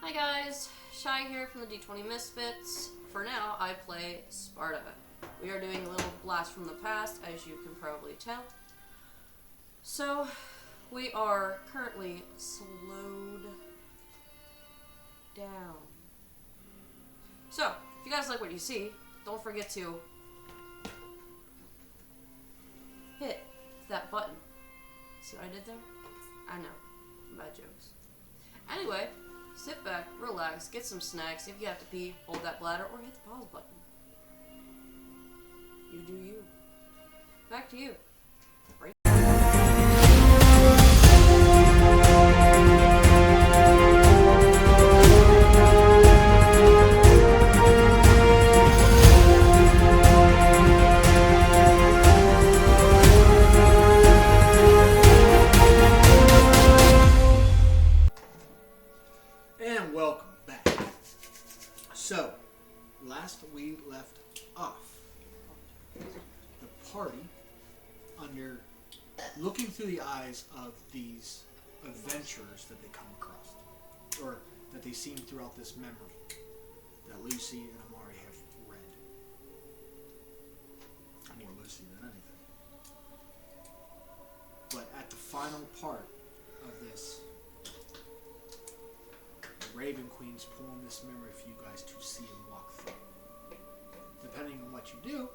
Hi guys, Shy here from the D20Misfits. For now, I play Sparta. We are doing a little blast from the past, as you can probably tell. So, we are currently slowed down. So, if you guys like what you see, don't forget to hit that button. See what I did there? I know, bad jokes. Anyway, sit back, relax, get some snacks. If you have to pee, hold that bladder or hit the pause button. You do you. Back to you. Break. And welcome back. So, last we left off, the party, under looking through the eyes of these adventurers that they come across, or that they seen throughout this memory that Lucy and Amari have read. More Lucy than anything. But at the final part of this, the Raven Queen's pulling this memory for you guys to see and walk through. Depending on what you do,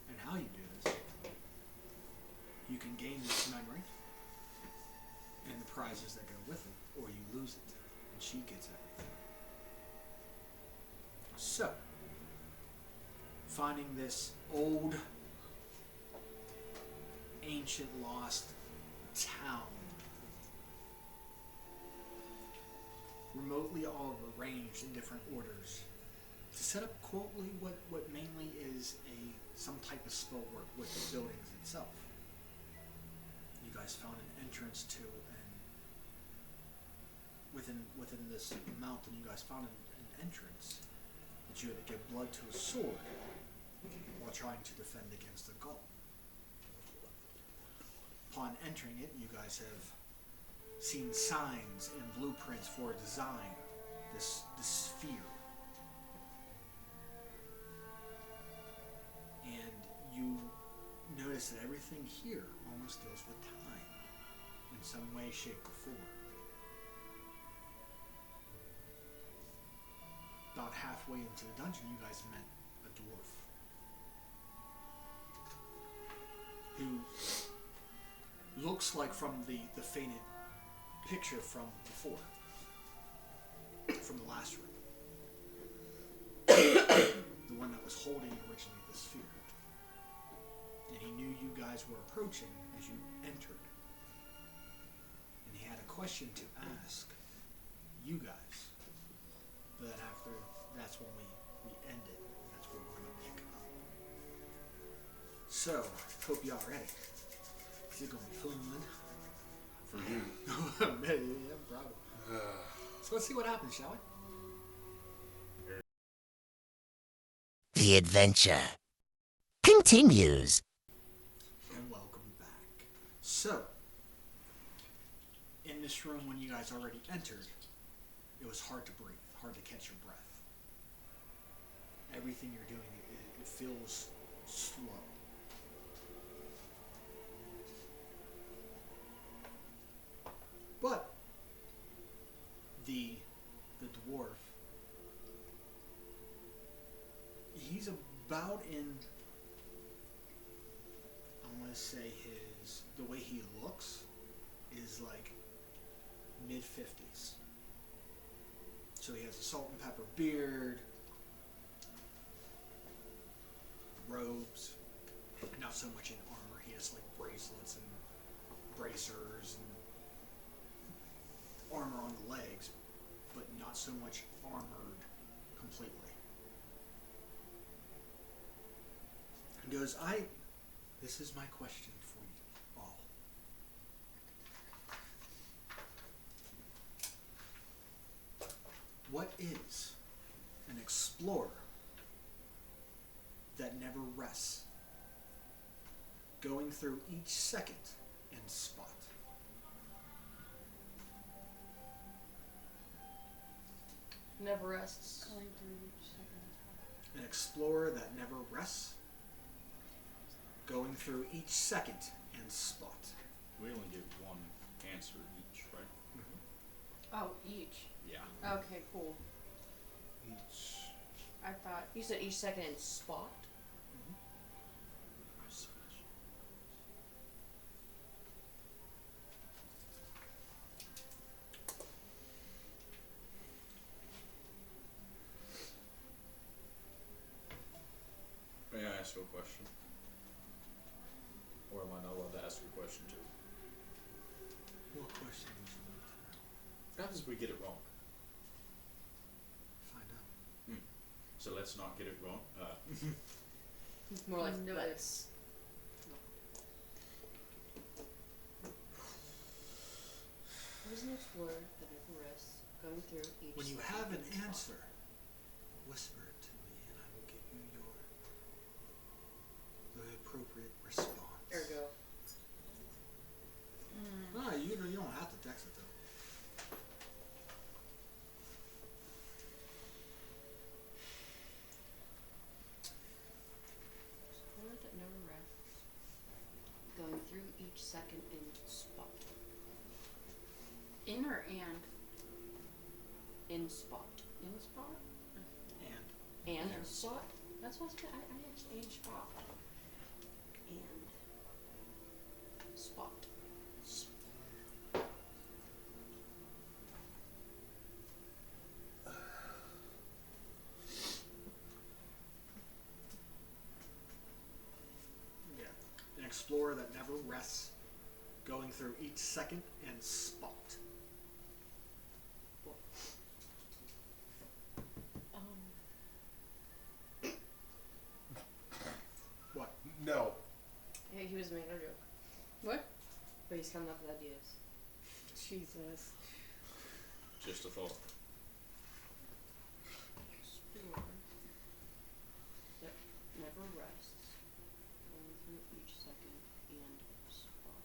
and how you do this, you can gain this memory and the prizes that go with it, or you lose it, and she gets everything. So, finding this old, ancient, lost town, remotely all arranged in different orders, to set up quoitely what mainly is some type of spell work with the buildings itself. You guys found an entrance to, and within this mountain, you guys found an entrance that you had to give blood to a sword while trying to defend against a gull. Upon entering it, you guys have seen signs and blueprints for a design, this sphere. And you notice that everything here almost deals with time in some way, shape, or form. About halfway into the dungeon, you guys met a dwarf who looks like from the faded picture from before, from the last room. The one that was holding originally the sphere. And he knew you guys were approaching as you entered. And he had a question to ask you guys. But then after, that's when we ended. And that's where we're going to pick up. So, hope y'all ready. Is it going to be fun? For you. Yeah, probably. So let's see what happens, shall we? The adventure continues. And welcome back. So, in this room, when you guys already entered, it was hard to breathe, hard to catch your breath. Everything you're doing, it feels slow. But the dwarf, he's about in, I want to say the way he looks is like mid-50s. So he has a salt and pepper beard, robes, not so much in armor. He has like bracelets and bracers and armor on the legs, but not so much armored completely. And goes, this is my question for you all. What is an explorer that never rests, going through each second and spot? Never rests. Going through each second. An explorer that never rests. Going through each second and spot. We only get one answer each, right? Oh, each. Yeah. Okay, cool. Each. I thought. You said each second and spot? May I ask you a question? Or am I not allowed to ask you a question too? What question would you like to know? How does we get it wrong? Find out. So let's not get it wrong. More like No, let's. Who's an explorer that never rests, going through each When you second have an and spot? answer, whisper it to me and I will give you the appropriate response. Ergo. No, you don't have to text it though. Explorer that never rests, going through each second and spot. In or and? In spot. In spot? And And Yeah. spot? That's what's good. I actually and spot. And spot. yeah, an explorer that never rests, going through each second and spot. What? No. Yeah, he was making a joke. What? But he's coming up with ideas. Jesus. Just a thought. Explorer that never rests, going through each second and spot.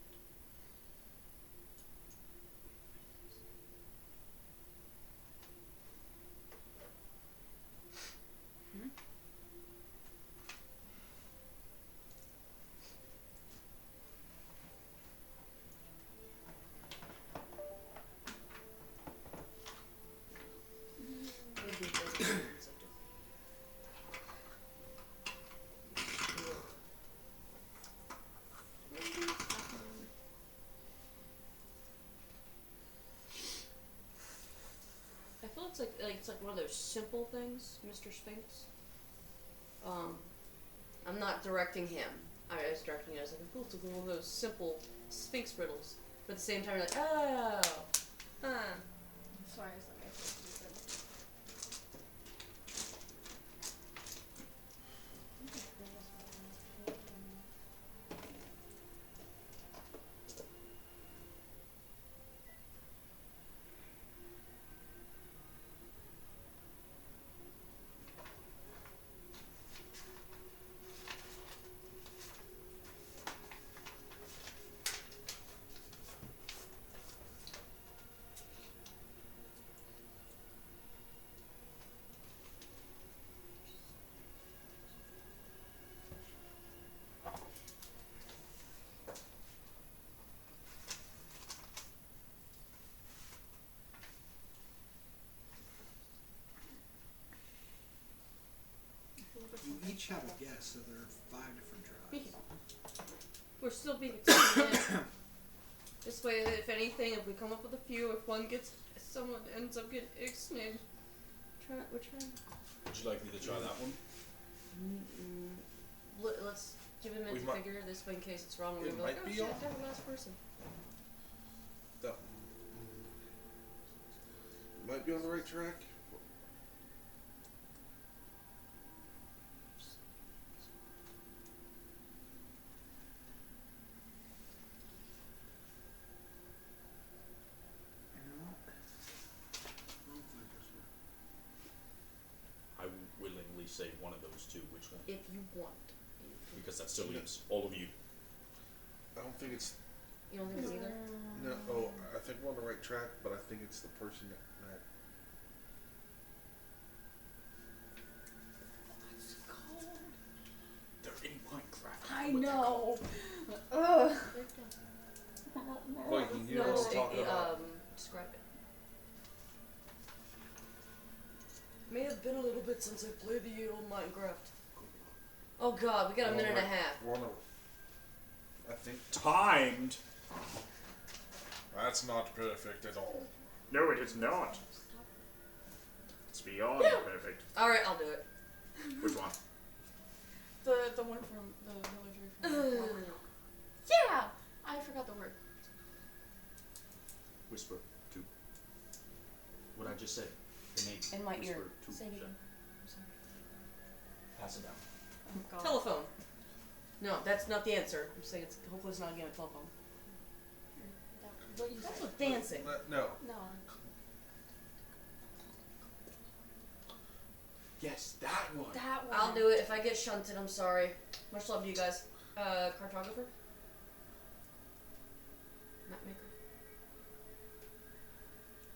Would be designated subject. I feel it's like one of those simple things, Mr. Sphinx. I'm not directing him. I was directing you as like, I feel it's like one of those simple Sphinx riddles. But at the same time, you're like, oh, That's why I said I feel stupid. You each have a guess, so there are 5 different tries. we're still being extended. This way, if anything, if we come up with a few, if someone ends up getting ixnayed, we're trying. Would you like me to try that one? Let's give him a We minute to might- figure this way in case it's wrong. We're It gonna be like, might oh be shit, off. that last person. That might be on the right track. I will willingly say one of those two. Which one? If you want. Because that still leaves all of you. I don't think it's You don't think it's either? no. Oh, I think we're on the right track, but I think it's the person that I what they're know. called. Ugh. Viking, you know what I'm talking about. Describe it. May have been a little bit since I played the old Minecraft. Oh god, we got a minute and a half. We're on a, I think Timed. that's not perfect at all. No, it is not. It's beyond perfect. Alright, I'll do it. Which one? The one from the villager from Yeah! I forgot the word. Whisper to. What I just said. The name. In my Whisper ear. to. Say it again. I'm sorry. Pass it down. Oh god. Telephone. No, that's not the answer. I'm saying it's hopefully it's not again a telephone. What you That's said? what dancing. No. No. Yes, that one. That one. I'll do it. If I get shunted, I'm sorry. Much love to you guys. Cartographer? Map maker.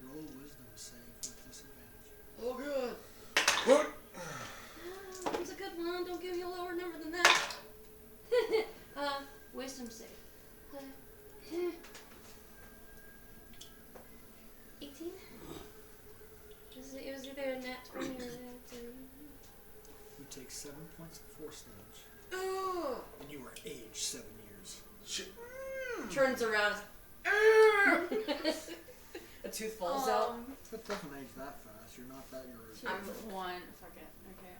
Roll a wisdom save with disadvantage. Oh good. What? That's a good one. Don't give me a lower number than that. Wisdom save. 18? It was either a nat 20 or a nat 30. You take 7 points of force damage, Ooh. and you are aged 7 years. Shit. Turns around. A tooth falls out. That doesn't age that fast. You're not that your age. I'm- One. Fuck it. Okay.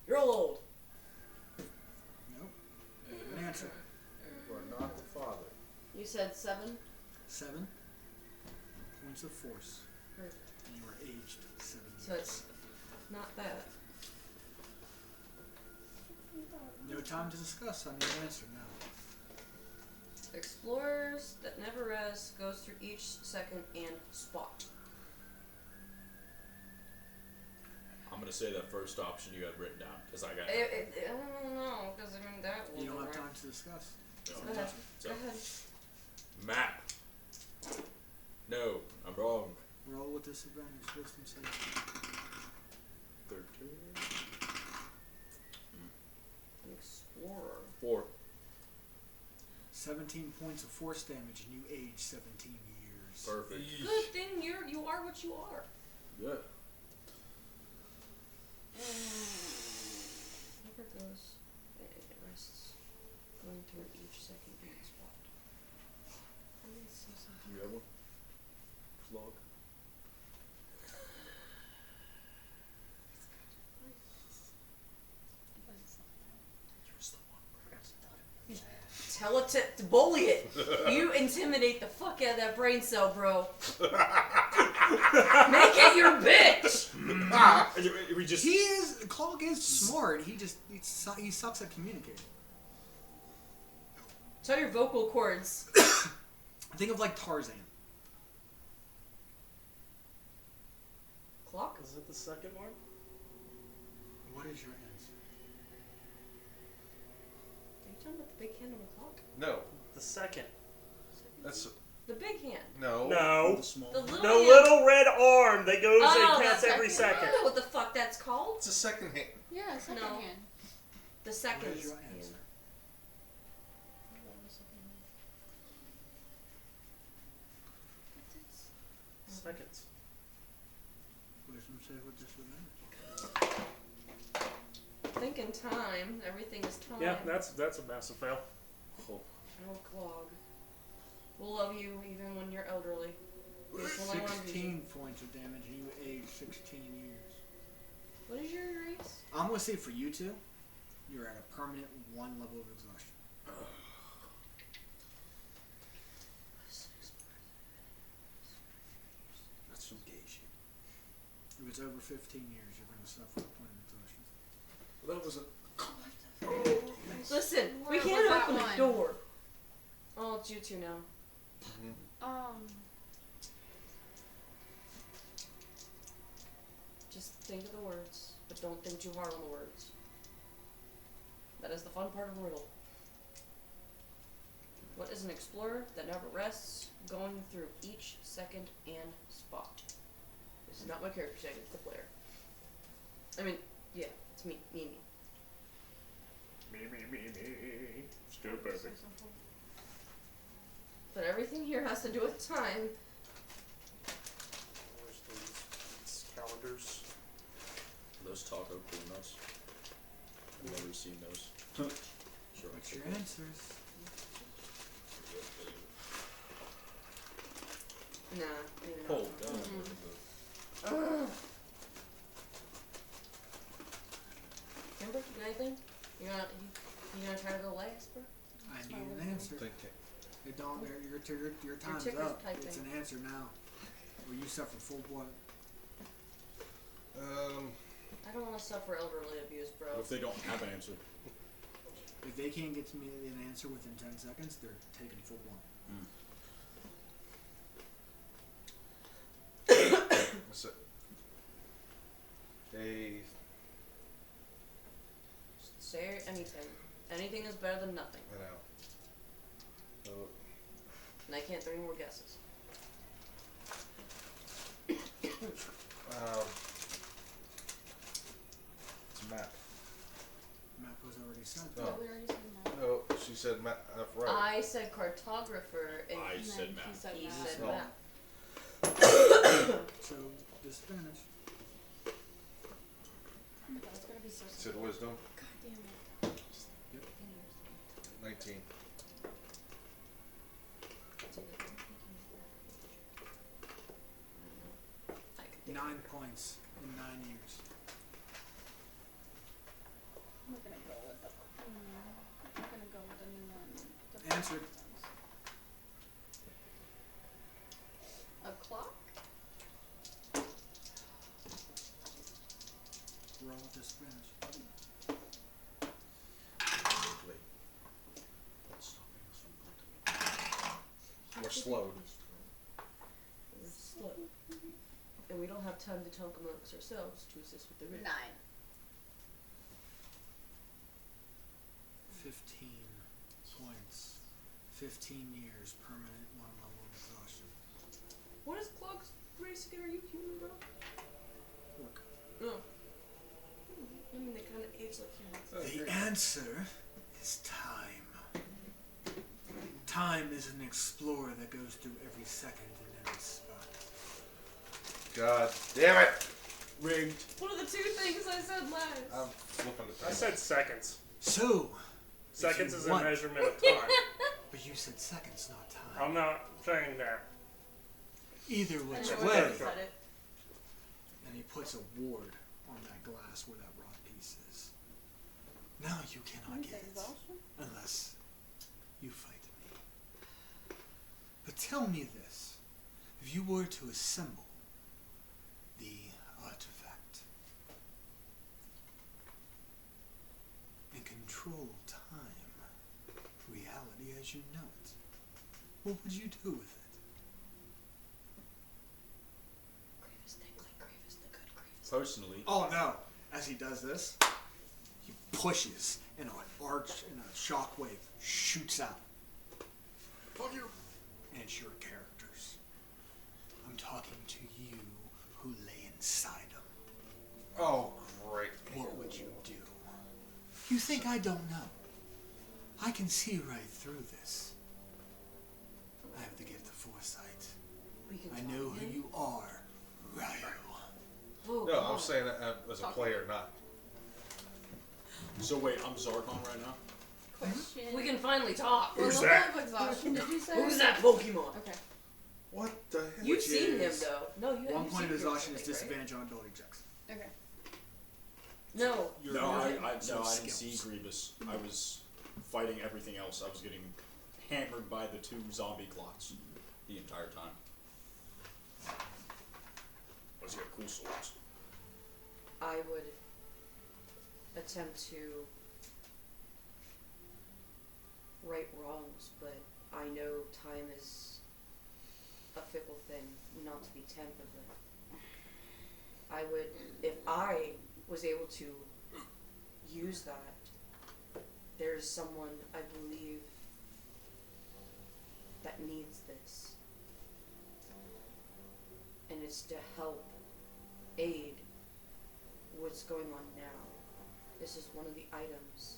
You're old. Nope. An answer. We're not the father. You said 7? 7 points of force, Perfect. and you are aged 7 years. So it's not that. No time to discuss. I need an answer now. Explorers that never rest goes through each second and spot. I'm gonna say that first option you had written down because I got. I don't know, because I mean that You don't wasn't have right. time to discuss. No, Go ahead. so, Go ahead. map. No, I'm wrong. Roll with disadvantage. Wisdom save. 13. An explorer. 4. 17 points of force damage, and you age 17 years. Perfect. Good thing you are what you are. Good. Never goes. It rests. Going through each second and spot. You have one? Flog. Here's the one. Tell it to bully it. You intimidate the fuck out of that brain cell, bro. Make it your bitch. We just. Clog is smart. He sucks at communicating. Tell your vocal cords. Think of like Tarzan. Clock? Is it the second one? What is your answer? Are you talking about the big hand on the clock? No. The second. That's The big hand. no. No. The small. The one. little The hand. little red arm that goes Oh, and counts that's every I second. don't know what the fuck that's called. It's a second hand. Yeah, second No. hand. The second. What is your answer? Seconds. Wisdom save with disadvantage. Think in time. Everything is time. Yeah, that's a massive fail. Oh. Oh, clog. We'll love you even when you're elderly. Beautiful, I love you. 16 points of damage, and you age 16 years. What is your race? I'm gonna say for you two, you're at a permanent 1 level of exhaustion. That's some gay shit. If it's over 15 years, you're gonna suffer a point of exhaustion. That was a. Listen, we Where can't was that open the one? door. Oh, it's you two now. Just think of the words, but don't think too hard on the words. That is the fun part of Riddle. What is an explorer that never rests, going through each second and spot? This is not my character saying, it's the player. I mean, yeah, it's me. Stupid. But everything here has to do with time. Where's these calendars? Those taco cool nuts. I've never seen those. Sure. What's your answers? Nah. Maybe not. Oh god. Ugh. Kimber, you got anything? You gonna try to go last, bro? I need an answer. Thinking. It don't. Your time's ticker's up. typing. It's an answer now, or you suffer full blood. I don't want to suffer elderly abuse, bro. What if they don't have an answer? If they can't get to me an answer within 10 seconds, they're taking full blood. What's it? A. Say anything. Anything is better than nothing. I know. And I can't throw any more guesses. It's a map. Map was already sent. Oh. Yeah, we already said that. No, she said map. Right. I said cartographer, and I And said then map. he said he map. said Oh. map. So the Spanish. Oh my god, it's gonna be so Said wisdom. God damn it. 19. I could think 9 points in 9 years. I'm not gonna go with the. I'm gonna go with the new one. The Answered. A clock? Roll with the Spanish. Wait. What's stopping us from We're slowed. We're slow. And we don't have time to talk amongst ourselves to assist with the riddle. 9. 15 points. 15 years, permanent, 1 level of exhaustion. What is clock's race again? Are you human, bro? Work. No. I mean, they kind of age like humans. The answer is time. Time is an explorer that goes through every second and every spot. God damn it! Rigged. What are the two things I said last? I'm flipping the I time. said seconds. So, Seconds you is a want- measurement of time. but you said seconds, not time. I'm not saying that. Either I which know Which what way. you said it. And he puts a ward on that glass where that rock piece is. Now you cannot get it Exhaustion? unless you fight me. But tell me this: if you were to assemble the artifact and control time, reality as you know it, what would you do with it? Grievous, think like Grievous, the good Grievous. Personally, Oh no! As he does this, he pushes, and an arch and a shockwave shoots out. Fuck you! And it's your characters. I'm talking to you who lay inside them. Oh, great. What would you do? You think I don't know? I can see right through this. I have the gift of foresight. We can I talk know who again. you are, Ryu. Oh, No, God. I'm saying that as a player, not. so wait, I'm Zarkon right now? Question. We can finally talk. What Who's level that? of exhaustion did you say? Who's that Pokemon? Okay. What the hell? You've Which seen him is though. No, you 1 you've point of seen exhaustion Grievous, is I think, right? disadvantage on ability checks. Okay. No. Your No, I so didn't see skills. Grievous. I was fighting everything else. I was getting hammered by the 2 zombie clocks the entire time. Let's get cool swords. I would attempt to right wrongs, but I know time is a fickle thing, not to be tampered with. I would, if I was able to use that, there's someone I believe that needs this. And it's to help aid what's going on now. This is one of the items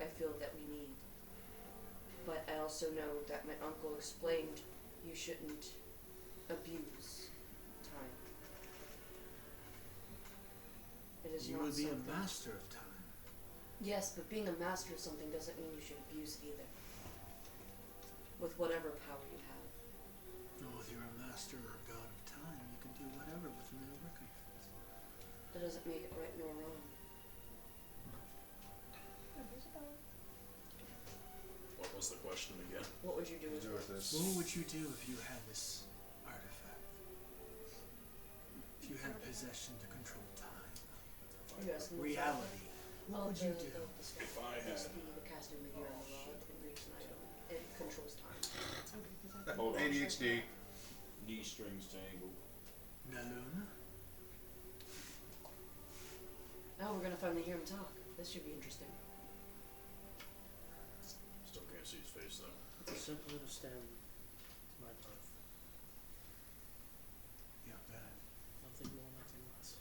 I feel that we need. But I also know that my uncle explained you shouldn't abuse time. It is You not would be a something. master of time. Yes, but being a master of something doesn't mean you should abuse it either. With whatever power you have. Well, if you're a master or a god of time, you can do whatever with no recompense. That doesn't make it right nor wrong. What was the question again? What would you do with Do with it? this. What would you do if you had this artifact? If you had possession to control time, You asking me reality, what would you do? If I had- The casting with your rod, it makes an item. It controls time. Hold on. ADHD. Knee strings tangle. Naluna? Oh, we're gonna finally hear him talk. This should be interesting. Still can't see his face though. To simply understand my birth. Yeah, bad. Nothing more, nothing less.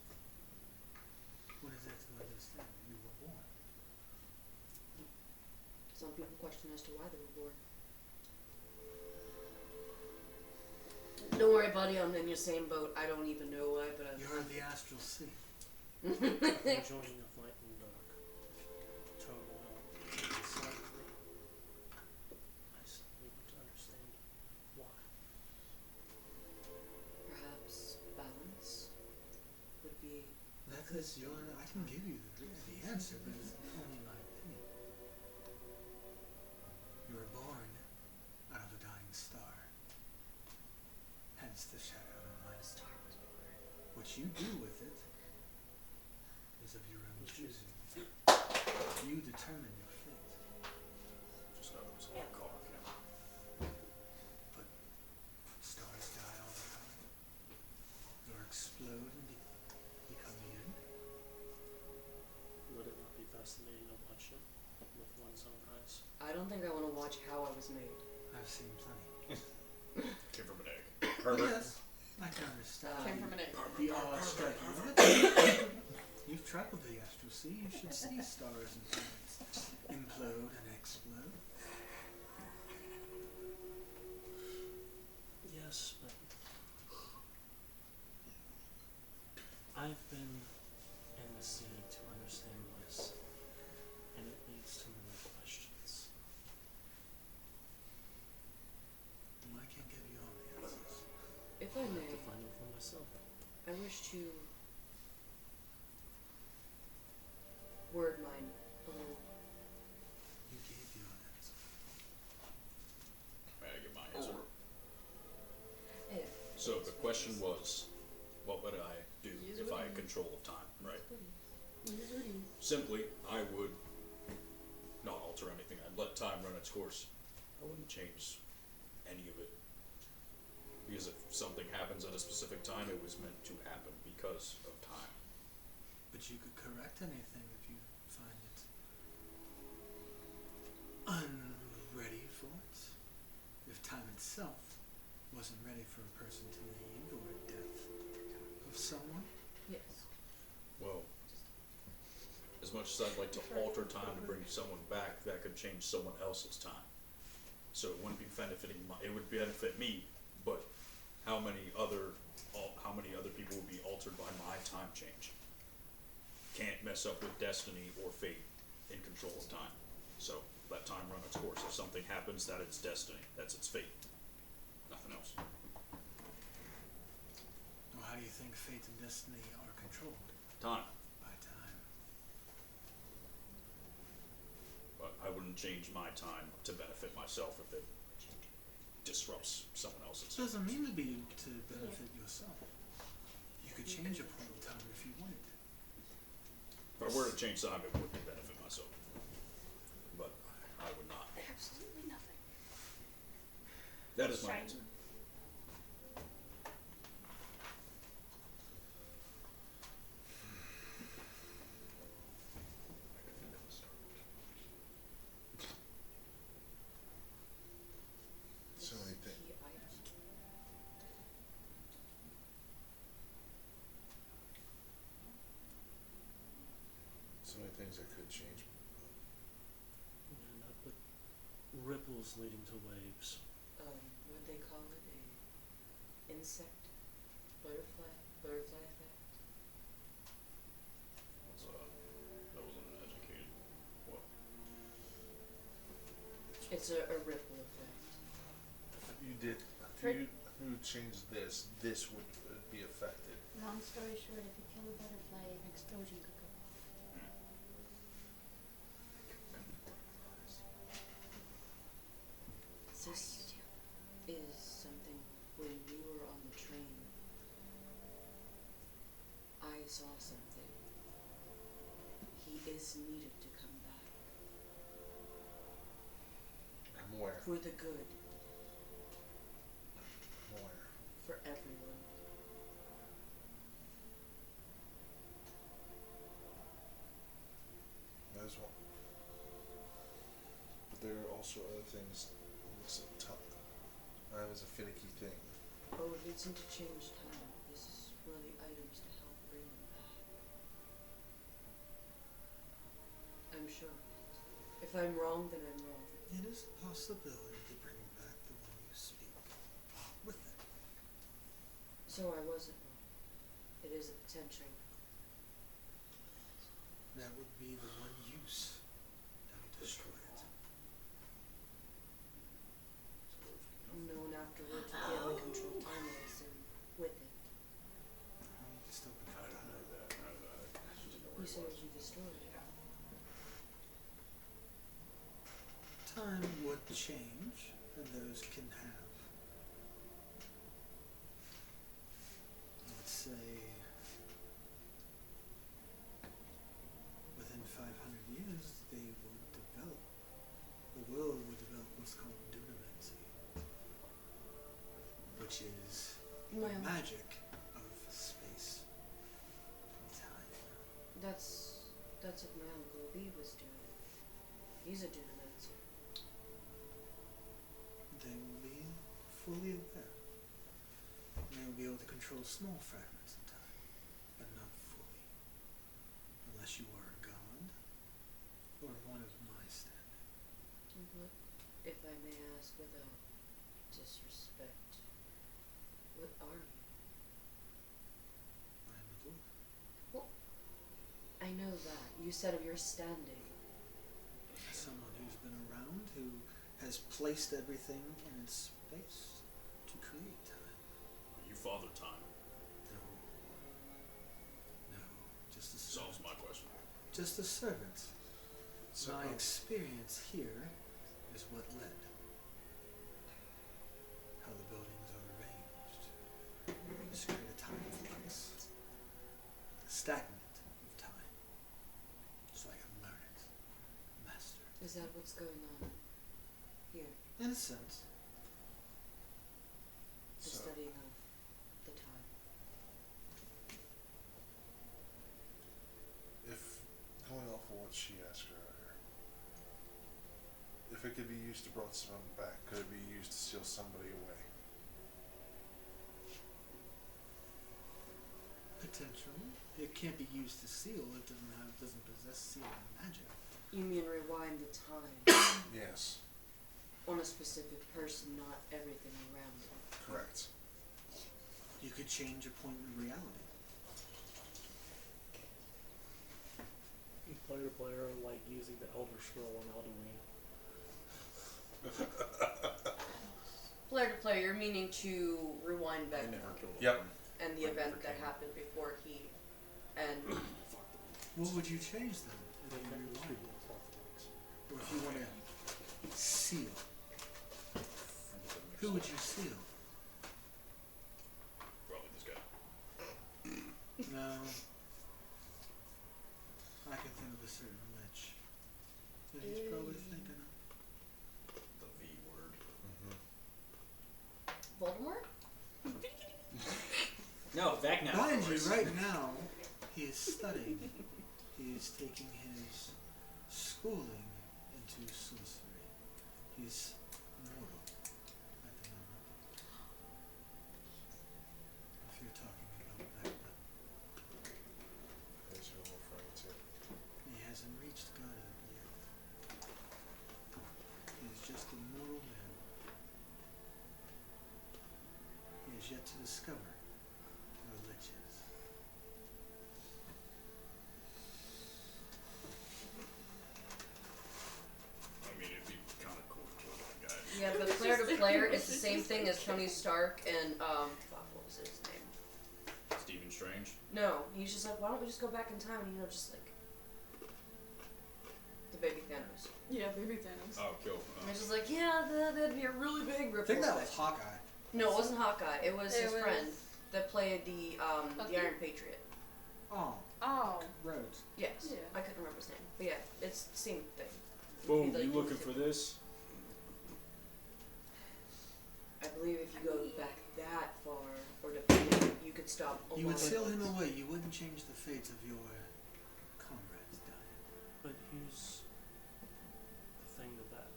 What is that to understand? You were born. Some people question as to why they were born. Don't worry, buddy. I'm in your same boat. I don't even know why, but I. You're the astral sea. The joining of light and dark. Turmoil. Slightly. I simply want to understand why. Perhaps balance would be. That is your. I can give you the answer, but it's only my opinion. You were born out of a dying star. Hence the shadow of my star was born. What you do with it is of your own choosing. You determine your fate. Just know it was a car camera. But stars die all the time. Or explode and become you. Would it not be fascinating to watch it with one's own eyes? I don't think I want to watch how I was made. I've seen plenty. Came from an egg. Yes, I can understand. Came from an egg. The awe-striking of it. You've traveled the astral sea. You should see stars and planets implode and explode. Yes, but I've been in the sea to understand this, and it leads to many questions. Well, I can't give you all the answers. If I I have may, to find it for myself. I wish to word mine a little. You gave your answer. May I get my answer? Yeah. So the question was, what would I do Use if I had what you- control of time, right? Use what you- Simply, I would not alter anything. I'd let time run its course. I wouldn't change any of it. Because if something happens at a specific time, it was meant to happen because of time. But you could correct anything if you find it unready for it. If time itself wasn't ready for a person to leave or a death of someone. Yes. Well, as much as I'd like to alter time to bring someone back, that could change someone else's time. So it wouldn't be benefiting it would benefit me, but how many other people would be altered by my time change? Can't mess up with destiny or fate in control of time. So let time run its course. If something happens, that it's destiny. That's its fate. Nothing else. Well, how do you think fate and destiny are controlled? Time. By time. But I wouldn't change my time to benefit myself if it disrupts someone else's. It doesn't mean to be to benefit yourself. You could change a point in time if you wanted. If I were to change time, it would benefit myself. But I would not. Absolutely nothing. That is my Shiny. answer. So many things. Key item. So many things that could change. Ripples leading to waves. What they call it? A insect? Butterfly? Butterfly effect? That wasn't an educated. What? It's a ripple effect. You did. If you changed this, this would be affected. Long story short, if you kill a butterfly, an explosion could go off. This is something when we were on the train. I saw something. He is needed to come back. And where? For the good. Where? For everyone. There's one. But there are also other things. Time is a finicky thing. Oh, it needs him to change time. This is one of the items to help bring him back. I'm sure of it. If I'm wrong, then I'm wrong. It is a possibility to bring back the one you speak with it. So I wasn't wrong. It is a potential. That would be the one use that would destroy it. Known afterwards to be able to control time and with it. You can still control time. You said you destroyed it. Time would change, and those can have, let's say, within 500 years, they would develop. The world would develop what's called D20Misfits, which is the magic of space and time. That's what my Uncle B was doing. He's a Dunamancer. They will be fully aware. They will be able to control small fragments of time, but not fully. Unless you are a god, or one of my standing. What, if I may ask without disrespect, what are you? I am a dwarf. Well, I know that. You said of your standing. Someone who's been around, who has placed everything in its space to create time. You father time. No, just a Solves servant. my question. Just a servant. So, My experience here is what led. How the buildings are arranged. Just create a time flux. A stagnant of time. So I can learn it. Master it. Is that what's going on here? In a sense. The So- studying of the time. If, going off of what she asked earlier, if it could be used to bring someone back, could it be used to steal somebody away? Potentially. It can't be used to seal. It doesn't possess sealing magic. You mean rewind the time Yes, on a specific person, not everything around it? correct. You could change a point in reality. Player to player, like using the Elder Scroll on Alduin. Player to player, meaning to rewind back I never killed Yep. one. and the I event never that came. happened before he and Fuck them. What would you change then? If They you can just rewind? be the clock links. Or if you want to seal, who would you seal? Probably this guy. No. I can think of a certain lich that he's probably thinking of. The V word. Voldemort? No, back now. Mind you, right now, he is studying. He is taking his schooling into sorcery. He's mortal at the moment. If you're talking about that, That's who I'm referring to. he hasn't reached godhood yet. He's just in same thing as Tony Stark and fuck, what was his name? Stephen Strange. No, he's just like, why don't we just go back in time and just like the baby Thanos. Yeah, baby Thanos. Oh, cool. And he's just like, yeah, that'd be a really big ripple I think that was effect. Hawkeye. No, it wasn't Hawkeye. It was his was- friend that played the Pumkin? Iron Patriot. Oh, Oh. Rhodes. Yes. Yeah. I couldn't remember his name. But yeah, it's the same thing. Boom, Like, you looking for this? I believe if you go back that far, or depending, you could stop a You lot would of seal him things. away. You wouldn't change the fates of your comrades dying. But here's the thing to that.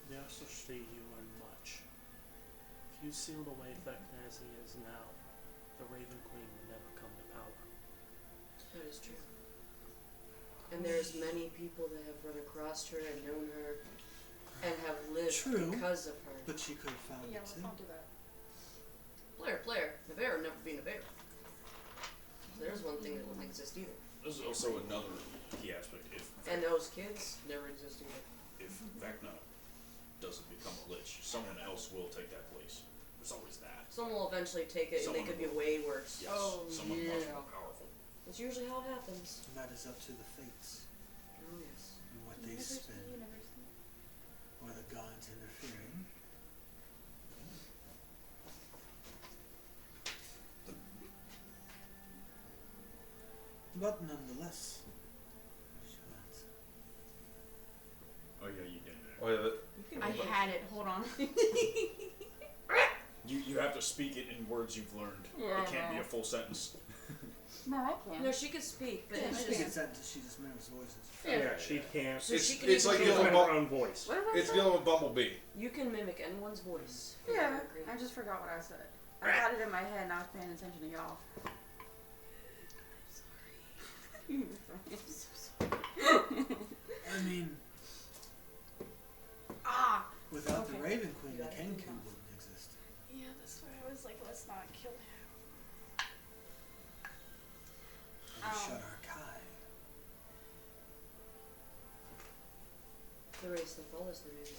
The Astrostree you learn much. If you sealed away Vecna as he is now, the Raven Queen would never come to power. That is true. And there's many people that have run across her and known her and have lived True. because of her. But she could have found Yeah, it let's too. not do that. Player. Never never been a bear. There's one thing that wouldn't exist either. There's also another key aspect. And those kids never exist either. If Vecna doesn't become a lich, someone else will take that place. There's always that. Someone will eventually take it and they Someone could be will. way worse. Yes, Oh, someone yeah. much more powerful. That's usually how it happens. And that is up to the fates Oh yes. and what they spin, or the gods interfering. But nonetheless, she'll answer. Oh yeah, you did that. Oh yeah, I had it. Hold on. You have to speak it in words you've learned. It can't be a full sentence. No, I can. No, she could speak, but Yeah, it's I just think it's that she just mimics voices. Yeah. she can't. so she can it's even like do the She's other it. got one- her own voice. What did I it's say? dealing with Bumblebee. You can mimic anyone's voice. Yeah, I agree. I just forgot what I said. I got it in my head and I was paying attention to y'all. I mean, Ah! without the Okay. Raven Queen, You the gotta Kenku do that. wouldn't exist. Yeah, that's why I was like, let's not kill him. And we shut our Kai. The race that follows the reason.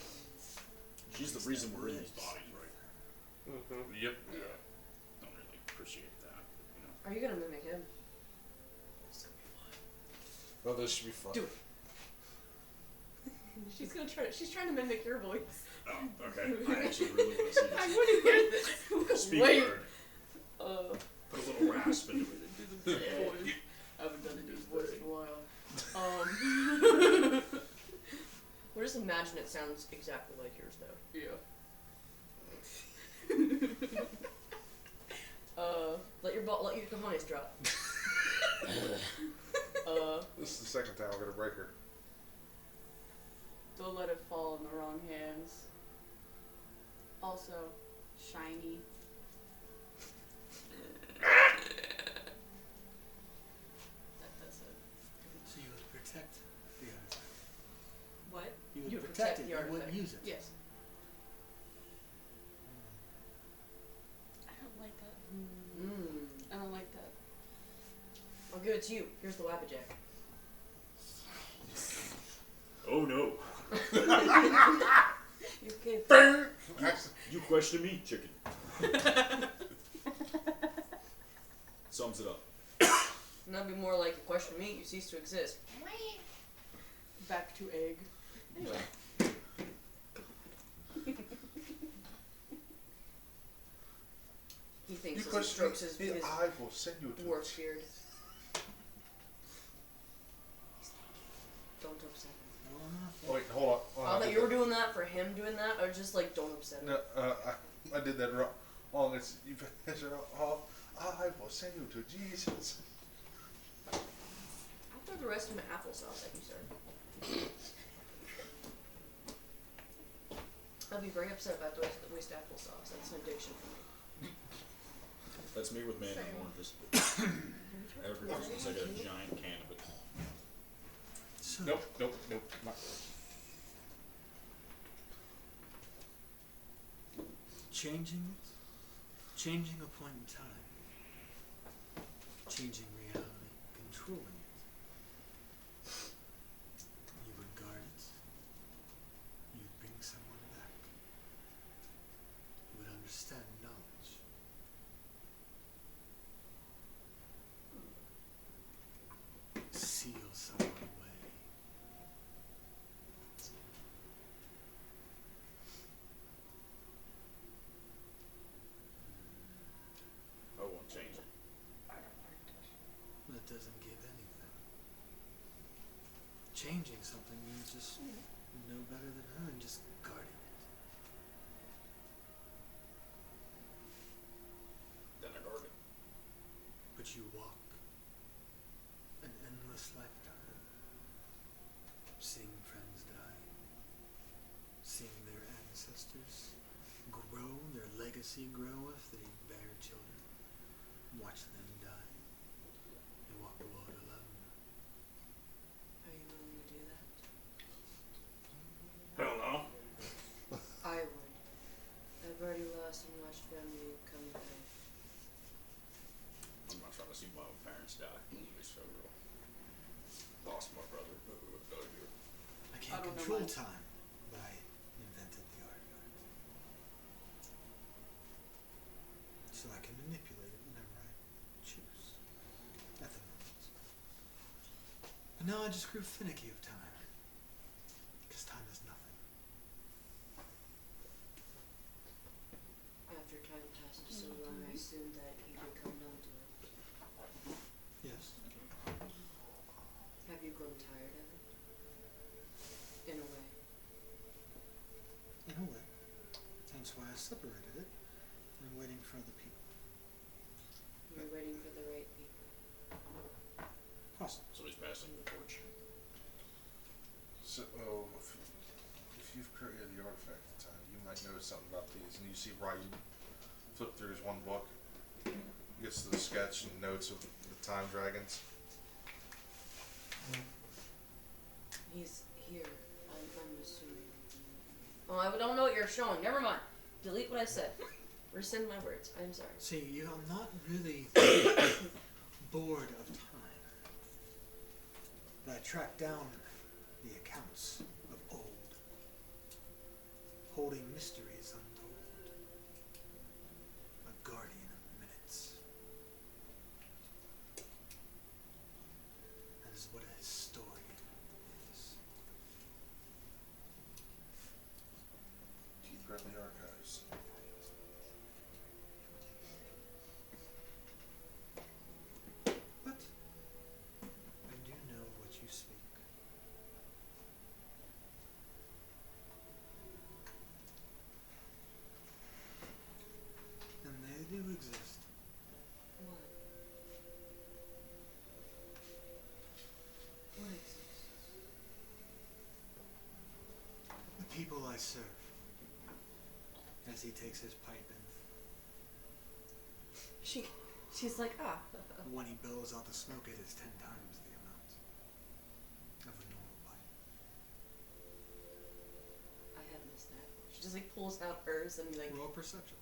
She's the reason we're in these bodies, right? Mm-hmm. Yep. Don't really appreciate that, you know. Are you gonna mimic him? Oh, this should be fun. Do it. She's gonna try. She's trying to mimic your voice. Oh, okay. I actually really want to see I this. want to hear this. Speak Wait. word. Put a little rasp into it. I haven't done it his voice in a while. We'll just imagine it sounds exactly like yours, though. Yeah. Let your cojones drop. This is the second time I'm gonna break her. Don't let it fall in the wrong hands. Also, shiny. That's it. So you would protect the artifact. What? You would You would protect protect it. the You wouldn't artifact. use it. Yes. I don't like that. Mmm. I don't like that. I'll give it to you. Here's the Wabbajack. Oh no. You okay? Actually, You question me, chicken. Sums it up. And that'd be more like, you question me, you cease to exist. Back to egg. Anyway. He thinks you as he question strokes his me, I will send you to dwarf beard. Don't upset him. No, I'm not. Oh, wait, hold on. I thought you were doing that for him doing that, or just like, don't upset him. No, I did that wrong. Oh, it's you finish it off. I will send you to Jesus. I throw the rest of my applesauce at you, sir. I'd be very upset about the waste applesauce. That's an addiction for me. That's me with mango and oranges. Every Christmas I get a giant can of it. So, Nope. Not. changing a point in time, changing reality, controlling it. You would guard it. You'd bring someone back. changing something, you just know better than her and just guarding it. Then I guard it. But you walk an endless lifetime, seeing friends die, seeing their ancestors grow, their legacy grow if they bear children, watch them die, and walk the world alone. Are you willing to do that? Hell no. I would. I've already lost and watched family come back. I'm not trying to see my own parents die. It's so real. Lost my brother. I can't don't know control mine. time, but I invented the art guard. So I can manipulate it whenever I choose. At the moment. But now I just grew finicky of time. Because time is nothing. After time passes so long, I assume that you become numb to it. Yes. Have you grown tired of it? In a way. In a way. That's why I separated it. I'm waiting for other people. You're waiting for the right people. Possible. So he's passing the torch. So, if you've created the artifact at the time, you might notice something about these. And you see Ryu flip through his one book, gets to the sketch and notes of the time dragons. He's here. I'm assuming. Oh, I don't know what you're showing. Never mind. Delete what I said. Rescind my words. I'm sorry. See, I'm not really bored of time. But I tracked down the accounts of old, holding mysteries untold. A guardian of minutes. That is what a historian is. Keith Bradley Archives. But I do know what you speak. And they do exist. What? What exists? The people I serve. As he takes his pipe and She's like, ah. when he blows out the smoke, it is 10 times the amount of a normal pipe. I had missed that. She just like pulls out hers and like. Roll perception.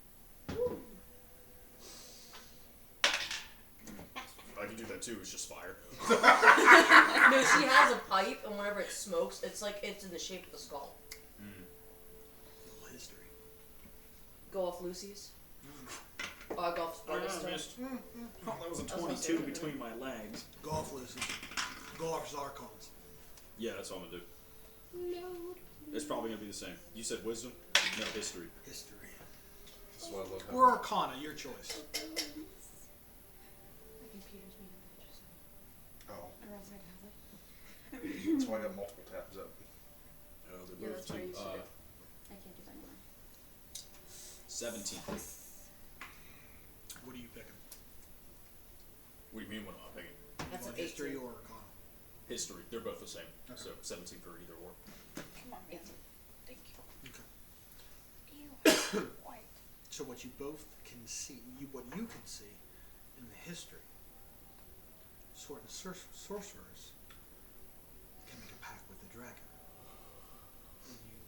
I can do that too. It's just fire. No, she has a pipe, and whenever it smokes, it's like it's in the shape of a skull. Roll history. Go off Lucy's. Go off Sparta's stuff. missed. Oh, that was a That's what I 22 said. between my legs. Go off Lucy. Go off Zarkons. Yeah, that's all I'm gonna do. It's probably gonna be the same. You said wisdom? No, history. History. That's why I love Or Arcana, your choice. My computer's being a bitch, so. Oh, Or else I'd have it. that's why I got multiple tabs up. They Yeah, moved that's what I used to do. I can't do that anymore. 17. What are you picking? What do you mean what am I picking? That's You an want history 18. or Arcana? History. They're both the same. Okay. So 17 for either or. Come on, man. 18. Thank you. Okay. Ew. White. So what you both can see, what you can see in the history, certain sorcerers can make a pact with the dragon. And you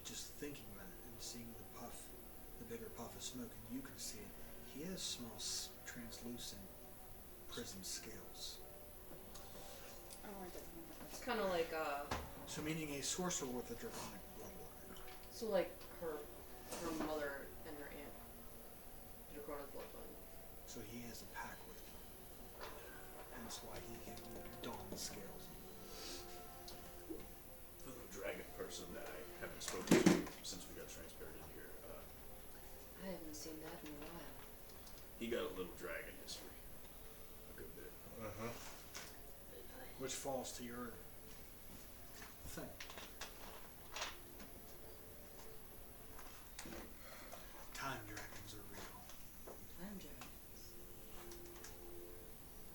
just thinking about it and seeing the puff, the bigger puff of smoke, and you can see it. He has small, translucent prism scales. Oh, I don't remember. It's kind of like So meaning a sorcerer with a draconic bloodline. so like her mother and her aunt. Draconic bloodline. So he has a pact with them. That's why he can don the scales. The little dragon person that I haven't spoken to since we got transferred in here. I haven't seen that in a while. He got a little dragon history. A good bit. Uh-huh. Which falls to your thing. Time dragons are real. Time dragons.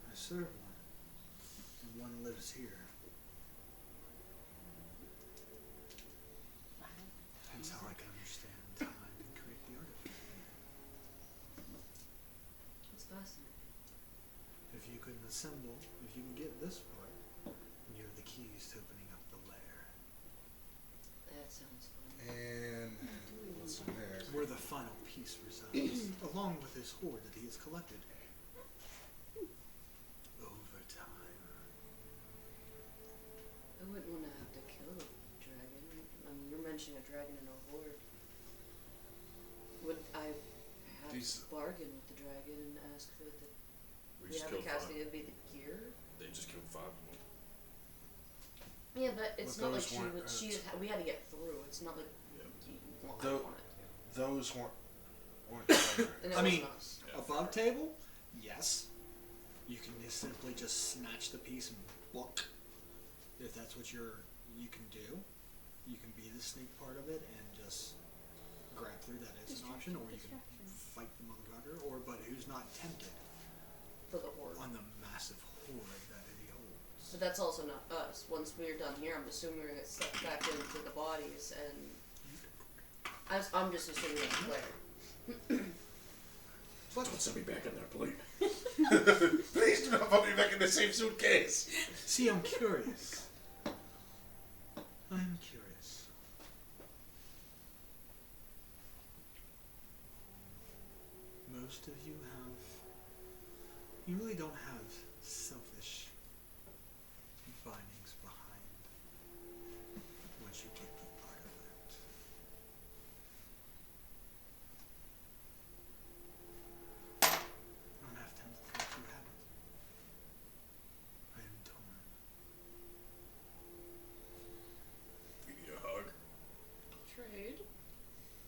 I serve one, and one lives here. That's how I can understand time and create the artifact. It's fascinating. If you can assemble, if you can get this part, then you have the keys to opening up the lair. That sounds fun. And what's in there? Where the final piece resides, along with his hoard that he has collected. Over time. I wouldn't want to have to kill a dragon. I mean, you're mentioning a dragon in a horde. Would I have These- to bargain with the dragon and ask for the... We We just have the killed 5. casting, it'd be the gear? They just killed 5 of them. Yeah, but it's But not like those she weren't would... we had to get through. It's not like... Yeah. Well, I Tho- wanted to. Those weren't clever. And it I mean, wasn't us. Yeah, above table, yes. You can just simply just snatch the piece and book. If that's what you can do. You can be the sneak part of it and just grab through. That is an option, or you can fight the motherfucker. But who's not tempted For the horde. on the massive hoard that he holds? But that's also not us. Once we're done here, I'm assuming we're going to get sucked back into the bodies, and I'm just assuming that's Claire. Don't send me back in there, please. Please do not put me back in the same suitcase. See, I'm curious. I'm curious. Most of you really don't have selfish bindings behind once you get the artifact. I don't have time to think you have it. I am torn. You need a hug. Trade.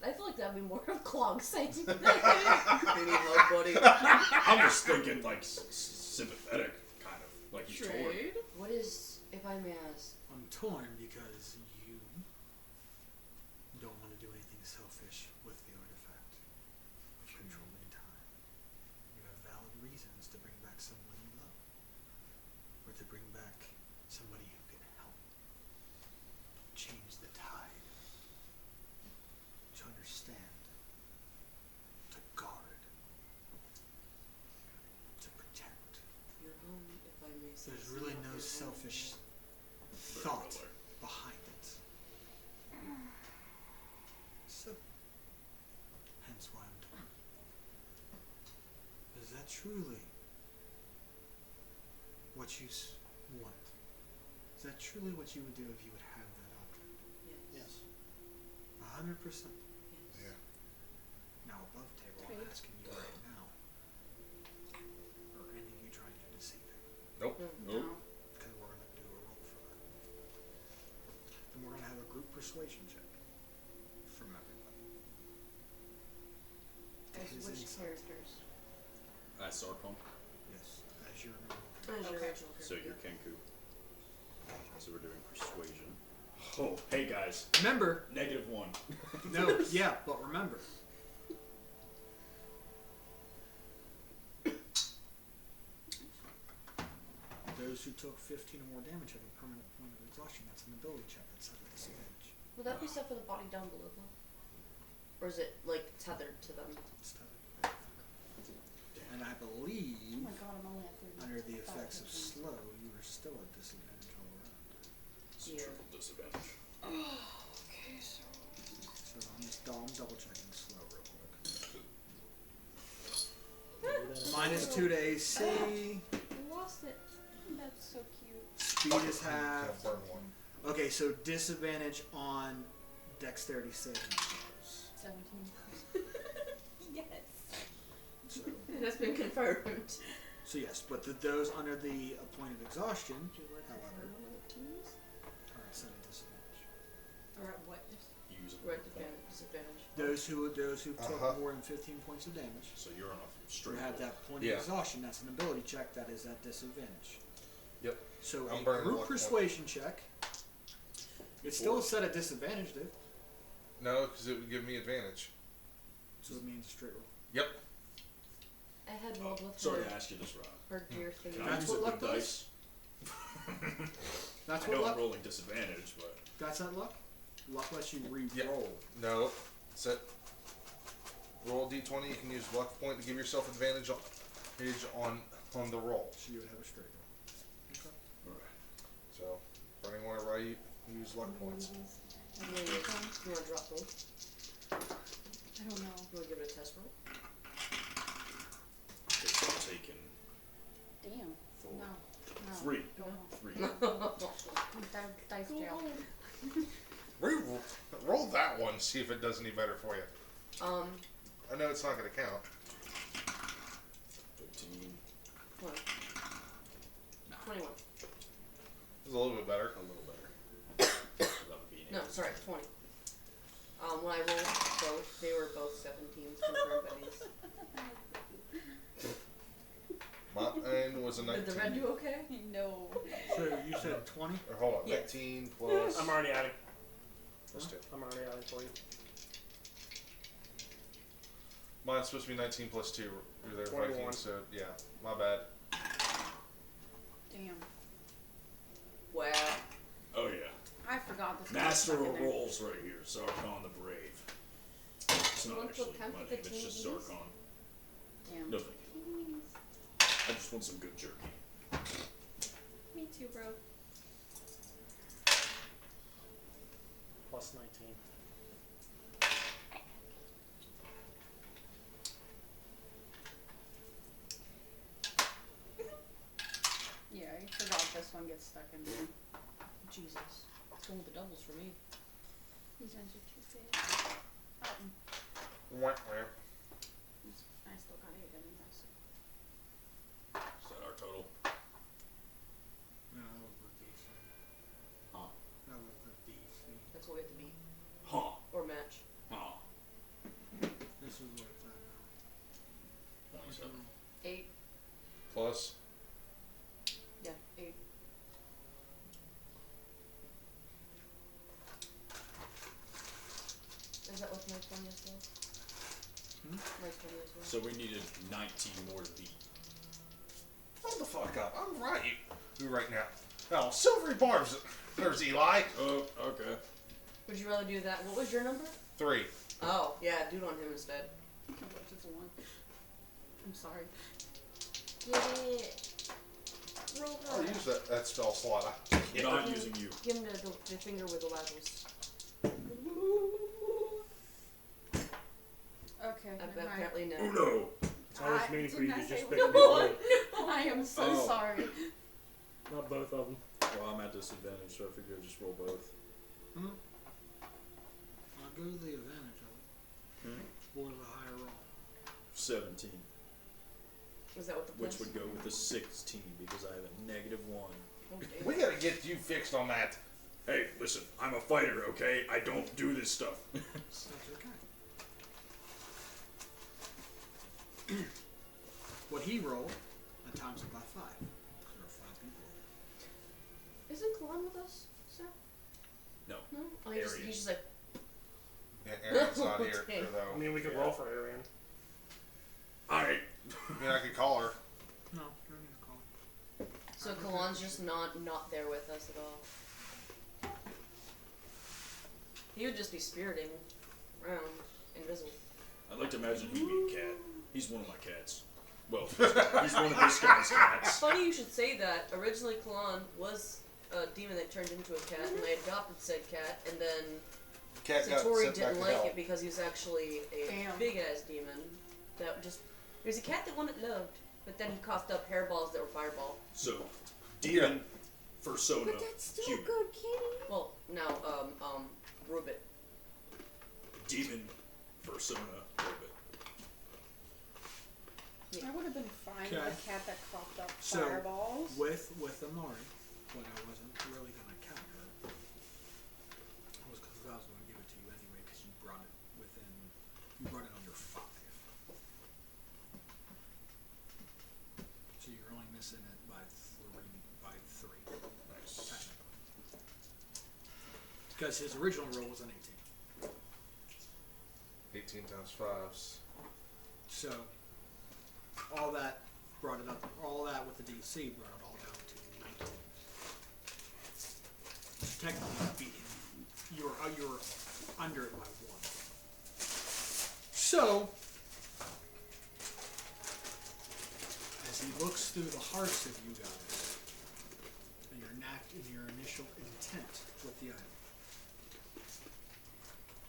I feel like that'd be more of Clog saying that. Maybe hug, buddy. I'm just thinking, like, sympathetic, kind of. Like, he's torn. Trade. What is, if I may ask? I'm torn because you don't want to do anything selfish with the artifact of controlling time. You have valid reasons to bring back someone you love, or to bring back somebody who can help change the tide, to understand, to guard, to protect. Your home, if I may say. There's is really not no your home selfish Very thought well, behind it. So, hence why I'm torn. Is that truly what you want? Is that truly what you would do if you would have that object? Yes. 100%. Yes. Yeah. Now, above table, I'm asking you right now. Are any of you trying to deceive him? Nope. No. Because we're going to do a roll for that. Then we're going to have a group persuasion check from everybody. As His which insight. characters? That's Sarcom. Yes, as your As your Okay. original So character. you're Kenku. So we're doing persuasion. Oh, hey guys. remember, -1. no, yeah, but remember. Those who took 15 or more damage have a permanent point of exhaustion. That's an ability check. That's at a disadvantage. Would that be set for the body down below them? Or is it, like, tethered to them? It's tough. And I believe, Oh my god, I'm only at 30. under the effects of slow, you are still at disadvantage all around. It's a Yeah. triple disadvantage. Okay, so. So I'm double checking slow real quick. -2 to AC. I lost it. That's so cute. Speed is half. Burn one. Okay, so disadvantage on dexterity saving throws. 17. Yes. So, It has been confirmed. so yes, but those under the point of exhaustion, however, are at set at disadvantage. Or at what? Use We're at disadvantage. Those who took Uh-huh. more than 15 points of damage, So you're on a who straight have roll. that point Yeah. of exhaustion, that's an ability check that is at disadvantage. Yep. So I'm a burning group one point. persuasion check It's still a set at disadvantage, dude. No, because it would give me advantage. So it means a straight roll. Yep. I had rolled with Sorry her, to ask you this, Rob. her dear thing. Can I That's use what a luck good does? dice? That's I what know I'm luck. rolling disadvantage, but That's not luck. Luck lets you re-roll. Yep. No. Set. Roll a d20. You can use luck point to give yourself advantage on the roll. So you would have a straight roll. Okay. alright. So, for anyone where you use luck points. You want to drop roll? I don't know. You want to give it a test roll? Okay, so I'm taking Damn. 4. No. No. 3. Go home. 3. Dice jail. Roll that one. See if it does any better for you. I know it's not going to count. 15. 20. 21. It's a little bit better. A little better. That would be an No, 8. sorry, 20. When I rolled both, they were both 17s confirmed Betty's. Mine was a 19. Did the red do okay? No. So you said 20? Or hold on. Yes. 19 plus. I'm already adding. Plus 2. I'm already adding for you. Mine's supposed to be 19 plus 2. You're there, 21. Viking, so yeah. My bad. Damn. Wow. Oh yeah. I forgot this. Master was of stuck in there. Rolls right here. Zarkon the Brave. It's You not want to actually count my the name. It's just 15s? Zarkon. Damn. No thank you. I just want some good jerky. Me too, bro. Plus 19. Yeah, I forgot this one gets stuck in there. Jesus. It's going with the doubles for me. These ones are too fast. Wah, wah. I still got 8 in this. Is that our total? No, that was the DC. Huh? That was the DC. That's what we have to beat. Huh. Or match. Huh. This is what it's at now. 27. 8. Plus. Yeah, 8. Is that with my 20 as well? My 20 as well. So we needed 19 more to beat. Hold the fuck up. I'm right. You right now. Oh, silvery barbs. There's Eli. Oh, okay. Would you rather do that? What was your number? 3. Oh, yeah, do it on him instead. Just one. I'm sorry. Get it. Roll I'll that. use that spell slot. I'm not using you. Give him the finger with the waggles. Okay. never mind. Apparently no. Uno. It's always I mean for you didn't to I say just pick no? one. I am so Oh. sorry. Not both of them. Well, I'm at disadvantage, so I figure I'd just roll both. I'll go to the advantage of it. Or the higher roll. 17. Was that what the Which plus? would go with the 16 because I have a -1. Okay. We gotta get you fixed on that. Hey, listen, I'm a fighter, okay? I don't do this stuff. That's okay. What he rolled, I times it by 5. Because there are 5 people. Isn't Kalon with us, sir? No. No? Oh, he's Arian. just like, Yeah, Aaron's not here, Okay. though. I mean, we could Yeah. roll for Arian. Alright. I mean, I could call her. No, you're going to call him. so Kalon's just not there with us at all. He would just be spiriting around, invisible. I'd like to imagine he'd be a cat. He's one of my cats. Well, he's one of this guy's It's cats. funny you should say that. Originally, Kalon was a demon that turned into a cat, and I adopted said cat, and then Cat got Satori sent back didn't to like hell. it because he was actually a Damn. big-ass demon that just... He was a cat that one it loved, but then he coughed up hairballs that were fireball. So, demon, persona, But that's still human. good, Kitty. Well, now, Rubit. Demon, persona, ribbit. I would have been fine Okay. with a cat that coughed up So, fireballs. With Amari, but I wasn't really going to count her. Was because I was going to give it to you anyway because you brought it under 5. So you're only missing it by 3. Nice. Technically. Because his original roll was an 18. 18 times 5's. So, all that brought it up. All that with the DC brought it all down to 19. So technically, you beat him. You're under it by 1. So, as he looks through the hearts of you guys, and your initial intent with the item,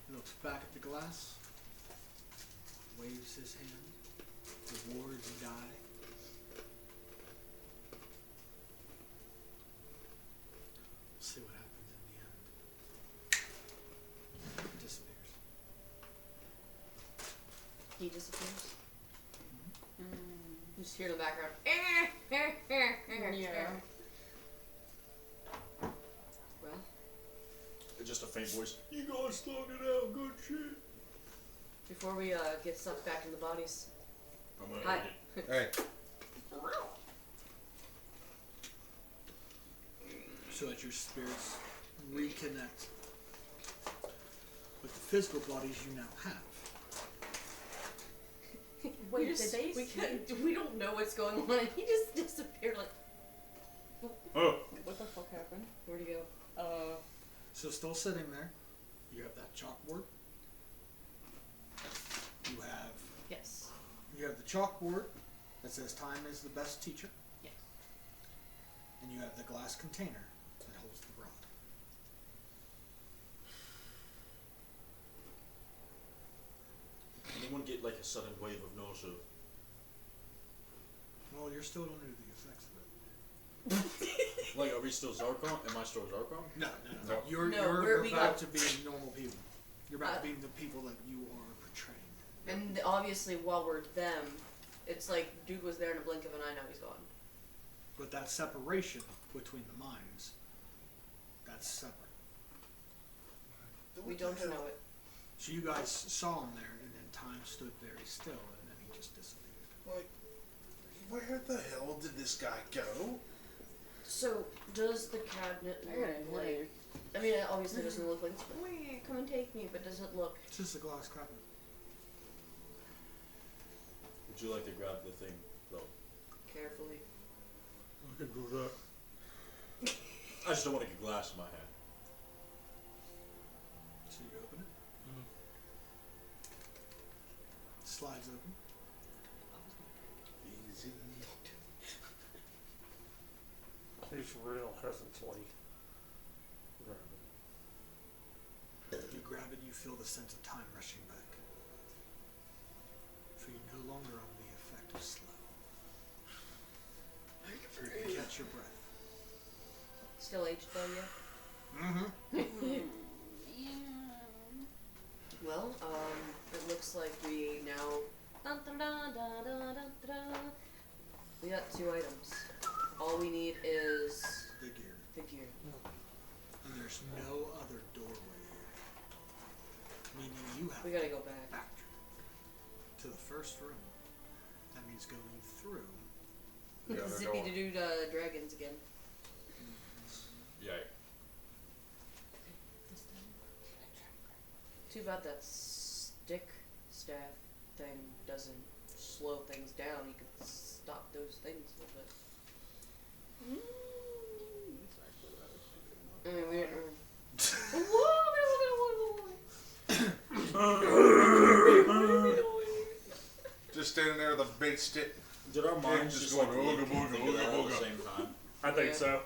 he looks back at the glass, waves his hand, rewards die. We'll see what happens in the end. It disappears. He disappears. Mm. You just hear in the background. Yeah. Well, It's just a faint voice. You guys thought it out, good shit. before we get sucked back in the bodies. I'm gonna Hi. eat it. Hey, So that your spirits reconnect with the physical bodies you now have. Wait, We did they? we don't know what's going on. He just disappeared. Like, Oh, What the fuck happened? where'd he go? So still sitting there, you have that chalkboard. Yes. You have the chalkboard that says time is the best teacher. Yes. And you have the glass container that holds the rod. anyone get like a sudden wave of nausea? Well, you're still under the effects of it. Like, are we still Zarkon? Am I still Zarkon? No. No. You're we back got- to being normal people. You're back Uh, to being the people that you are portraying. And obviously, while we're them, it's like dude was there in a blink of an eye. Now he's gone. But that separation between the minds, that's separate. We don't know it. So you guys saw him there, and then time stood very still, and then he just disappeared. like, where the hell did this guy go? So does the cabinet look like? I mean, it obviously doesn't look like "Wee, come and take me," but does it look? It's just a glass cabinet. Would you like to grab the thing, though? Carefully. I can do that. I just don't want to get glass in my hand. So you open it. Slides open. Easy. He's real hesitantly grabbing. You grab it, you feel the sense of time rushing back. For you're no longer under the effect of slow. You can catch your breath. Still aged though, yeah. Mm-hmm. Well, it looks like we now. Dun, dun, dun, dun, dun, dun, dun. We got 2 items. All we need is The gear. the gear. And there's no other doorway here. Meaning you have We gotta go back. backtrack to the first room. That means going through. The other Zippy door. to do dragons again. Yeah. Too bad that stick staff thing doesn't slow things down. You could stop those things a little bit. I mean, we didn't. Just standing there with a bait stick. Did our minds just just like going, look "Ooga booga, and figure that ooga out at the booga." same time? I think Yeah. so.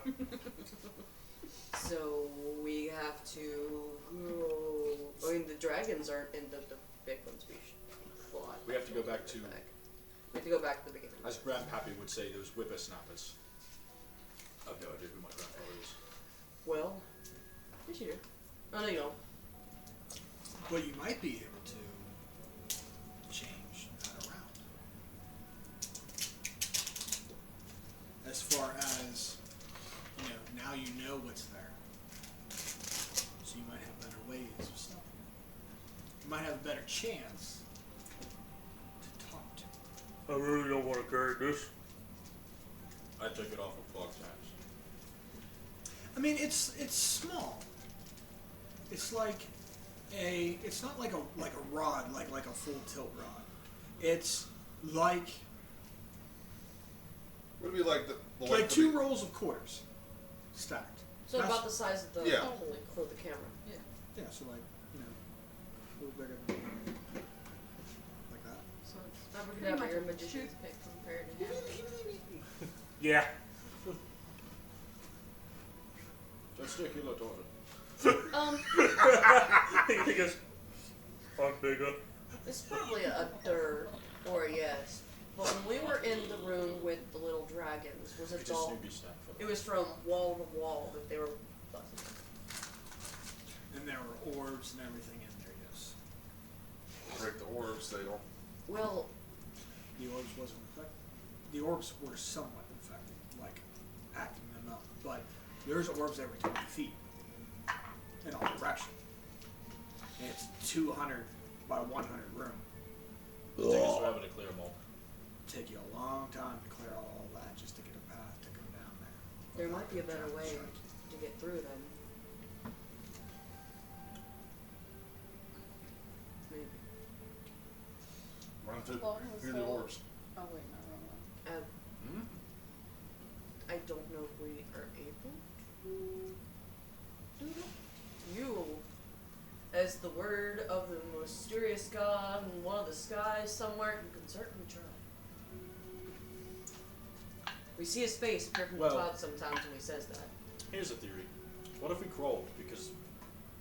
So we have to go. I mean, the dragons aren't in the big ones. We should fly. We have to go back to, Back. We have to go back to the beginning. as Grandpappy would say, those whippersnappers. I have no idea who my grandfather is. Well, yes, you do. Oh no, you don't. Well, you might be able to change that around. As far as, now you know what's there. So you might have better ways of stopping it. You might have a better chance to talk to it. I really don't want to carry this. I took it off of Fog's hands. I mean, it's small. It's like it's not like a rod, like a full tilt rod. It's like Would it be like the like length of two the- rolls of quarters stacked. So That's- about the size of the Yeah. for the camera. Yeah, so like, you know, a little bigger than like that. So it's Now we could pretty have much your a magician. toothpick compared to him. Yeah. Testicular torture. He goes, I'm bigger. It's probably a dirt or a yes. But when we were in the room with the little dragons, was it It's a all? Snoopy snack for It them. was from wall to wall that they were buzzing. And there were orbs and everything in there, yes. break the orbs, they don't. Well, The orbs wasn't effective. The orbs were somewhat effective, like acting them up. But there's orbs every 20 feet in all directions. And it's 200 by 100 room. The thing is, we're having to clear them all. Take you a long time to clear all that just to get a path to go down there. there might be a better way Strike. to get through them. Maybe. Run through Well, it was the the- orbs. Oh wait, no, wrong one. Hmm? I don't know if we are able to do that. You, as the word of the mysterious god in one of the skies somewhere, you can certainly try. We see his face appear from the Well- clouds sometimes when he says that. Here's a theory. What if we crawled? Because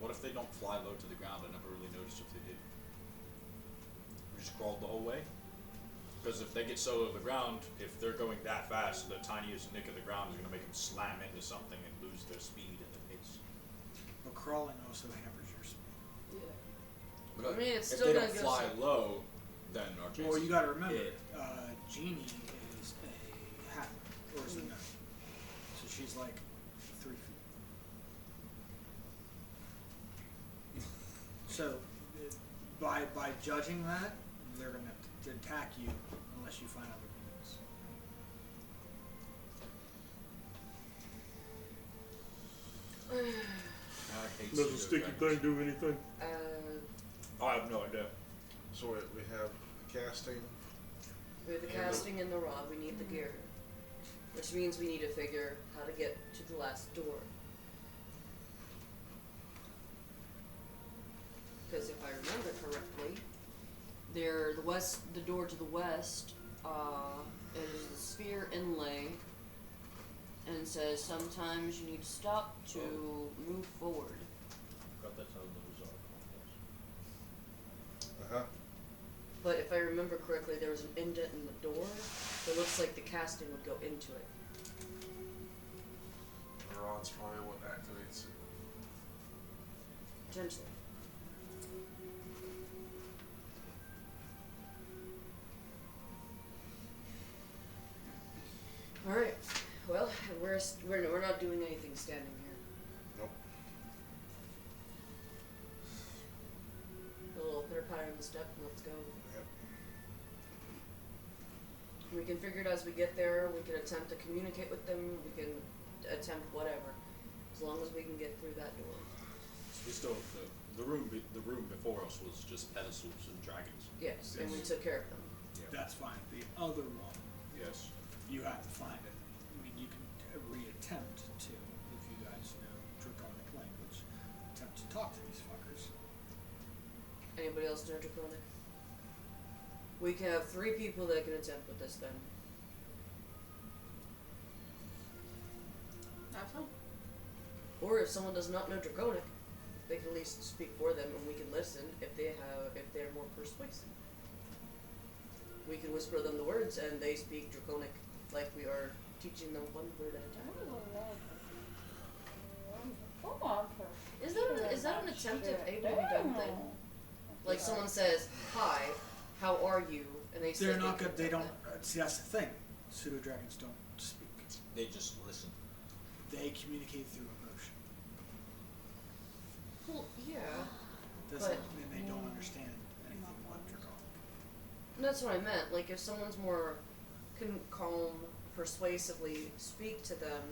what if they don't fly low to the ground? I never really noticed if they did. We just crawled the whole way? Because if they get so low to the ground, if they're going that fast, the tiniest nick of the ground is going to make them slam into something and lose their speed and their pace. But crawling also hampers your speed. Yeah. But I mean, it's if still they gonna don't go fly so- low, then our chances. Well, you got to remember, Yeah. Jeannie is a hat, or is a gnome. So she's like 3 feet. So, by judging that, they're going to attack you unless you find other means. I hate Does the pseudo sticky dragons. thing do anything? I have no idea. So we have the casting. We have the Yeah, casting and the rod, we need the gear. Which means we need to figure how to get to the last door. Because if I remember correctly, the door to the west, is the sphere inlay, and it says sometimes you need to stop to move forward. Got that out of the result. Uh huh. But if I remember correctly, there was an indent in the door that looks like the casting would go into it. The rod's probably what activates it. Potentially. Alright. Well, we're not doing anything standing here. Nope. A little pitter patter in the step and let's go. Yep. We can figure it as we get there. We can attempt to communicate with them. We can attempt whatever, as long as we can get through that door. We still the room before us was just pedestals and dragons. Yes, and we took care of them. That's fine. The other one, Yes. you have to find it. I mean, you can reattempt to, if you guys know Draconic language, attempt to talk to these fuckers. Anybody else know Draconic? We can have 3 people that can attempt with this then. That's fine. Or if someone does not know Draconic, they can at least speak for them and we can listen if they're more persuasive. We can whisper them the words and they speak Draconic like we are teaching them one word at a time. Is that an attempted able to be done thing? Like someone says, "Hi, how are you?" and they say They're not can good. They attempt don't. that. See, that's the thing. Pseudo dragons don't speak. They just listen. They communicate through emotion. Well, yeah. Doesn't But- mean they don't understand anything about Draconic. That's what I meant. Like, if someone's more can calm, persuasively speak to them,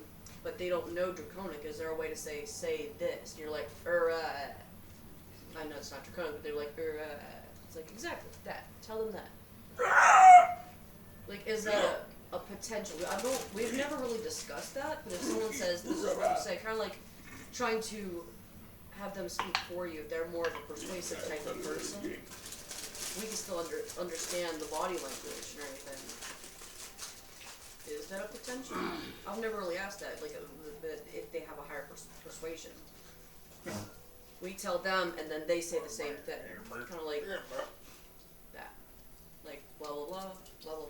but they don't know Draconic, is there a way to say this? And you're like, I know it's not draconic, but they're like, it's like, exactly, that. Tell them that. Like, is that a potential? We've never really discussed that, but if someone says, this is what you say, kind of like trying to have them speak for you, they're more of a persuasive type of person. We can still understand the body language and everything. Is that a potential? I've never really asked that, like, if they have a higher persuasion. We tell them, and then they say the same thing. Kind of like that. Like, blah, blah, blah, blah, blah,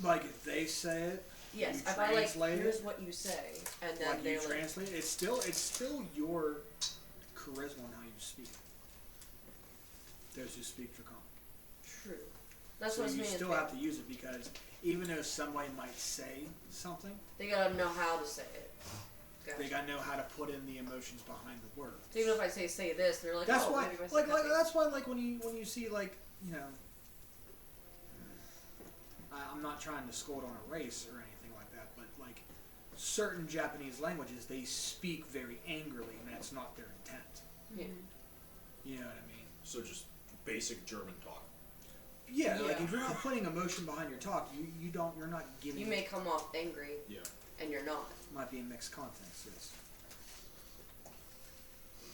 blah. Like, if they say it, yes, you if I, like, translate here's it, what you say, and then like they're you like... translate it, it's still your charisma and how you speak. Those who speak Draconic. True. That's So what I was you saying. still have to use it because even though somebody might say something, They gotta know how to say it. Gotcha. they gotta know how to put in the emotions behind the words. So even if I say this, they're like, That's oh, why, maybe if I say like that. that's why, like when you see, like, you know, I'm not trying to scold on a race or anything like that, but like certain Japanese languages, they speak very angrily, and that's not their intent. Yeah. You know what I mean? So just basic German talk. Yeah, like Yeah. if you're not putting emotion behind your talk, you're not giving. You may come off angry, Yeah. and you're not. Might be in mixed context. Yes.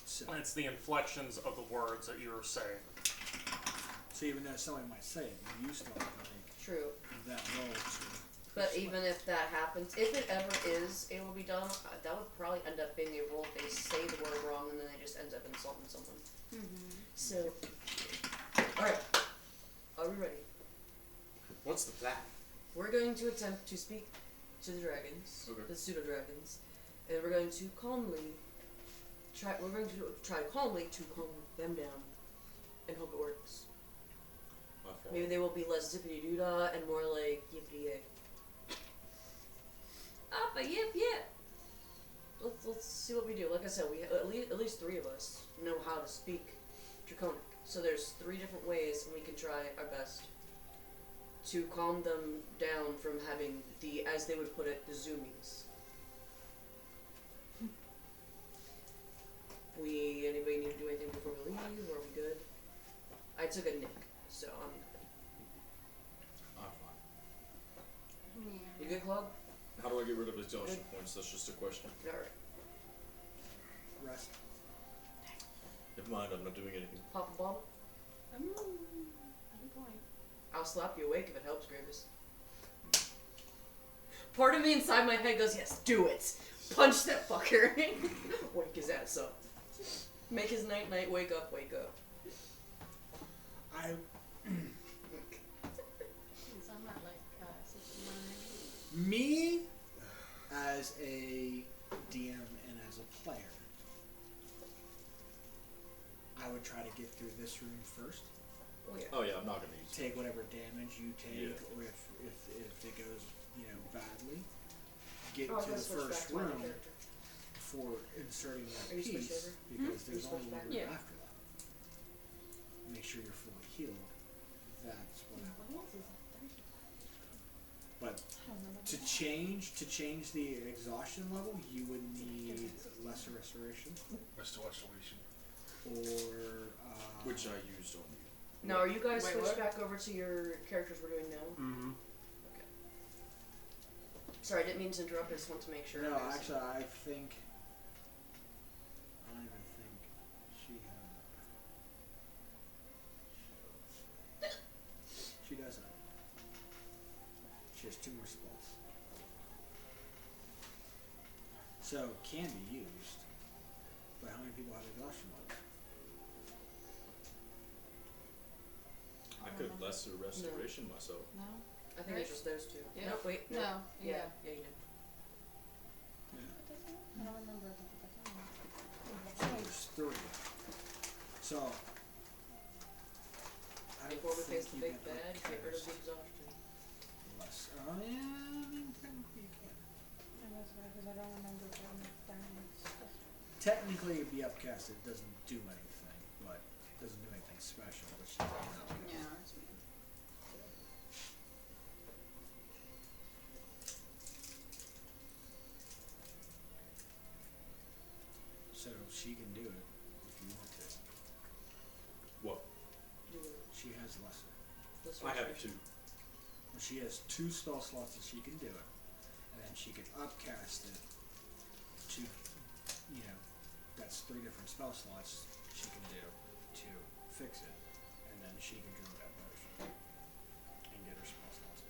So, It's the inflections of the words that you were saying. so even though somebody might say it, you still have to make True. that role to. But even if that happens, if it ever is able to be done, that would probably end up being a role if they say the word wrong and then they just end up insulting someone. So, alright. Are we ready? What's the plan? We're going to attempt to speak to the dragons, Okay. the pseudo-dragons, and we're going to calmly try calmly to calm them down and hope it works. Maybe they will be less zippity-doo-dah and more like yippity-yay. Up a yip yip! Let's see what we do. Like I said, we at least 3 of us know how to speak Draconic. So there's 3 different ways, and we can try our best to calm them down from having the, as they would put it, the zoomies. Anybody need to do anything before we leave, or are we good? I took a nick, so I'm good. I'm fine. You good, Claude? How do I get rid of exhaustion points? That's just a question. Alright. Rest. Never mind, I'm not doing anything. Pop a bottle? Good point. I'll slap you awake if it helps, Gravis. Part of me inside my head goes, yes, do it! Punch that fucker! Wake his ass up. Make his night-night wake up, wake up. So I'm at like 69. Me, as a DM and as a player, I would try to get through this room first. Oh yeah. Oh yeah, I'm not gonna use it. Take whatever damage you take, Yeah. or if it goes, badly, get Oh, I to the gotta switch back first to my room character. before inserting that Are you switched piece, over? because You there's only switched one back? room Yeah. after that. Make sure you're fully healed. That's what happens. What else is that? But I don't know. to change the exhaustion level, you would need lesser restoration, Restoration. or Which I used on you. Now, are you guys Wait, switched what? back over to your characters we're doing now? Mm-hmm. Sorry, I didn't mean to interrupt. I just want to make sure. No, guys- actually, I don't even think she has. She doesn't. She has 2 more spells. So, can be used. But how many people have exhaustion levels? I could lesser restoration myself. No? I think it's just those 2. Yeah. No, wait, no. No. Yeah, yeah, you did. I don't remember if I put that So there's 3. So, I don't Before we face the think big you bad, get get rid of the exhaustion. less. Oh yeah, I mean, technically you can. because I don't remember if I went down. Technically, it'd be upcast. It doesn't do anything, but it doesn't do anything special. Which is Yeah, that's me. so she can do it if you want to. She has lesser. This I one's have right. 2. Well, she has 2 spell slots that she can do it, and then she can upcast it to, you know, that's 3 different spell slots she can do to fix it, and then she can drink that potion and get her spell slots.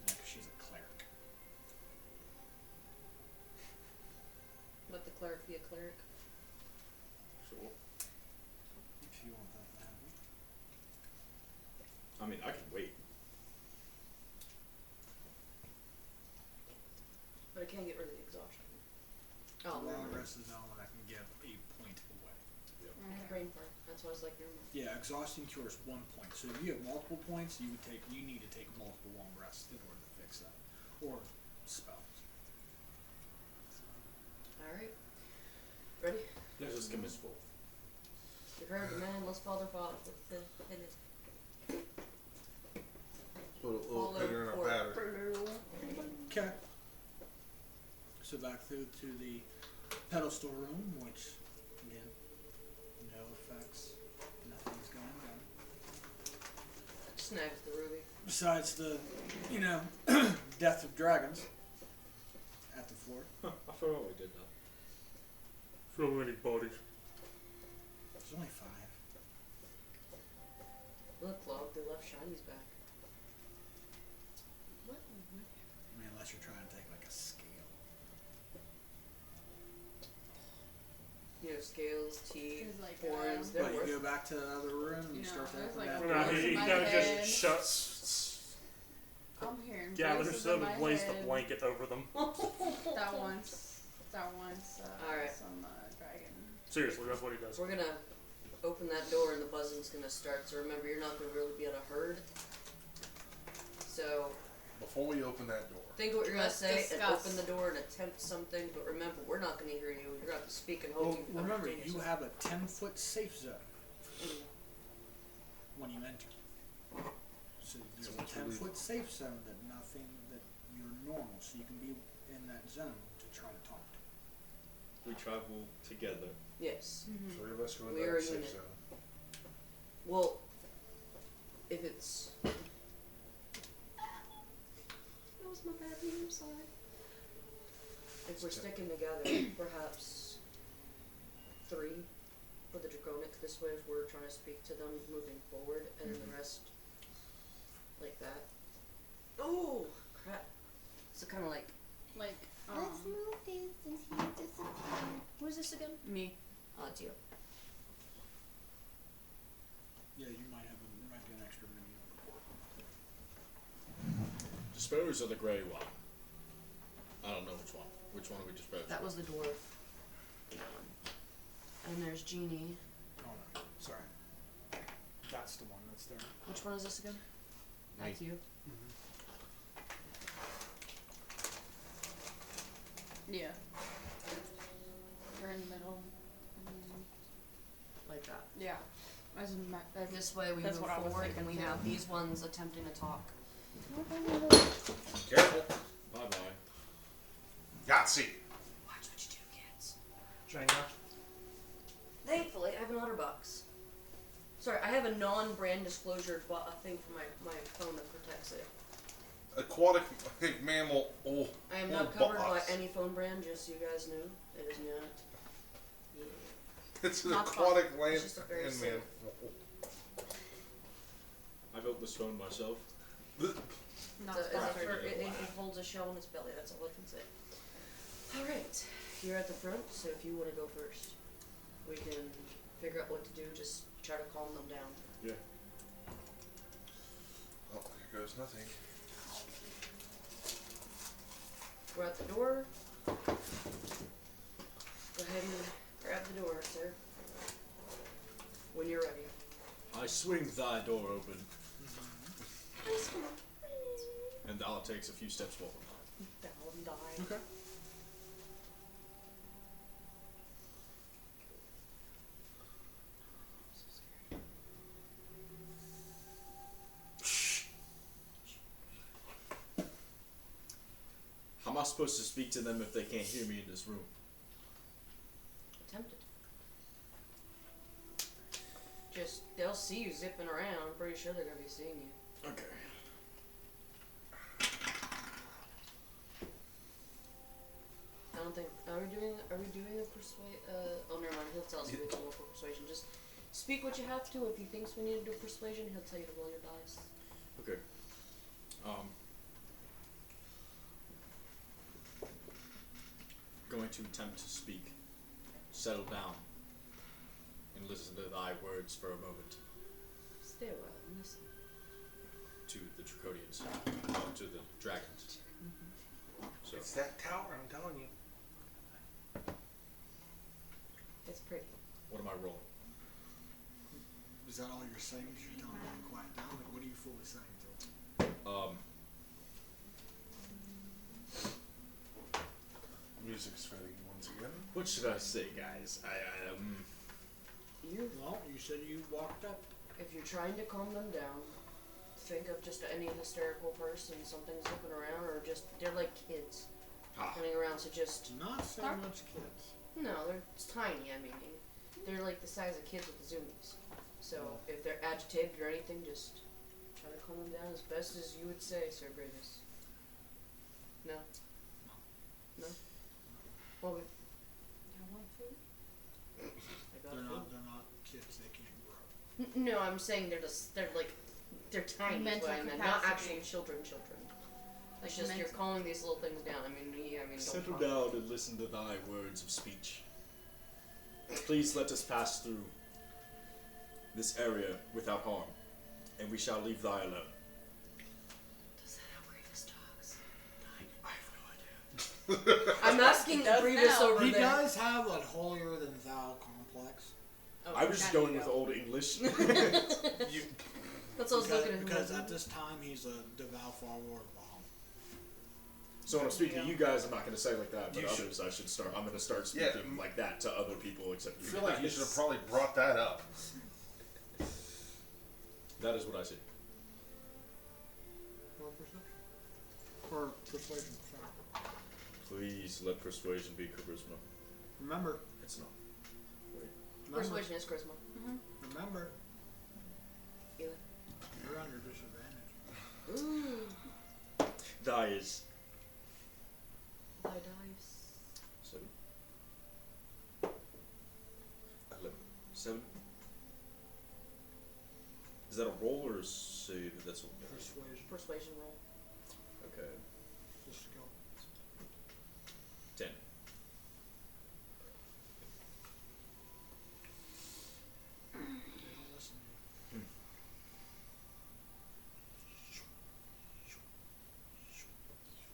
Yeah, 'cause she's a cleric. Let the cleric be a cleric. Sure. If you want that to happen. I mean, I can wait. But I can't get rid of the exhaustion. Oh, Long never mind. rest is the only one that can give a point away. Brain fart. That's why I was like, never mind. Yeah, exhausting cures 1 point. So if you have multiple points, you need to take multiple long rests in order to fix that, or spells. Alright. Ready? Let's just give this full. You heard the man, let's follow father. Put a little Follow pin in our for- pattern. Okay. So back through to the pedestal room, which again, no effects, nothing's going on. Snags the ruby. Besides the, you know, death of dragons at the floor. I forgot we did that. So many bodies. There's only 5. Look, Log, they left Shiny's back. What? I mean, unless you're trying to take like a scale. You know, scales, teeth, There's like, horns, they're But you worth. go back to the other room and You you know, start to there's open like that a door. No, voice in he my gotta head. just shut. I'm hearing Gather voices some in my and place the head. blanket over them. That once, Alright. some dragon. Seriously, that's what he does. We're gonna open that door and the buzzing's gonna start. So remember, you're not gonna really be able to herd. So Before we open that door, think what you're gonna Let's say and discuss. open the door and attempt something. But remember, we're not gonna hear you. You're gonna have to speak and hope Well, you remember, understand you yourself. have a 10-foot safe zone when you enter. So there's So a once we leave- 10-foot safe zone that nothing that you're normal, so you can be in that zone to try to talk to. We travel together. Yes. 3 of us go in We are a that safe unit. zone. Well, if it's. That was my bad name, I'm sorry. If we're sticking together, perhaps 3 for the Draconic this way if we're trying to speak to them moving forward, and then the rest like that. Oh, crap. So kind of like. Like, Let's move this since he disappeared. Who is this again? me. Oh, it's you. Yeah, you might be an extra menu. Dispose of the grey one. I don't know which one. Which one are we disposing? That was the dwarf. And there's Genie. Oh no, sorry. That's the one that's there. Which one is this again? That's you. Yeah. We're in the middle. Like that. Yeah. As in This way we That's move what I was forward and we thinking, too. have these ones attempting to talk. Careful. Bye bye. Yahtzee. Watch what you do, kids. Jenga. Thankfully, I have an OtterBox. Sorry, I have a non-brand disclosure thing for my phone that protects it. Aquatic mammal. Oh, I am oh, not covered by boss. any phone brand, just so you guys knew. It is not. Yeah. It's an Not aquatic land It's just a very man. I built this phone myself. not It's sponsored. it holds a shell in its belly, that's all I can say. Alright, you're at the front, so if you want to go first, we can figure out what to do, just try to calm them down. Yeah. Oh, here goes nothing. We're at the door. Go ahead and grab the door, sir. When you're ready. I swing thy door open, and thou takes a few steps forward. Down, die. Okay. How am I supposed to speak to them if they can't hear me in this room? Attempted. see you zipping around. I'm pretty sure they're gonna be seeing you. Okay. I don't think. Are we doing a persuade? Oh, never mind. He'll tell us if we can roll for persuasion. Just speak what you have to. If he thinks we need to do persuasion, he'll tell you to roll your dice. Okay. Going to attempt to speak. Settle down. And listen to thy words for a moment. Stay a while and listen. To the Draconians. To the dragons. So, It's that tower, I'm telling you. It's pretty. what am I rolling? Is that all you're saying? Because you're telling him to quiet down? Like, what are you fully saying to him? Music's fading once again. What should I say, guys? Well, you said you walked up. If you're trying to calm them down, think of just any hysterical person, something zipping around, or just they're like kids running around. So just Not so much kids. no, they're tiny. I mean, they're like the size of kids with the zoomies. So if they're agitated or anything, just try to calm them down as best as you would say, Sir Gravis. No. No. Well, we. You want food? I got They're food. not kids. They can't grow. No, I'm saying they're tiny. Is Mental what I meant, not capacity. actual children. Like It's just you're mental- calling these little things down. I mean, don't Settle talk. down and listen to thy words of speech. Please let us pass through this area without harm, and we shall leave thy alone. Does that how Grievous talks? I have no idea. I'm asking does Grievous now. over He there. does have a holier than thou complex. Oh, I was just now going you with go. old English. You, That's what I was looking at. because at this time he's a devout follower of Baal. So when I'm speaking to you guys, I'm not going to say like that, but You should- others I should start. I'm going to start Yeah. speaking like that to other people except I you feel like you guys. should have probably brought that up. That is what I see. Or perception. Or persuasion. Sorry. Please let persuasion be charisma. Remember. It's not. Persuasion is charisma. Remember. Feel it. You're under disadvantage. Ooh. Die is My dice. 7. 11. 7. Is that a roll or a save? That's a Persuasion. Persuasion roll. okay. Just go. 10. They don't listen to you.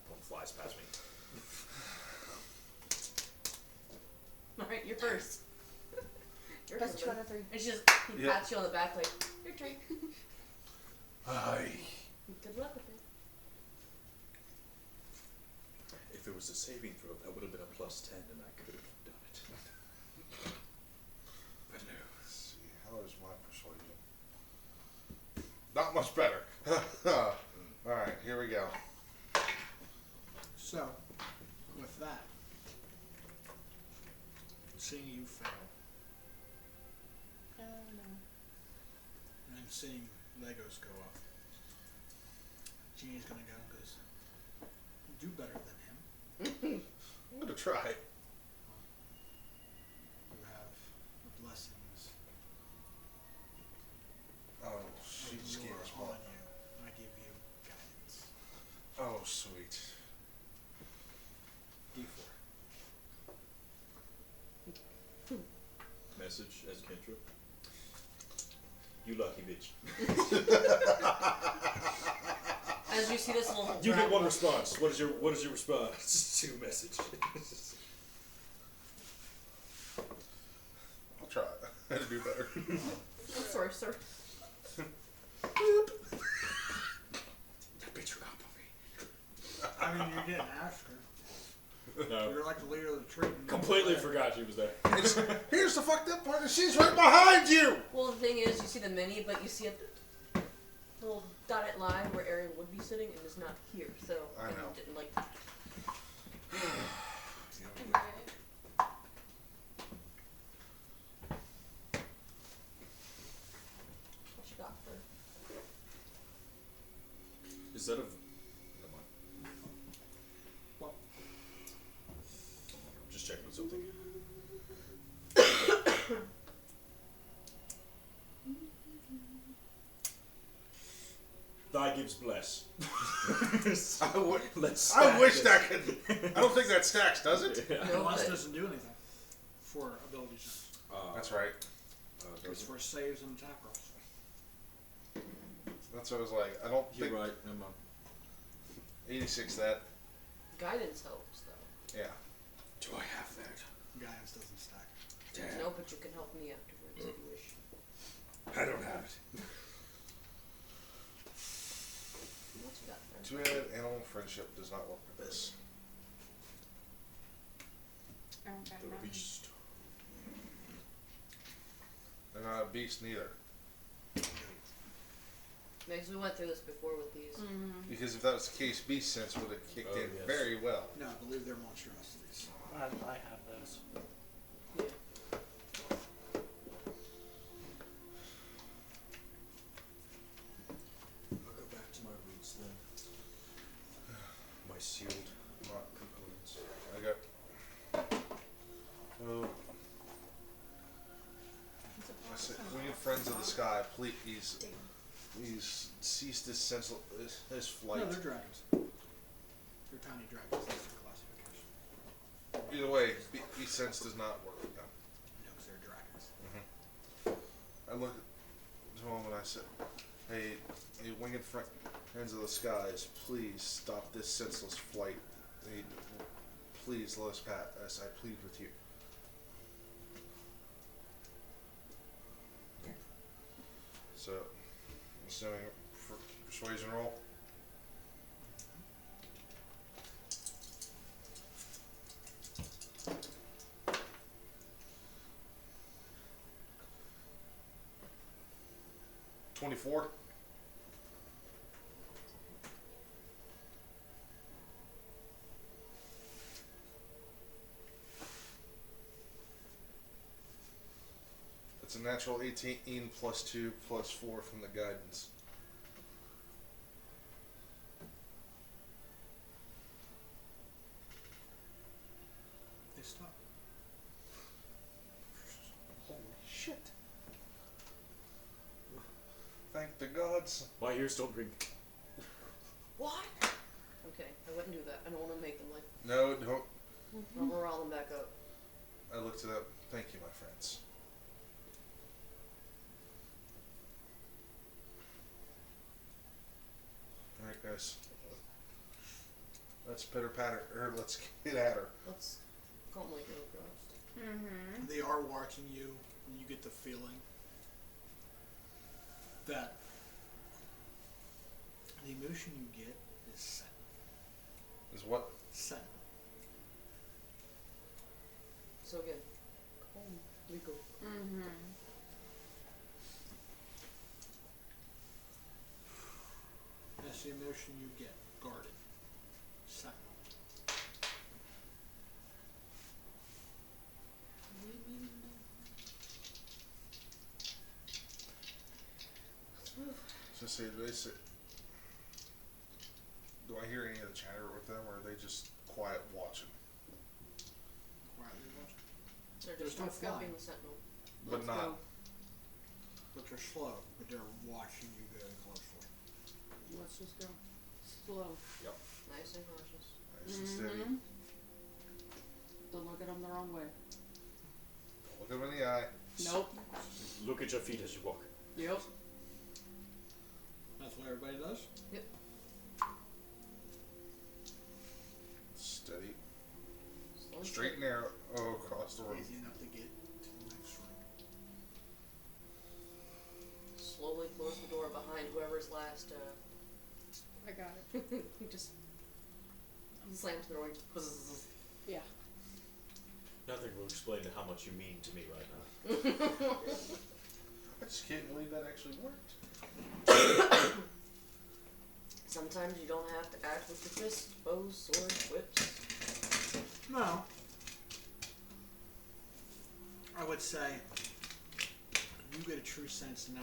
One flies past me. Alright, you're first. You're That's first. 2 out of 3. And she just Yeah. pats you on the back like, your turn. Aye. Good luck with it. If it was a saving throw, that would have been a +10 and I could have done it. But no. Let's see, how is my persuasion? Not much better. Alright, here we go. So, with that, seeing you fail, No. and then seeing Legos go up, Genie's gonna go because you do better than him. I'm gonna try. You have the blessings Oh, of she the scares Lord me. on you. I give you guidance. Oh, sweet. D4. Message as cantrip. You lucky bitch. As you see this little You get rat- one response. What is your response to message? I'll try. I do better. I'm sorry, sir. That bitch forgot about me. I mean, you didn't ask her. No. You're like the leader of the troop. and you Completely don't play. forgot she was there. Here's the fucked up part. She's right behind you. Well, the thing is, you see the mini, but you see a little dotted line where Ariel would be sitting and is not here. So I know. didn't like. Is that a... Never mind. What? I'm just checking something. Thy gives bless. I would. Let's I wish stack that could. I don't think that stacks, does it? Yeah. No, Bless but- doesn't do anything for abilities. That's right. It's for saves and attack rolls. That's what I was like. I don't You're think right. Never mind. 86 that. Guidance helps, though. Yeah. Do I have that? Guidance doesn't stack. Damn. No, but you can help me afterwards if you wish. I don't have it. What you got there? Too bad animal friendship does not work with this. I don't got The nothing. beast. They're not a beast neither. Because we went through this before with these. Mm-hmm. Because if that was the case, beast sense would have kicked Oh, in yes. very well. No, I believe they're monstrosities. I have those. Yeah. I'll go back to my roots then. My sealed components. I got. Oh, I said, we need friends of the sky. Please cease this senseless this flight. No, they're dragons. They're tiny dragons. That's their classification. Either way, beast sense does not work with them. No, because they're dragons. I looked at him and I said, "Hey, winged friends of the skies, please stop this senseless flight. Please let us pass. I plead with you." So, I'm just doing a persuasion roll. $24. It's a natural 18 plus 2 plus 4 from the guidance. They stop. Holy shit. Thank the gods. My ears don't ring. What? Okay, I wouldn't do that. I don't want to make them like. No, don't. I'll morale them back up. I looked it up. Thank you, my friends. Alright, guys. Let's pitter patter, or let's get at her. Let's calmly go across. Mm-hmm. They are watching you, and you get the feeling that the emotion you get is scent. Is what? Scent. So again, calmly go. Mm-hmm. That's the emotion you get. Guarded. Scent. So say, do they say, do I hear any of the chatter with them, or are they just quiet watching? Quietly watching. They're There's just no scoping flying. the sentinel. But Let's not. go. But they're slow, but they're watching you very closely. Let's just go slow. Nice and cautious. Nice and steady. Mm-hmm. Don't look at them the wrong way. Look them in the eye. Nope. Look at your feet as you walk. Yep. That's what everybody does? Steady. Slow and Straight and narrow. Oh, across the room. Easy enough to get to the next room. slowly close the door behind whoever's last. I got it. He just slams the door. And Yeah. Nothing will explain how much you mean to me right now. I just can't believe that actually worked. Sometimes you don't have to act with your fists, bows, swords, whips. No. I would say you get a true sense now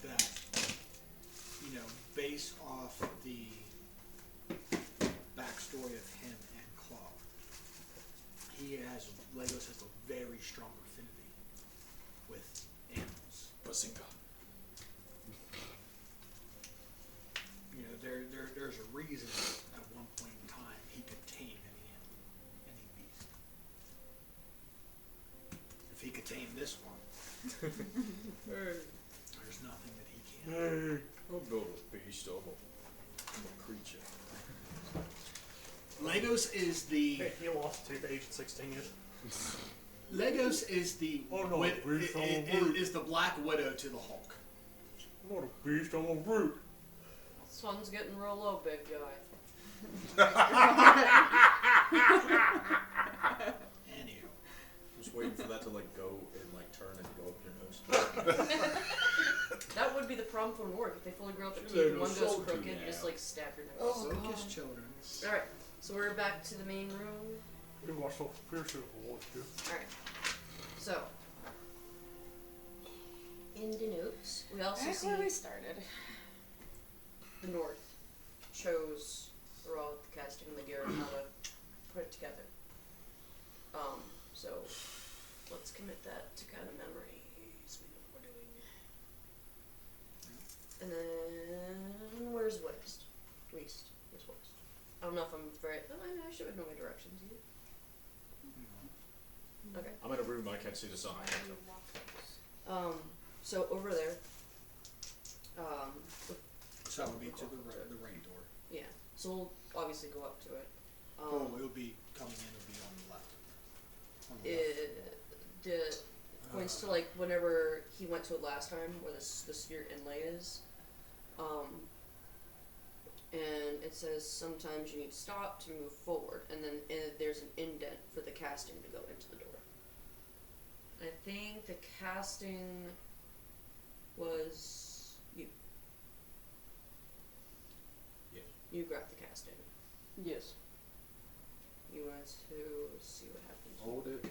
that the backstory of him and Claw. Legos has a very strong affinity with animals. Bazinga. You know, there's a reason at one point in time he could tame any animal, any beast. If he could tame this one, there's nothing that he can't do. I'm not a beast, I'm a creature. Legos is the Hey, he lost tooth at age 16 years. Legos is the Oh, no, beast, I'm a brute. is the Black Widow to the Hulk. I'm not a beast, I'm a brute. Sun's getting real low, big guy. Anywho, Just waiting for that to like go and like turn and go up your nose. That would be the prompt wouldn't work. If they fully grow up the Should teeth they and go one goes salty crooked, you now? just like stab your nose. Focus children's. Alright, so we're back to the main room. You watched all Pierce Awards, too. Alright. So in the notes, we also Back see where we started. the North shows Raw the casting and the gear and how to put it together. So let's commit that to kind of memory. So we know what we're doing. And then where's West? West. Where's West? I don't know if I'm very. I mean, I should know my directions either. Okay. I'm in a room, I can't see the sun. So over there. So that would be to the rain door. Yeah. So we'll obviously go up to it. Oh, it would be coming in. It would be on the left. On the It points to like whenever he went to it last time, where the sphere inlay is. And it says sometimes you need to stop to move forward, and then there's an indent for the casting to go into the door. I think the casting was you. Yes. You grabbed the casting. Yes. You want to see what happens. Hold it.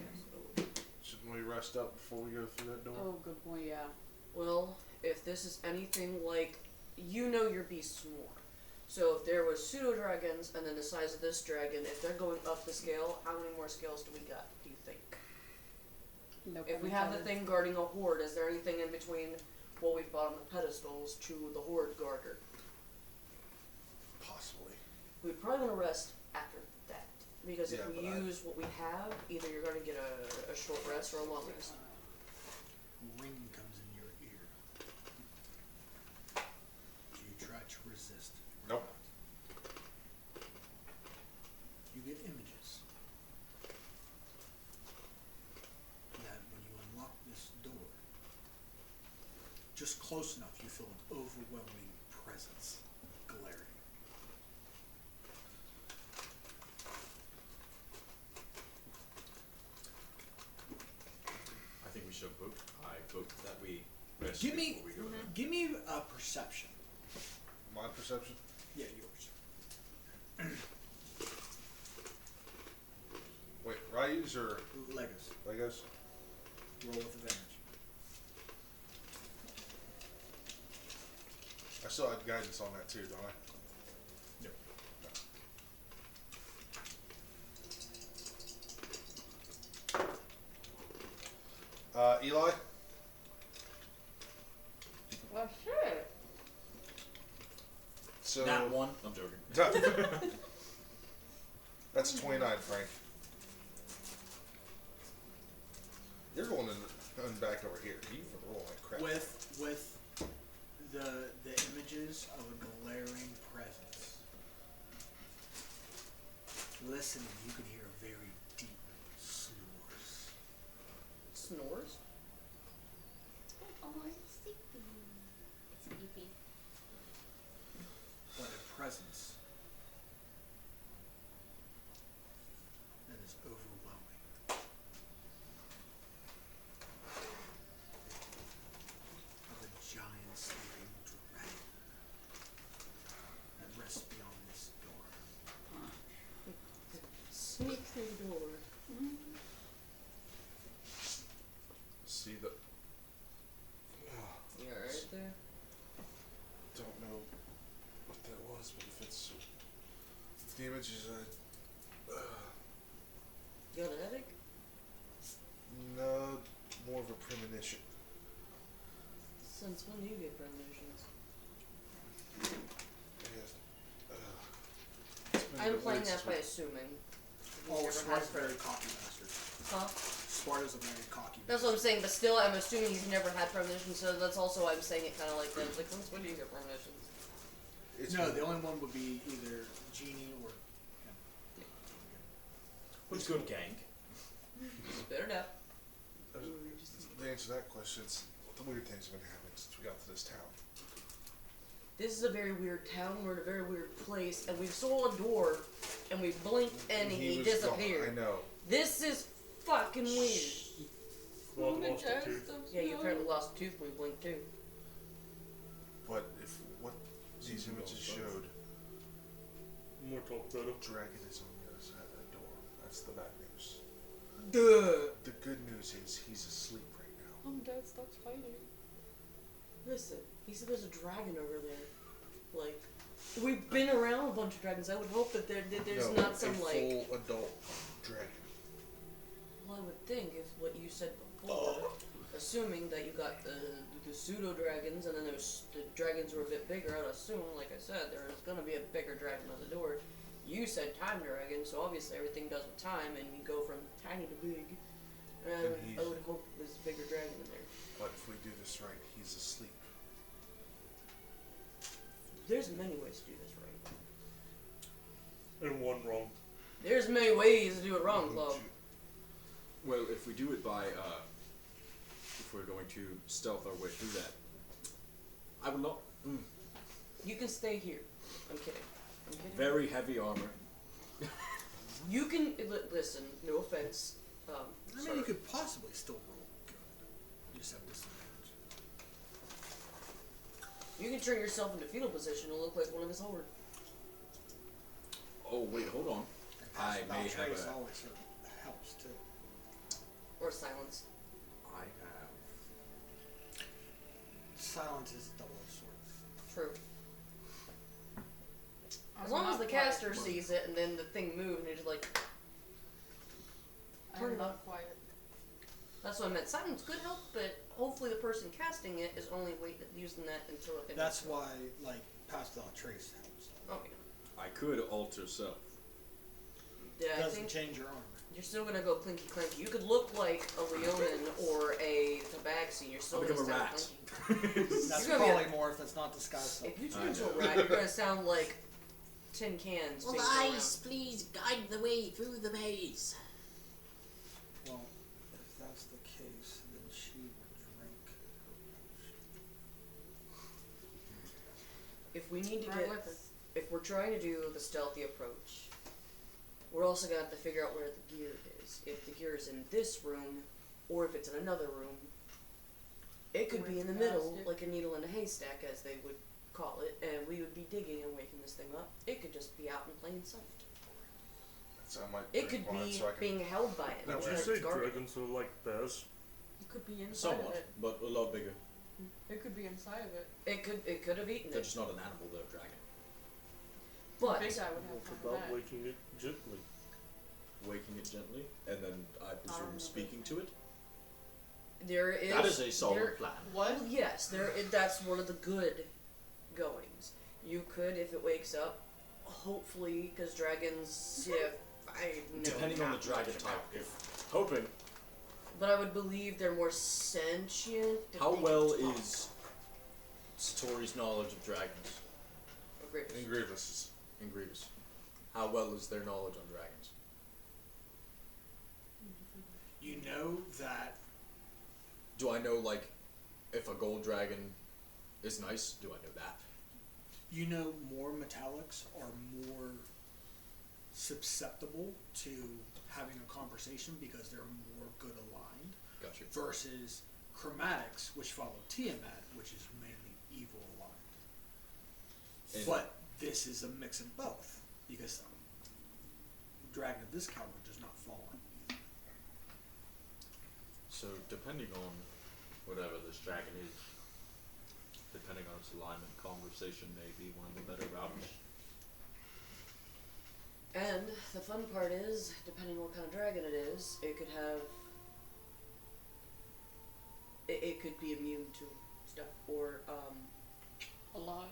Shouldn't we rest up before we go through that door? Oh, good point, yeah. Well, if this is anything like, you know your beasts more. So if there was pseudo dragons and then the size of this dragon, if they're going up the scale, how many more scales do we got? Do you think? No If we have the thing guarding a horde, is there anything in between what we've bought on the pedestals to the horde guarder? Possibly. We'd probably want to rest after that. Because if Yeah, we but use what we have, either you're going to get a short rest or a long rest. ring comes in your ear. Do you try to resist? or Nope. not? You get images that when you unlock this door, just close enough, you feel an overwhelming presence glaring. I think we should vote. I vote that we rest Give me, before we go there. give me a perception. My perception? Yeah, yours. Wait, Ryu's or Legos. Legos? Roll with advantage. I still had guidance on that too, don't I? Yep. Eli? Well, shit. So Not one. I'm joking. That's 29, Frank. You're going in back over here. You can roll like crap. With the images of a glaring presence. Listening, you can hear very deep snores. Snores? Oh, I'm sleepy. Sleepy. But a presence that is overwhelming. Of a giant sleeping dragon that rests beyond this door. Sneak through the door. See the. You alright? that was, but if it's if the image is You got a headache? no, more of a premonition. Since when do you get premonitions? I'm playing that by assuming. Oh, He's never had Sparta's very cocky bastard. Huh? Sparta's a very cocky That's what I'm saying, but still, I'm assuming he's never had premonitions, so that's also why I'm saying it kind of like that. It's like, since when do you get premonitions? No, the only one would be either Genie or him. What's good, gang? Spit it out. To answer that question, it's the weird things have been happening since we got to this town. This is a very weird town, we're in a very weird place, and we saw a door, and we blinked, and he was disappeared. gone, I know. This is fucking weird. Well, lost a tooth. Yeah, you apparently lost a tooth when we blinked too. But if what these images showed, More talk, Dodo. dragon is on the other side of that door. That's the bad news. Duh. The good news is he's asleep right now. Dad stops fighting. Listen, he said there's a dragon over there. Like, we've been around a bunch of dragons. I would hope that there's No, not some a like. full adult dragon. Well, I would think if what you said before, assuming that you got the pseudo dragons and then there's the dragons were a bit bigger, I'd assume, like I said, there's gonna be a bigger dragon on the door. You said time dragon, so obviously everything does with time, and you go from tiny to big. And I would hope there's a bigger dragon in there. But if we do this right, he's asleep. There's many ways to do this right. And one wrong. There's many ways to do it wrong, Chloe. Well, if we do it by, if we're going to stealth our way through that, I will not. You can stay here. I'm kidding. I'm kidding. Very heavy armor. You can listen. No offense. I mean, sorry. you could possibly still roll good. You just have disadvantage. You can turn yourself into fetal position and look like one of his horde. Oh wait, hold on. I may have Trace a. always helps too. Or silence. I have. Silence is a double-edged sword. True. As I'm long as not the quiet. caster sees it and then the thing moves and you're just like, turn I'm it not up. quiet. That's what I meant. Silence could help, but hopefully the person casting it is only using that until it. That's why, like, Pass Without Trace helps. Oh yeah. I could alter self. Yeah, It I doesn't think change your armor. you're still gonna go clinky clanky. You could look like a Leonin or a Tabaxi. You're still I'll gonna become a sound rat. clinky. That's You're gonna be probably more if it's not disguised self. If you I turn into a know. rat, you're gonna sound like tin cans. Well, being thrown around. eyes, please guide the way through the maze. Well, if that's the case, then she will drink her potion. If we need to Right get, with her. if we're trying to do the stealthy approach, we're also gonna have to figure out where the gear is. If the gear is in this room, or if it's in another room. It could be in the middle, Basket. like a needle in a haystack, as they would call it, and we would be digging and waking this thing up. It could just be out in plain sight. So I might It drink could wine be so I can. being held by it. Now, Did Would you you say guarded. dragons are like bears? It could be inside Somewhat, of it. but a lot bigger. It could be inside of it. It could have eaten They're it. just not an animal, they're a dragon. But Big guy would have What fun about with that. waking it gently? Waking it gently, and then I presume remember. speaking to it. there is That is a solid there- plan. What? Well, yes, that's one of the good goings. You could, if it wakes up, hopefully, because dragons, yeah, I know Depending on the not dragon much type, about them. if hoping. But I would believe they're more sentient. if How they can well talk. is Satori's knowledge of dragons Great. And Grievous. and Grievous? How well is their knowledge on dragons? You know that Do I know, like, if a gold dragon is nice? Do I know that? more metallics are more susceptible to having a conversation because they're more good aligned Got you. versus chromatics, which follow Tiamat, which is mainly evil aligned. And- But this is a mix of both because dragon of this caliber does not fall on either. So, depending on whatever this dragon is, depending on its alignment, conversation may be one of the better routes. And the fun part is, depending on what kind of dragon it is, it could have. It could be immune to stuff, or A lot.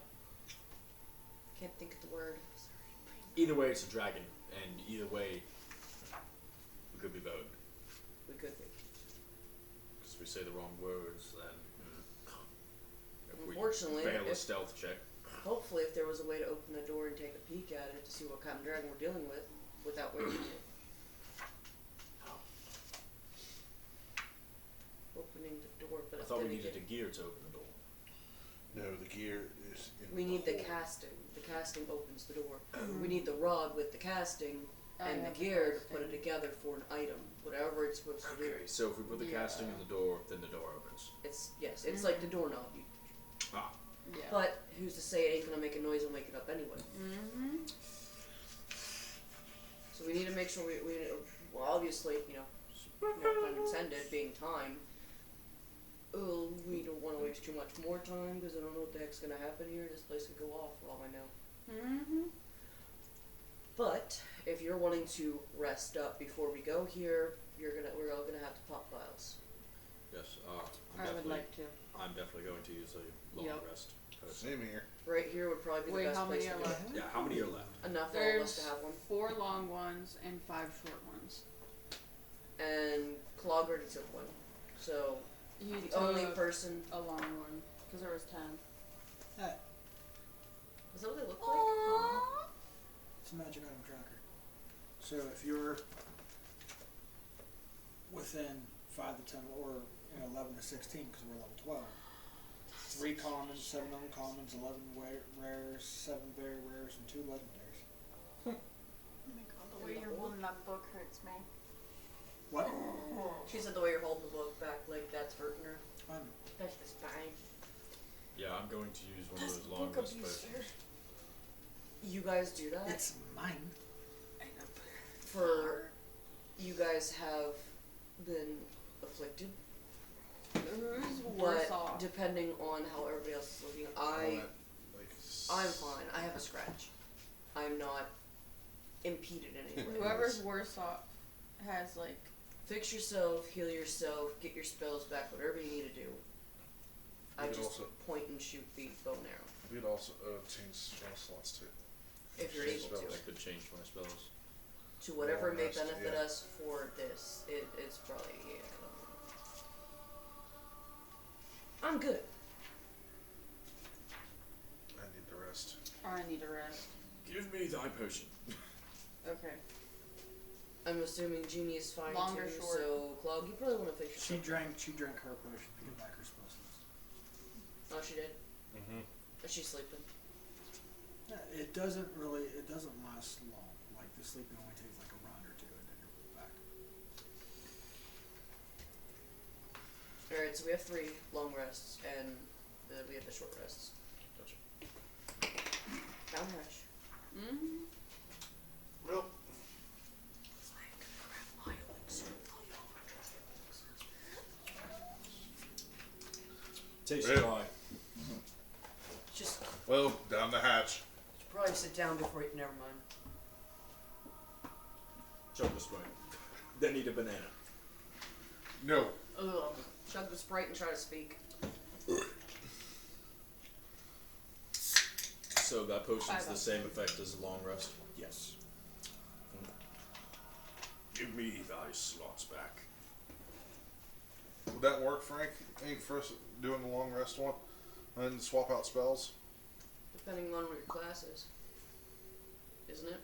can't think of the word. Either way, it's a dragon, and either way, we could be boned. We could be. Because if we say the wrong words, then if Unfortunately, we fail a if- stealth check. Hopefully, if there was a way to open the door and take a peek at it to see what kind of dragon we're dealing with, without waking it. Opening the door, but I thought we then needed a again, gear to open the door. No, the gear is in we need the hole. casting. The casting opens the door. We need the rod with the casting I and the have the gear to put it casting. together for an item, whatever it's supposed to do. Okay, so if we put the casting in the door, then the door opens. It's it's like the doorknob. Ah, Yeah. But who's to say it ain't gonna make a noise and wake it up anyway? Mm-hmm. So we need to make sure we well, obviously, no pun intended, being time. We don't want to waste too much more time because I don't know what the heck's gonna happen here. This place could go off for all I know. Mm-hmm. But if you're wanting to rest up before we go here, we're all gonna have to pop vials. yes. I would like to. I'm definitely going to use a long Yep. rest. Same here. Right here would probably be Wait, the best how place many to are go. left? Yeah, how many are left? Enough for all of us There's to have one. 4 long ones and 5 short ones. And Clog already took one. So He the took only person a long one because there was 10. is that what they look like? It's a magic item tracker. So if you're within 5 to 10 or 11 to 16, because we're level 12, 3 commons, 7 uncommons, 11 rares, 7 very rares, and 2 legendaries. Oh my god, the way you're holding that book hurts me. What? She said the way you're holding the book back, like that's hurting her. That's the spine. Yeah, I'm going to use one of those long rest potions. You guys do that? It's mine. For you guys have been afflicted, Who's worse but off? depending on how everybody else is looking, I'm fine. I have a scratch. I'm not impeded in any way. Whoever's worse off has like. Fix yourself, heal yourself, get your spells back, whatever you need to do. I You could just also- point and shoot the bow and arrow. We'd also change spell slots too. If you're Change able to. spells. I could change my spells. To whatever Long may rest, benefit yeah. us for this. It's probably, I'm good. I need to rest. I need a rest. Give me thy potion. Okay. I'm assuming Jeannie is fine Long or too, short? so Clog, you probably want to fix She yourself. drank her potion to get back her spell slots. Oh, she did? Mm-hmm. Is she sleeping? It doesn't last long. Like the sleeping only takes like a round or two, and then you're back. Alright, so we have 3 long rests, and we have the short rests. Gotcha. Down rush. Mm-hmm. Well, Taste Yeah. dry. Just down the hatch. should probably sit down before you. Never mind. Chug the Sprite. Then eat a banana. No. Ugh. Chug the Sprite and try to speak. So that potion's Five the out. same effect as a long rest. Yes. Give me thy slots back. Would that work, Frank? Ain't first doing the long rest one, and then swap out spells. Depending on what your class is. Isn't it?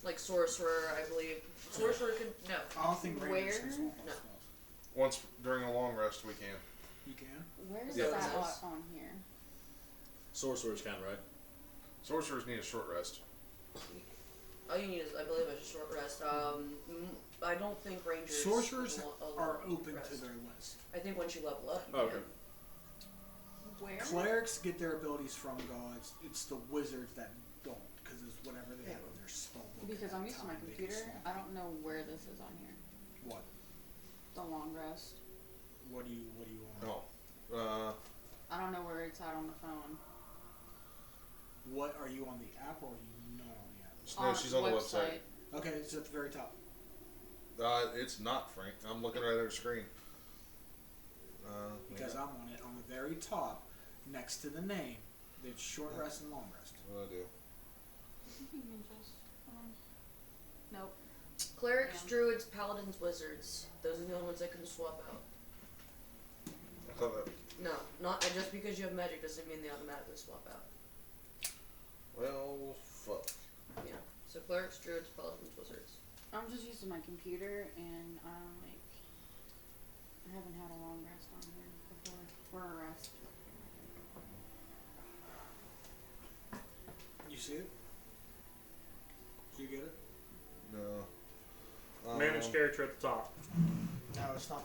Like Sorcerer, I believe. Sorcerer could. No. I don't think Rangers can Where? swap out No. spells. Once during a long rest, we can. You can? Where's Yeah. that Yes. on here? Sorcerers can, right? Sorcerers need a short rest. All you need is, I believe, a short rest. I don't think Rangers. Sorcerers will want a are long open rest. to their list. I think once you level up, you Oh, can. okay. Where? Clerics get their abilities from gods. It's the wizards that don't, because it's whatever they have in their spell book. Because at I'm that used to my time, they can computer. swap. I don't know where this is on here. What? The long rest. What do you want? No. I don't know where it's at on the phone. What, are you on the app or are you not on the app? No, she's on the website. Okay, it's at the very top. It's not, Frank. I'm looking right at her screen. Because I'm on it on the very top, next to the name. There's short rest and long rest. What do I do? You can just, nope. Clerics, Yeah. druids, paladins, wizards. Those are the only ones I can swap out. I thought that. No, not just because you have magic doesn't mean they automatically swap out. Well, fuck. Yeah. So clerics, druids, paladins, wizards. I'm just used to my computer, and I haven't had a long rest on here before. Or a rest. You see it? Did you get it? No. Manage character at the top. No, it's not.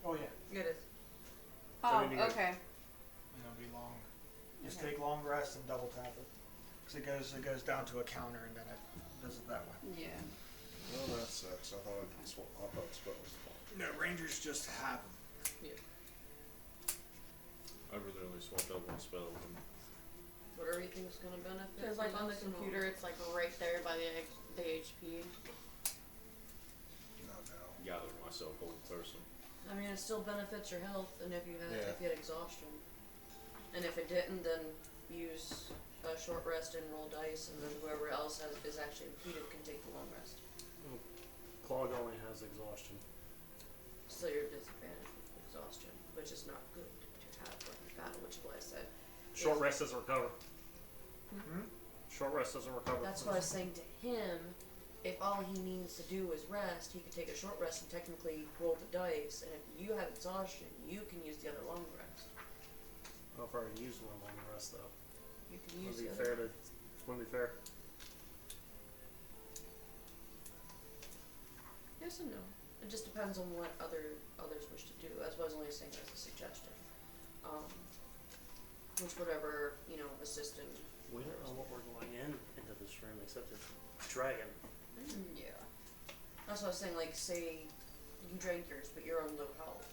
Oh yeah. It is. Oh, then you get- okay. And it'll be long. Just Okay. take long rest and double tap it. Because it goes down to a counter and then it does it that way. Yeah. Well, that sucks. I thought spells. No, Rangers just have them. I really only swapped out one spell. Whatever you think is gonna benefit. Because like on the someone else, computer, it's like right there by the HP. No. Gathering myself a whole person. I mean, it still benefits your health, and if you Yeah. had exhaustion, and if it didn't, then use a short rest and roll dice, and then whoever else is actually impeded can take the long rest. Clog only has exhaustion. So you're disadvantaged with exhaustion, which is not good to have during battle, which is why I said. Short rest doesn't recover. Hmm? Short rest doesn't recover. That's what I was saying to him. If all he needs to do is rest, he could take a short rest and technically roll the dice, and if you have exhaustion, you can use the other long rest. I've already used one long rest though. You can use Wouldn't the be other. fair to. Wouldn't be fair. Yes and no. It just depends on what others wish to do. That's why I was only saying as a suggestion. Which whatever, assistant. We don't know what we're going into this room except a dragon. Yeah. That's what I was saying, like, say you drank yours, but you're on low health.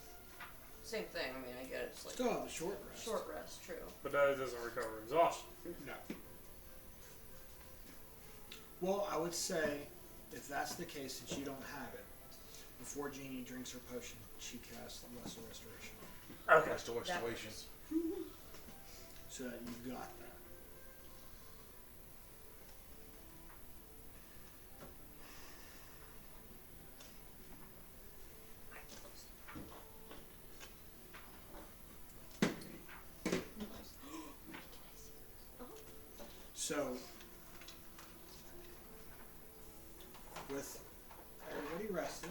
Same thing, I mean, I get it, it's like Still have a short rest. short rest, true. But that doesn't recover exhaustion. No. Well, I would say, if that's the case, since you don't have it, before Jeannie drinks her potion, she casts Lesser Restoration. Okay. Restoration. So that you've got that. So, with everybody rested,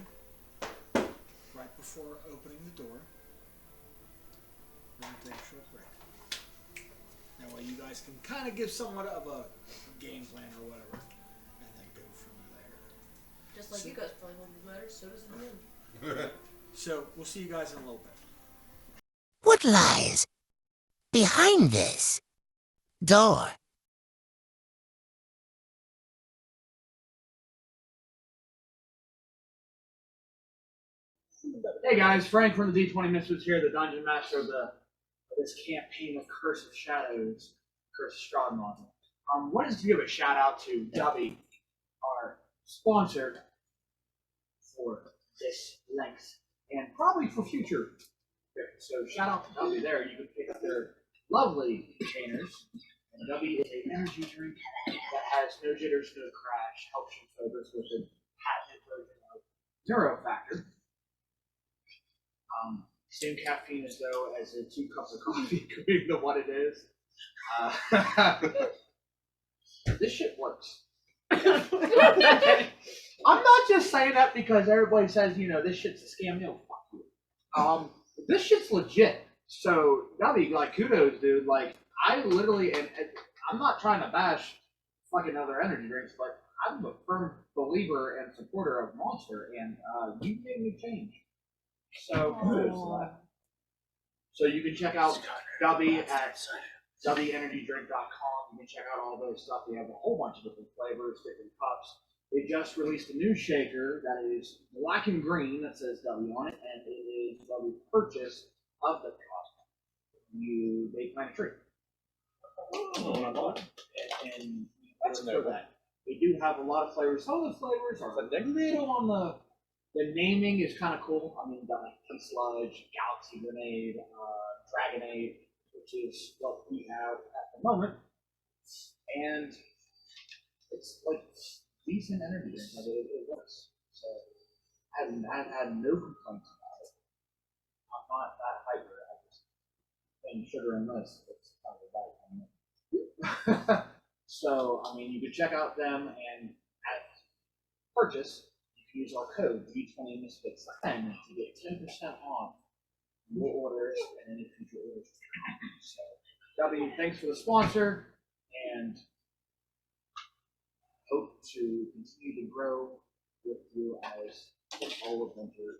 right before opening the door, we're going to take a short break. That way you guys can kind of give somewhat of a game plan or whatever, and then go from there. Just like So- you guys probably want to better, so does the moon. So, we'll see you guys in a little bit. What lies behind this door? Hey guys, Frank from the D20Misfits here, the Dungeon Master of this campaign of Curse of Shadows, Curse of Strahd. Wanted to give a shout out to Dubby, our sponsor for this length, and probably for future. So shout out to Dubby there. You can pick up their lovely containers. And Dubby is an energy drink that has no jitters, no crash, helps you focus with a patented version of Neurofactor. Same caffeine as though as 2 cups of coffee could be what it is. This shit works. I'm not just saying that because everybody says, this shit's a scam. No, fuck you. This shit's legit. So, Dubby, like, kudos, dude. Like, I literally, and I'm not trying to bash fucking other energy drinks, but I'm a firm believer and supporter of Monster, and you made me change. So, kudos to that. So you can check out Dubby at WEnergydrink.com. You can check out all those stuff. They have a whole bunch of different flavors, different cups. They just released a new shaker that is black and green that says W on it, and it is the purchase of the cup. they plant a tree. And That's for noble. that. They do have a lot of flavors. Some of the flavors are a little on the naming is kind of cool. I mean, got like Pink Sludge, Galaxy Grenade, Dragonade, which is what we have at the moment. And it's like decent energy, but it works. So I've had no complaints about it. I'm not that hyper. I just and sugar and this. It's kind of a bad. So I mean, you can check out them, and at purchase, you can use our code D20Misfits 10 to get 10% off your orders and any future orders. So, W, thanks for the sponsor, and hope to continue to grow with you as all of winter.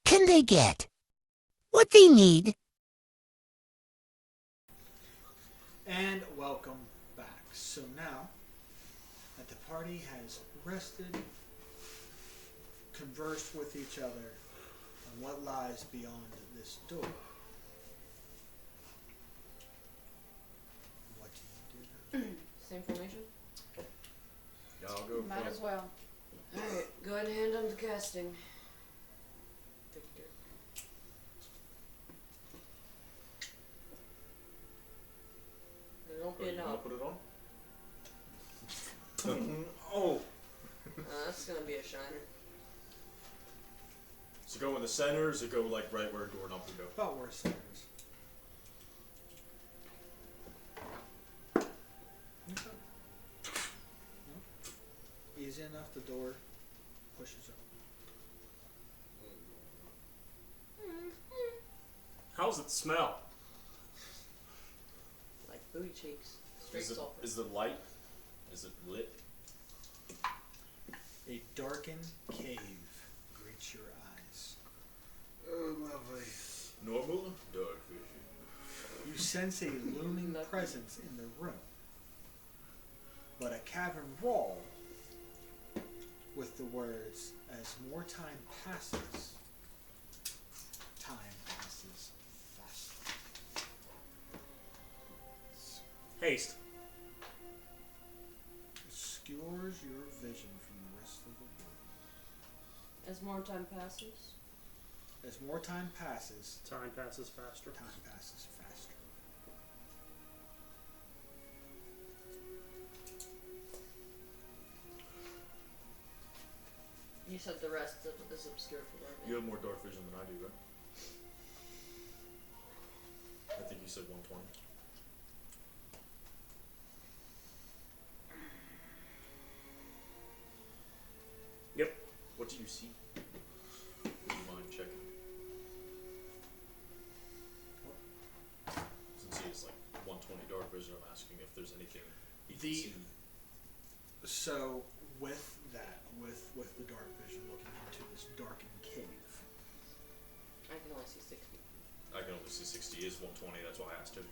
Can they get what they need? And welcome back. So now that the party has rested, conversed with each other on what lies beyond this door, what do you do? Same formation? Yeah, I'll go. Might as well. Alright, go ahead and hand them to casting. There won't be You wanna enough. put it on? Oh! That's gonna be a shiner. Does it go in the center, or does it go like right where a doorknob would go? About where it centers. Okay. Nope. Easy enough, the door pushes up. How's it smell? Like booty cheeks. Straight sulfur. Is the light? Is it lit? A darkened cave greets your eyes. Oh, lovely. Normal? Dark vision. You sense a looming presence in the room, but a cavern wall with the words, "As more time passes faster." Haste. Obscures your vision from the rest of the world. As more time passes. As more time passes, Time passes faster. time passes faster. You said the rest is obscure for learning. You have more dark vision than I do, right? I think you said 120. Yep. What do you see? Would you mind checking? Since he is like 120 dark vision, I'm asking if there's anything he can see. So with that, with the dark vision looking into this darkened cave. I can only see 60. I can only see 60 is 120, that's why I asked him.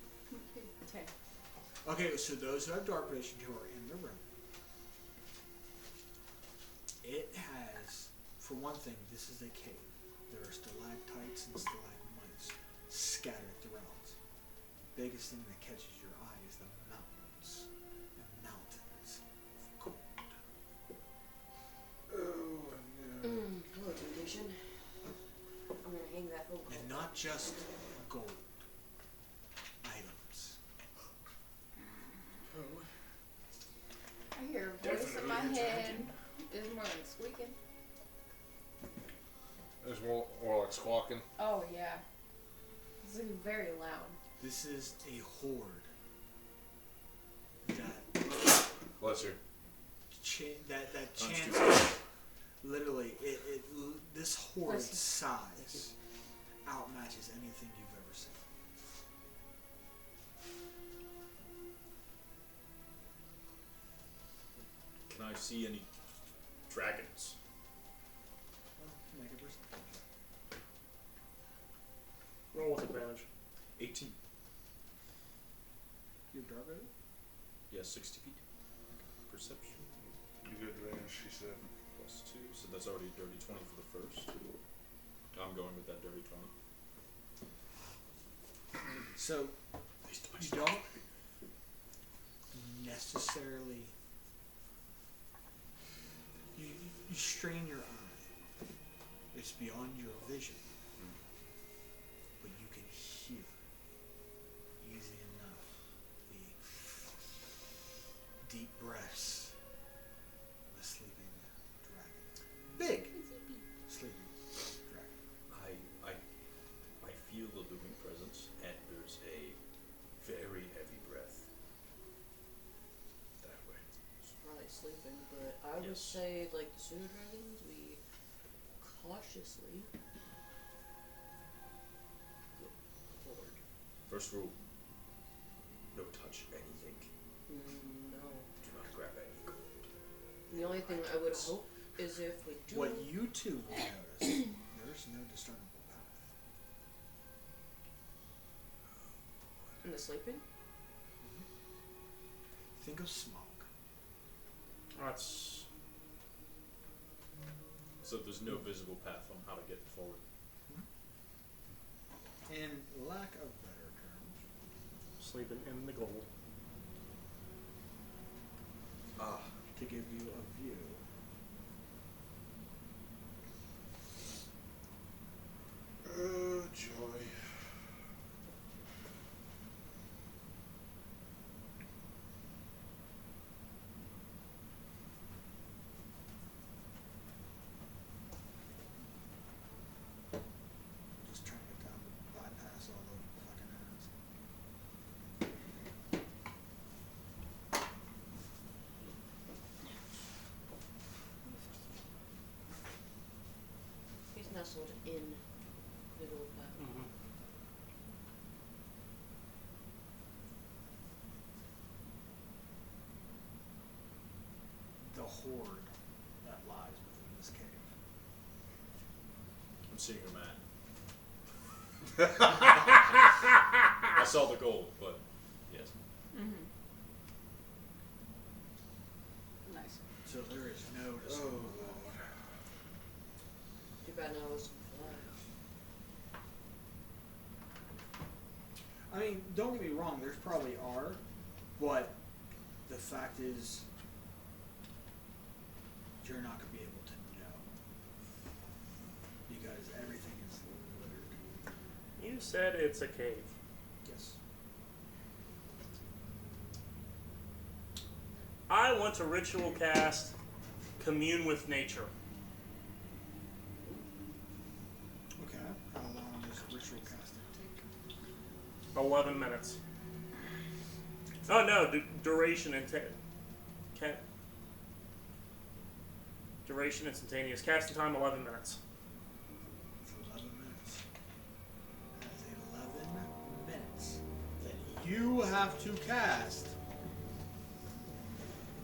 Okay. Okay, so those who have dark vision who are in the room, it has, for one thing, this is a cave. There are stalactites and stalagmites scattered throughout. The biggest thing that catches your eye is the mountains and mountains of gold. Oh, no. Hello, temptation. I'm gonna hang that whole And not just gold items. I hear a voice in my head. It's more like squeaking. There's more like squawking. Oh yeah. It's like very loud. This is a horde that Bless you. that Times chance. Literally, this horde's Bless you. size outmatches anything you've ever seen. Can I see any dragons? Well, make a perception check. Roll with advantage. 18. You have dark vision? Yeah, 60 feet. Perception. You good range, she said. Plus 2, so that's already a dirty 20 for the first. I'm going with that dirty 20. So, you don't necessarily. You strain your eye. It's beyond your vision. But you can hear easy enough the deep breaths of a sleeping dragon. Big sleeping dragon. I feel a looming presence, and there's a very heavy breath. That way. It's probably sleeping, but I would Yes. say, like the pseudo dragons, we cautiously go forward. First rule. No touch anything. No. Do not grab any gold. The only thing I would hope is if we do. What you two will notice, there's no discernible path. In the sleeping? Think of smog. That's So there's no visible path on how to get forward. In lack of better terms, sleeping in the gold. to give you a view. Oh, joy. Just turn it down to bypass all the fucking ads. He's nestled in the gold path. Mm-hmm. The horde that lies within this cave. I'm seeing a man. I saw the gold, but yes. Mm-hmm. Nice. So there is no Oh, discernible Lord. Too bad now it's I mean, don't get me wrong, there's probably are, but the fact is, you're not going to be able to know. Because everything is littered. You said it's a cave. Yes. I want to ritual cast commune with nature. 11 minutes. Oh no, duration duration instantaneous. Casting time 11 minutes. It's 11 minutes. That is 11 minutes that you have to cast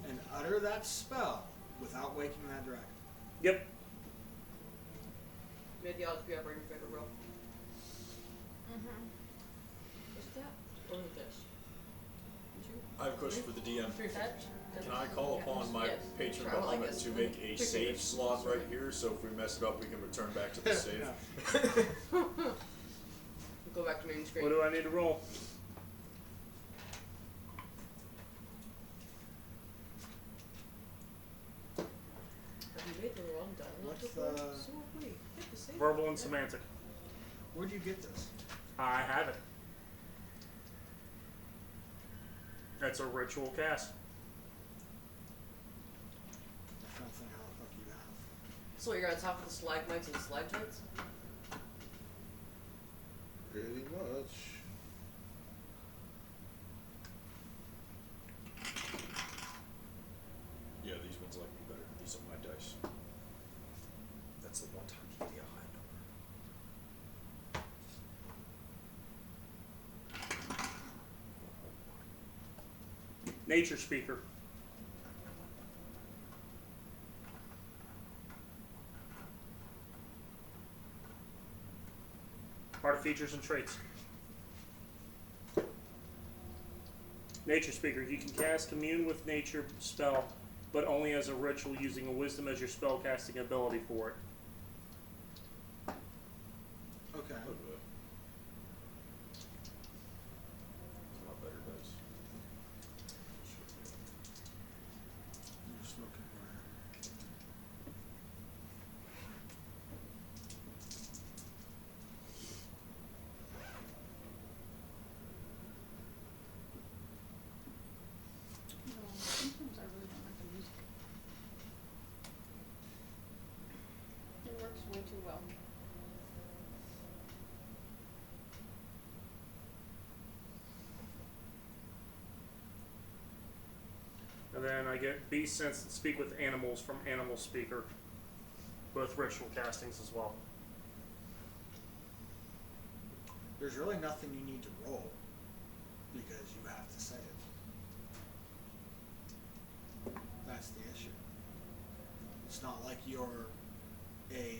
and utter that spell without waking that dragon. Yep. Made the odds be ever in your favor, bro. Was it that? Or was it this? I have a question for the DM. That? Can I call upon my Yes. patron Try, well, I Bahamut guess. to make a save slot right here, so if we mess it up, we can return back to the save? Go back to main screen. What do I need to roll? Have you made the wrong dialogue What's before? the- So have we. Hit the save. Verbal and semantic. Where'd you get this? I have it. That's a ritual cast. I'm trying to think how the fuck you have. So you're on top of the stalagmites and stalactites? Pretty much. Yeah, these ones like me better. These are my dice. That's the one time you get a high number. Nature speaker. Art features and traits. Nature speaker. You can cast commune with nature spell, but only as a ritual using a wisdom as your spell casting ability for it. Okay. Okay. It's a lot better dice. You're smoking wire. Sometimes I really don't like the music. It works way too well. And then I get beast sense and speak with animals from animal speaker. Both ritual castings as well. There's really nothing you need to roll because you have to say it. That's the issue. It's not like you're a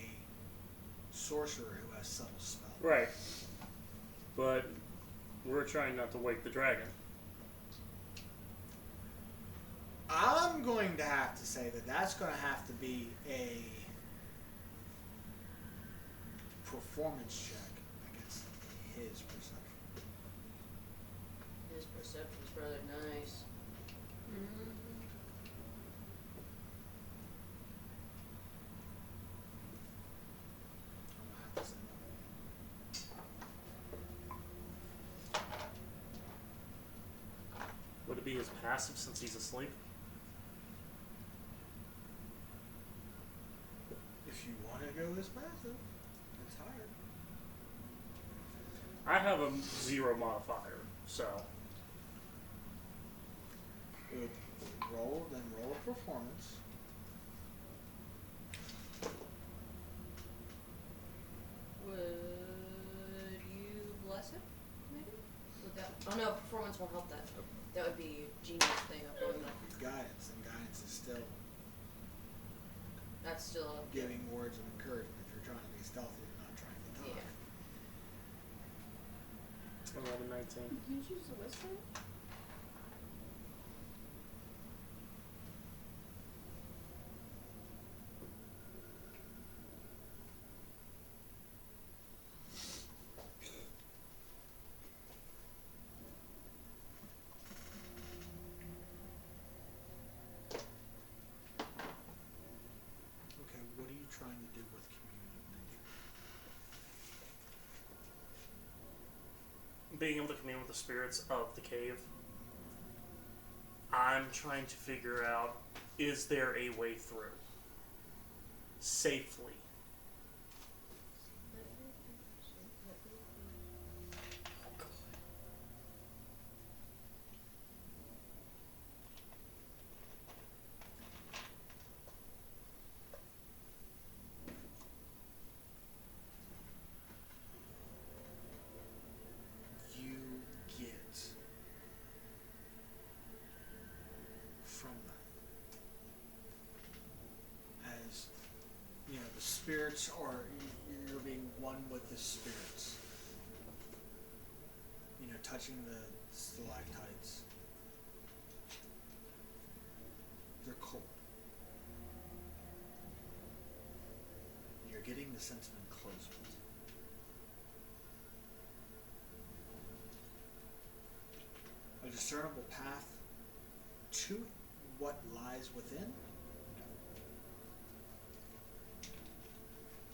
sorcerer who has subtle spell. Right. But we're trying not to wake the dragon. I'm going to have to say that that's going to have to be a performance check against his perception. His perception's rather nice. I'm going to have to say that. Would it be his passive since he's asleep? If you want to go this passive, it's higher. I have a 0 modifier, so It would roll a performance. Would you bless it? Maybe? Would that? Oh no, performance won't help that. That would be genius thing of going up. Guidance, and guidance is still That's still a giving words of encouragement. If you're trying to be stealthy and not trying to talk. Yeah. 11, 19. Can you choose a wisdom? Okay, what are you trying to do with communion with nature? Being able to commune with the spirits of the cave. I'm trying to figure out, is there a way through? Safely. you're being one with the spirits. You know, touching the stalactites. They're cold. You're getting the sense of enclosement. A discernible path to what lies within.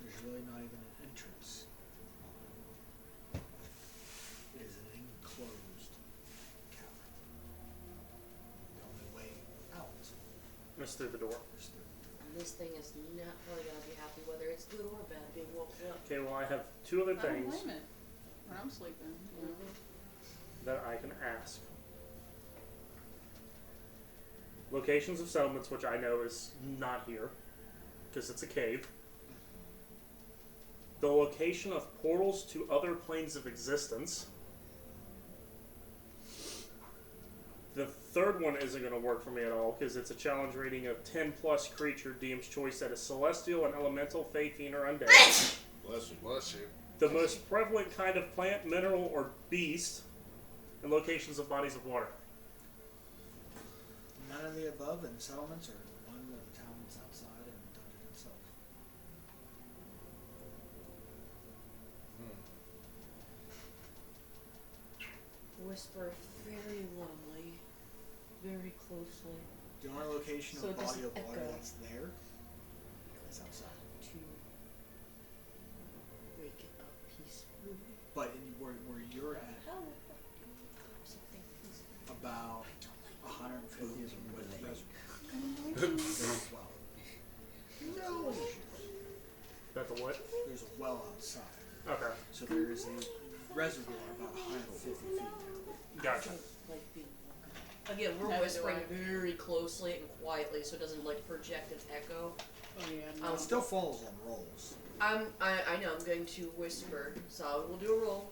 There's really not even an entrance. It is an enclosed cavern. The only way out It's through the door. is through. And this thing is not probably gonna be happy whether it's good or bad being woken up. Okay, well, I have two other I don't things blame it. When I'm sleeping, you know. that I can ask. Locations of settlements, which I know is not here, because it's a cave. The location of portals to other planes of existence. The third one isn't going to work for me at all, because it's a challenge rating of 10 plus creature deems choice that is celestial and elemental, fey, fiend, or undead. Bless you. Bless you. The most prevalent kind of plant, mineral, or beast, and locations of bodies of water. None of the above, and settlements are one of the towns outside and the dungeon itself. Whisper very lovely, very closely. The only location So of it body doesn't of water echo. that's there is outside. To wake it up peacefully. But where you're at, about 150 is with the reservoir. Well, no issues. That's a what? There's a well outside. Okay. So there is a reservoir about 150 feet down. Gotcha. Like being woken up. Again, we're Neither do whispering I. very closely and quietly, so it doesn't like project an echo. Oh yeah, It still falls on rolls. I know I'm going to whisper, so we'll do a roll.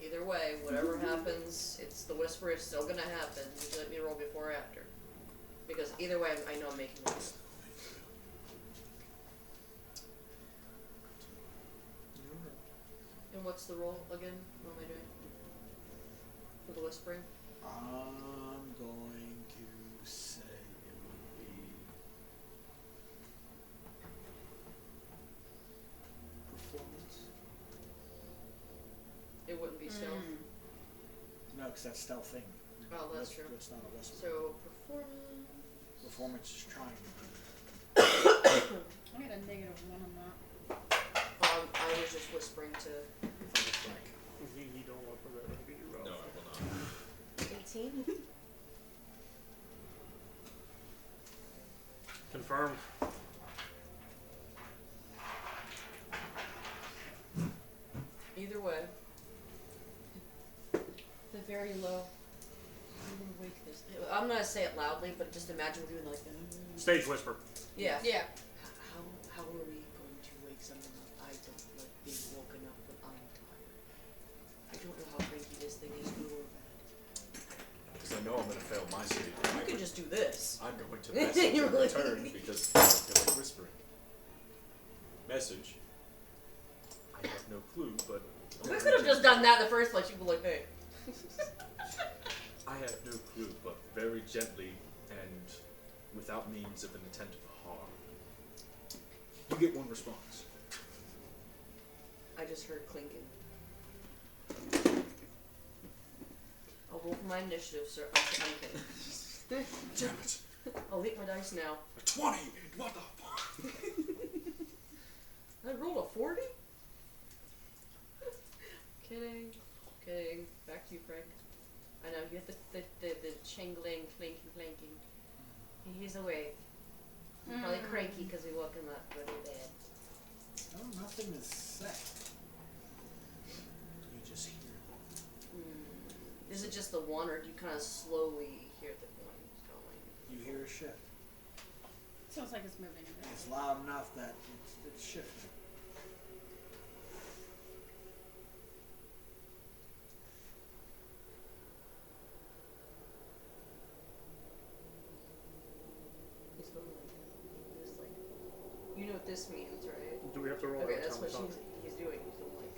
Either way, whatever happens, it's the whisper is still gonna happen. Just let me roll before or after, because either way, I know I'm making a roll. And what's the roll again? What am I doing for the whispering? I'm going to say it would be performance. It wouldn't be stealth. No, because that's stealthing. Oh, that's true. That's not a whisper. So performance. Performance is trying to be. I got a -1 on that. I was just whispering to You don't look for that. Let me get your roll. No, I will not. 18. Confirmed. Either way, the very low. I'm gonna wake this. I'm gonna say it loudly, but just imagine we're doing like. Stage whisper. Yeah. Yeah. How are we going to wake someone up? I don't like being woken up when I'm tired. I don't know how cranky this thing is, good or bad. Because I know I'm going to fail my save. You can just do this. I'm going to message in return because I feel like whispering. Message. I have no clue, but... We could have just done that in the first place. You'd be like, hey. I have no clue, but very gently and without means of an intent of harm. You get one response. I just heard clinking. I'll roll for my initiative, sir. I'm kidding. Damn it. I'll hit my dice now. A 20! What the fuck? I rolled a 40? Kidding. Kidding. Back to you, Frank. I know, you have the chingling, clinking, clanking. He's awake. Probably cranky because we woke him up really bad. No, nothing is set. You just hear it. Is it just the one, or do you kind of slowly hear the one going? You hear a shift. Sounds like it's moving. And it's loud enough that it's shifting. He's going like that. He's like, you know what this means, right? Do we have to Okay, tell that's me what something. he's doing. He's doing like.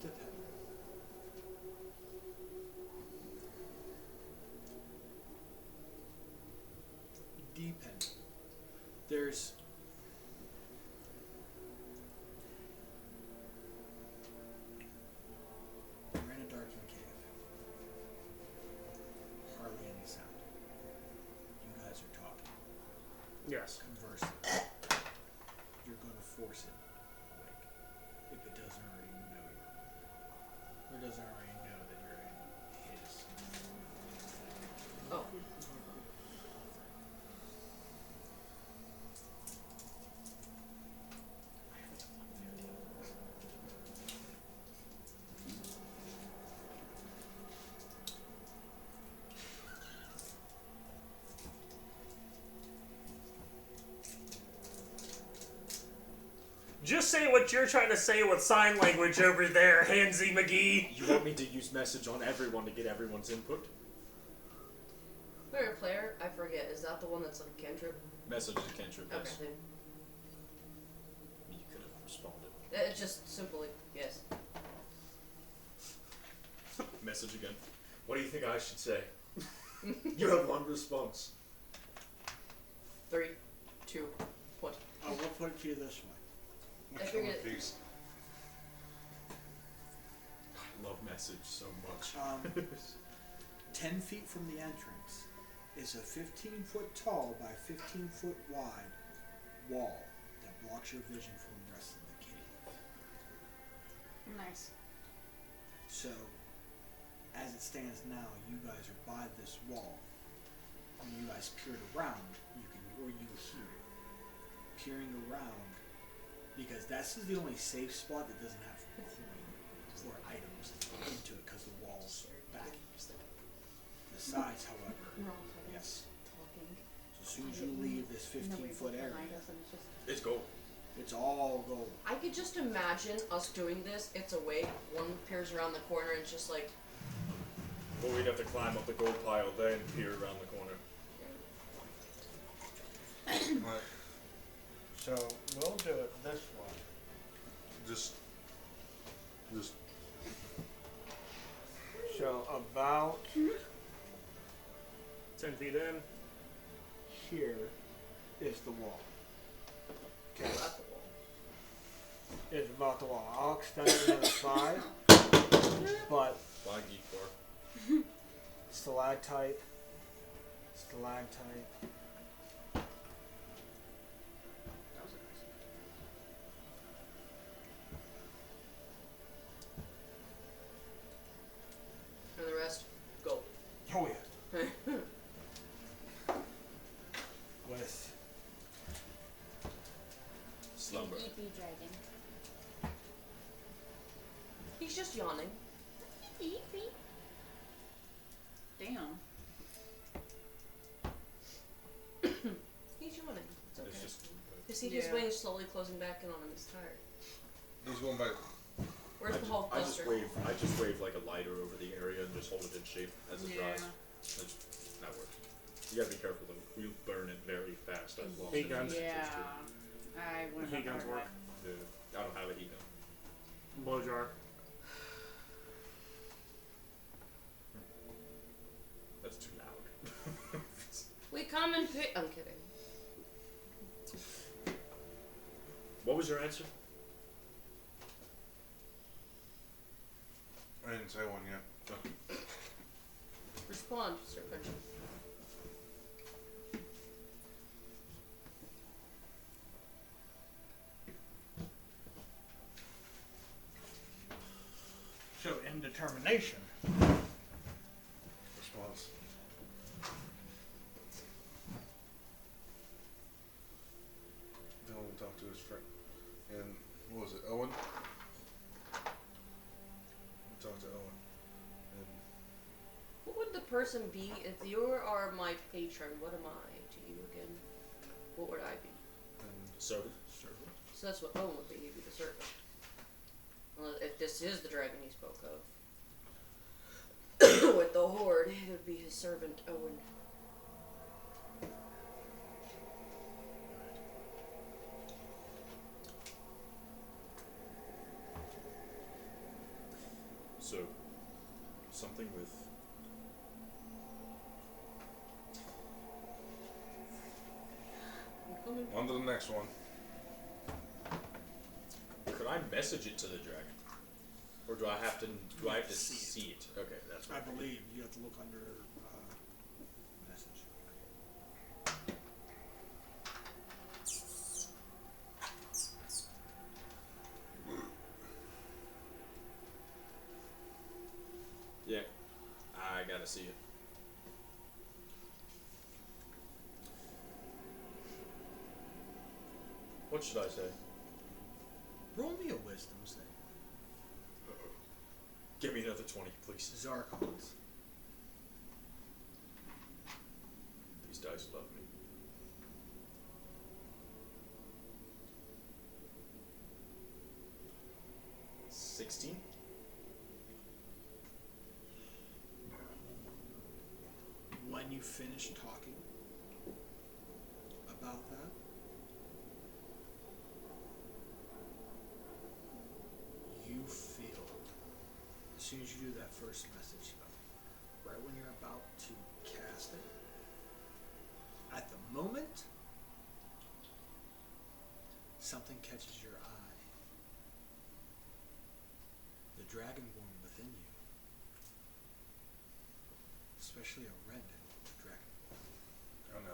Depending. Depending. There's we're in a darkened cave. Hardly any sound. You guys are talking, Yes. conversing. You're gonna force it awake. If it doesn't already know you. Or doesn't already know that you're in his. Oh. Just say what you're trying to say with sign language over there, Hansy McGee. You want me to use message on everyone to get everyone's input? Favorite player? I forget. Is that the one that's like a cantrip? Message is cantrip, Okay, yes. then. You could have responded. It's just simply yes. Message again. What do you think I should say? You have one response. 3, 2, 1. Oh, we'll put it to you this way. I figured. Peace. I love message so much. 10 feet from the entrance is a 15-foot tall by 15-foot wide wall that blocks your vision from the rest of the cave. Nice. So, as it stands now, you guys are by this wall. When you guys peered around, you hear peering around, because this is the only safe spot that doesn't have coin or items into it because the wall's back. The sides, however, yes. So as soon as you leave this 15-foot area, It's gold. it's all gold. I could just imagine us doing this. It's awake. One peers around the corner and it's just like. Well, we'd have to climb up the gold pile, then peer around the corner. Right. So we'll do it this way. Just So about 10 feet in. here is the wall. Okay. At the wall. Is about the wall. I'll extend it another 5, but Flag geek bar. stalactite. And the rest, gold. Oh yeah. With Slumber. EP dragon. He's just yawning. Damn. He's yawning. It's okay. It's just. You see his Yeah. wings slowly closing back in on him. He's tired. he's going back. Where's the Hulk I just Buster? wave like a lighter over the area and just hold it in shape as it dries. That works. You gotta be careful though. We'll burn it very fast. I've lost Heat it. guns. Yeah. I wouldn't Heat have guns heard work. that. I don't have a heat gun. Blow jar. That's too loud. We come and pick. I'm kidding. What was your answer? I didn't say one yet. Respond, Sir Punch. so indetermination. Response. Dylan talked to his friend. And what was it, Owen? We talked to Owen. And What would the person be if you are my patron? What am I to you again? What would I be? Servant. So that's what Owen would be. He'd be the servant. Well, if this is the dragon he spoke of. With the horde, it would be his servant, Owen. So, something with... On to the next one. Could I message it to the dragon? Or do I have to see it? Okay, that's I what believe you have to look under message. Yeah, I gotta see it. What should I say? Roll me a wisdom save. Give me another 20, please. Zarkons. These dice love me. $16? When you finish talking about that, you feel, as soon as you do that first message spell, right when you're about to cast it, at the moment, something catches your eye. The dragonborn within you, especially a red dragon, Oh no.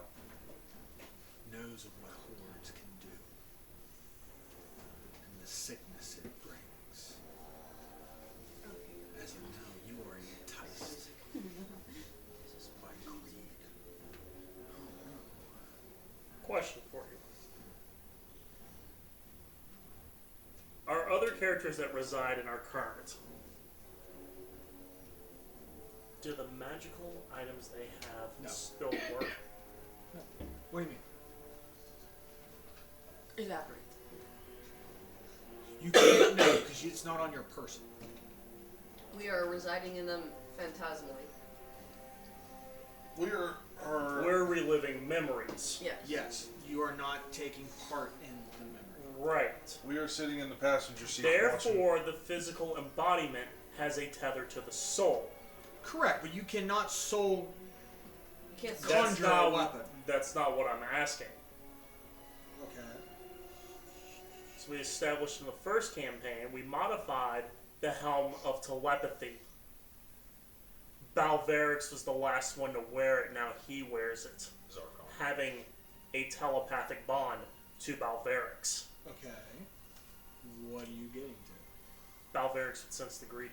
knows of what hordes can do and the sickness it brings. As of now, you are enticed by greed. Question for you. Are other characters that reside in our current, do the magical items they have No. still work? What do you mean? Evaporate. You can't know because it's not on your person. We are residing in them phantasmally. We're We're reliving memories. Yes. Yes, you are not taking part in the memory. Right. we are sitting in the passenger seat Therefore, the physical embodiment has a tether to the soul. Correct, but you cannot soul You can't That's That's conjure not, a weapon. That's not what I'm asking. Okay. So we established in the first campaign, we modified the Helm of Telepathy. Balverix was the last one to wear it, now he wears it. Zarkon. Having a telepathic bond to Balverix. Okay. What are you getting to? Balverix would sense the greed.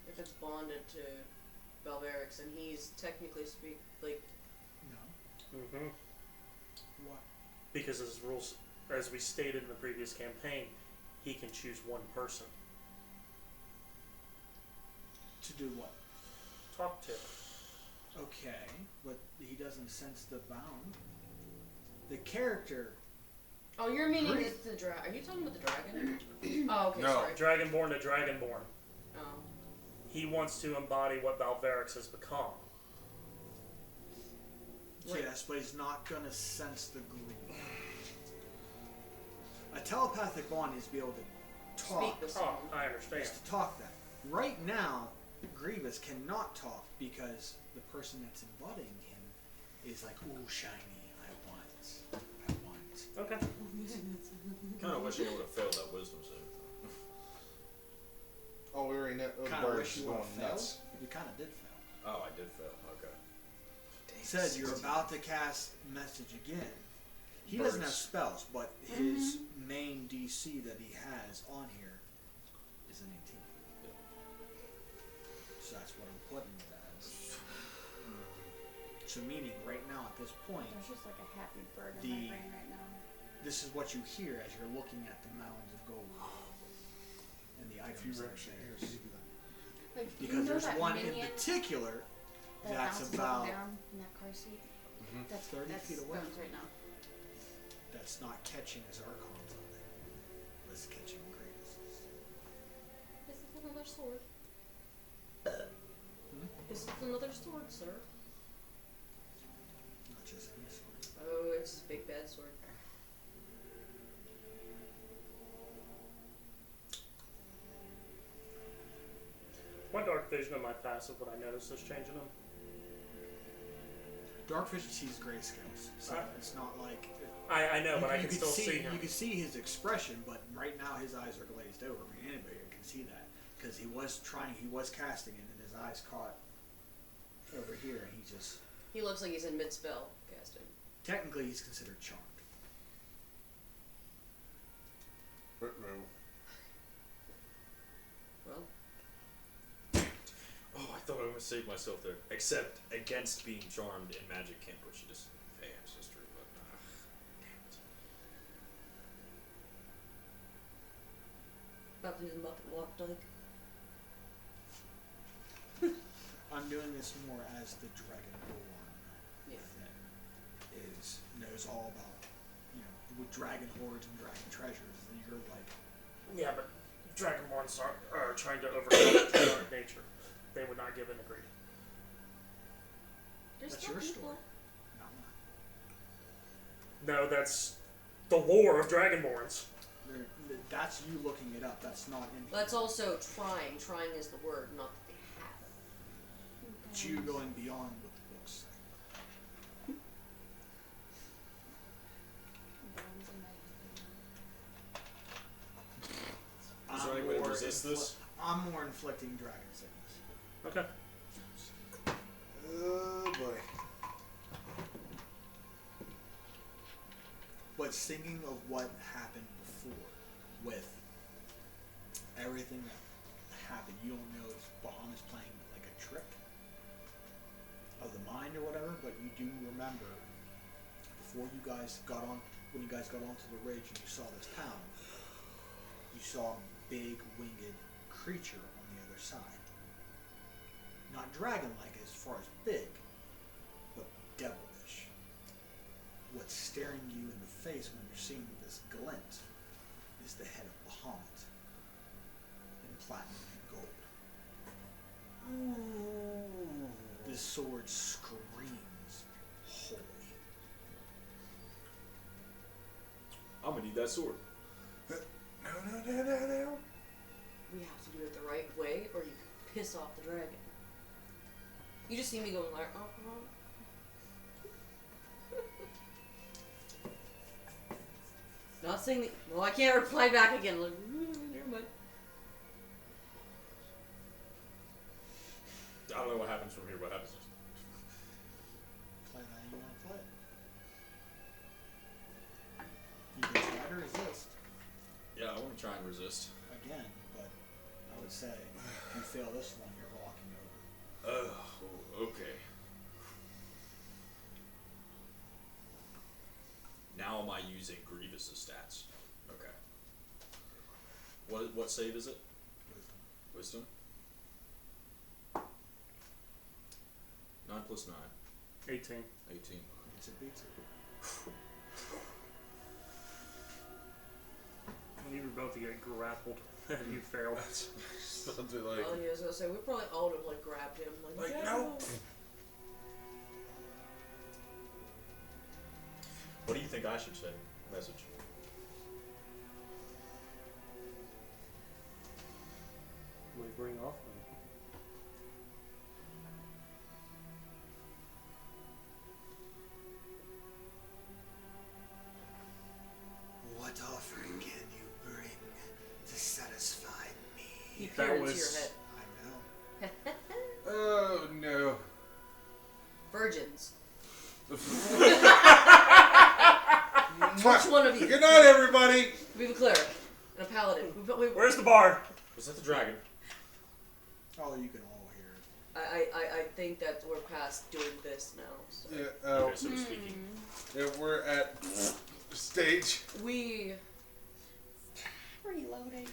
If it's bonded to Balverix and he's technically like No. Mm-hmm. What? Because as rules, as we stated in the previous campaign, he can choose one person To do what? talk to. Okay, but he doesn't sense the bound. The character. Oh, you're meaning Greed. it's the dragon. Are you talking about the dragon? Oh, okay, No. sorry. Dragonborn to Dragonborn. Oh. He wants to embody what Balverix has become. Right. Yes, but he's not gonna sense the greed. A telepathic bond is to be able to talk. Speak with Oh, someone. I understand. Is to talk that. Right now, Grievous cannot talk because the person that's embodying him is like, ooh, shiny, I want. Okay. Kind of wish I would have failed that wisdom save. Oh, we already know. Kinda Birds wish you going would have failed. nuts. You kinda did fail. Oh, I did fail. Okay. Said you're about to cast message again. He doesn't have Birds. spells, but his main DC that he has on here is an 18. Yeah. So that's what I'm putting it as. So meaning right now at this point, There's just like a happy bird in The- my brain right now. this is what you hear as you're looking at the mounds of gold and the If you items that wrench are your there. ears, you do that. Like, Because you know there's that one in minion particular that that's bounces about up and down in that car seat? Mhm. That's 30 that's feet away. Bones right now. that's not catching his archons on it, but it's catching Gravis's. This is another sword. Hmm? This is another sword, sir. Not just any sword. Oh, it's his big bad sword. My dark vision and my passive, what I notice is changing them. Dark vision sees grayscales, so it's not like. I know, but I can could still see him. You can see his expression, but right now his eyes are glazed over. I mean, anybody can see that because he was casting it, and his eyes caught over here, and he just. He looks like he's in mid-spell casting. Technically, he's considered charmed. No. Well, Oh, I thought I would save myself there. Except against being charmed in magic can't push you to ancestry, but damn it. about to do the Muppet walk, like. I'm doing this more as the Dragonborn. Yeah. That knows all about, with dragon hordes and dragon treasures. And you're like, Yeah, but Dragonborns are trying to overcome their dark nature. They would not give in to greed. There's that's still your people. story, not mine. No, that's the lore of Dragonborns. That's you looking it up. That's not in. That's also trying. Trying is the word, not that they have it. It's you going beyond what the books say. Is there any way to resist this? I'm more inflicting dragon sickness. Okay. Oh boy. But thinking of what happened before, with everything that happened, you don't know if Baum is playing like a trick of the mind or whatever, but you do remember before you guys got on, when you guys got onto the ridge and you saw this town, you saw a big winged creature on the other side. Not dragon-like as far as big, but devilish. What's staring you in the face when you're seeing this glint is the head of Bahamut in platinum and gold. This sword screams holy. I'm gonna need that sword. No. We have to do it the right way, or you can piss off the dragon. You just see me going like, Not saying that. Well, I can't reply back again. Like, never mind. I don't know what happens from here. What happens next? Play how you want to play it. You can try to resist Yeah, I want to try and resist. again, but I would say if you fail this one, you're walking over. Oh, okay. Now am I using Grievous's stats? Okay. What save is it? Wisdom? 9 plus 9. 18. 18. It's a beats it. You were about to get grappled and you failed. Something like. Oh, yeah, I was gonna say we probably all would have like grabbed him. Like Like, yeah. no. What do you think I should say? Message. We bring off them. What offering can you bring to satisfy me? He That peered into your was- head. I know. Oh no. Virgins. Which Which one of you? Good night, everybody. We have a cleric and a paladin. Where's the bard? Was that the dragon? Oh, you can all hear it. I think that we're past doing this now. So. Yeah. Okay, so we're speaking. Yeah, we're at stage. We Reloading.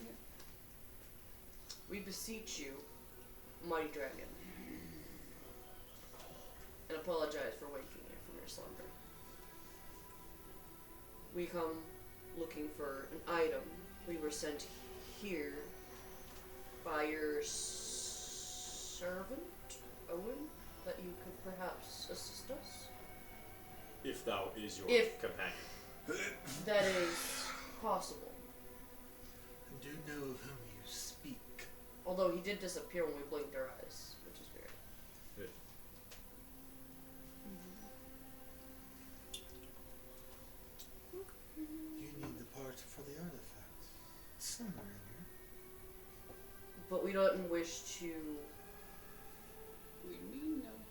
beseech you, mighty dragon, and apologize for waking you from your slumber. We come looking for an item. We were sent here by your servant, Owen, that you could perhaps assist us. If thou is your If- companion. That is possible. Do know of whom you speak. Although he did disappear when we blinked our eyes, which is weird. Yeah. You need the part for the artifact. It's somewhere in here. But we don't wish to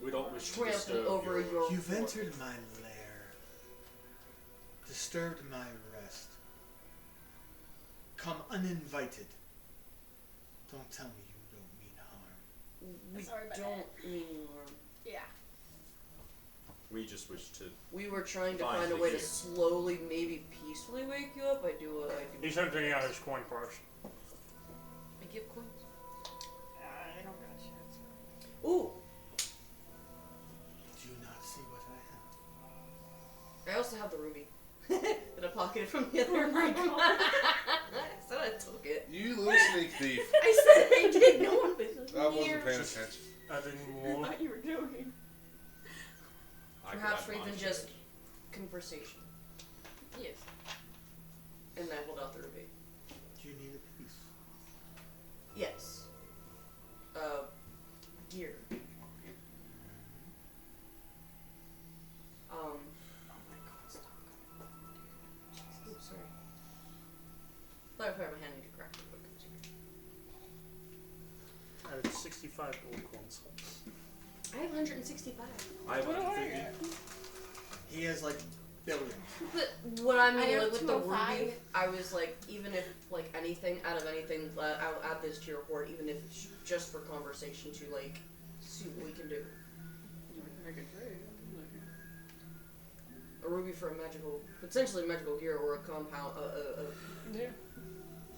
We don't wish to trample disturb over your You've fort. entered my lair, disturbed my rest. Come uninvited. Don't tell me you don't mean harm. We Sorry about don't mean harm. Yeah. We just wish to. We were trying to Fine, find a but way to you- slowly, maybe peacefully wake you up. I do what I do. He's emptying out his coin purse. I give coins. I don't got shit. Ooh! Do you not see what I have? I also have the ruby. that I pocketed from the other Oh my room. God. I said I took it. You little sneak thief. I said I did. No one was I wasn't here. paying attention. I didn't I want. thought you were joking. Perhaps for even just conversation. Yes. And I hold out the ruby. Do you need a piece? Yes. Gear. Oh my god, stop. Oops, sorry. Thought if I have a hand, I could crack the book. I had 65 gold coins. I have 165. I have 150. He has like billions. But what I I mean, have like with the 205. ruby, I was like, even if like anything out of anything, I'll add this to your report, even if it's just for conversation to like see what we can do. You can make a trade. A ruby for a magical, potentially magical gear or a compound, a Yeah.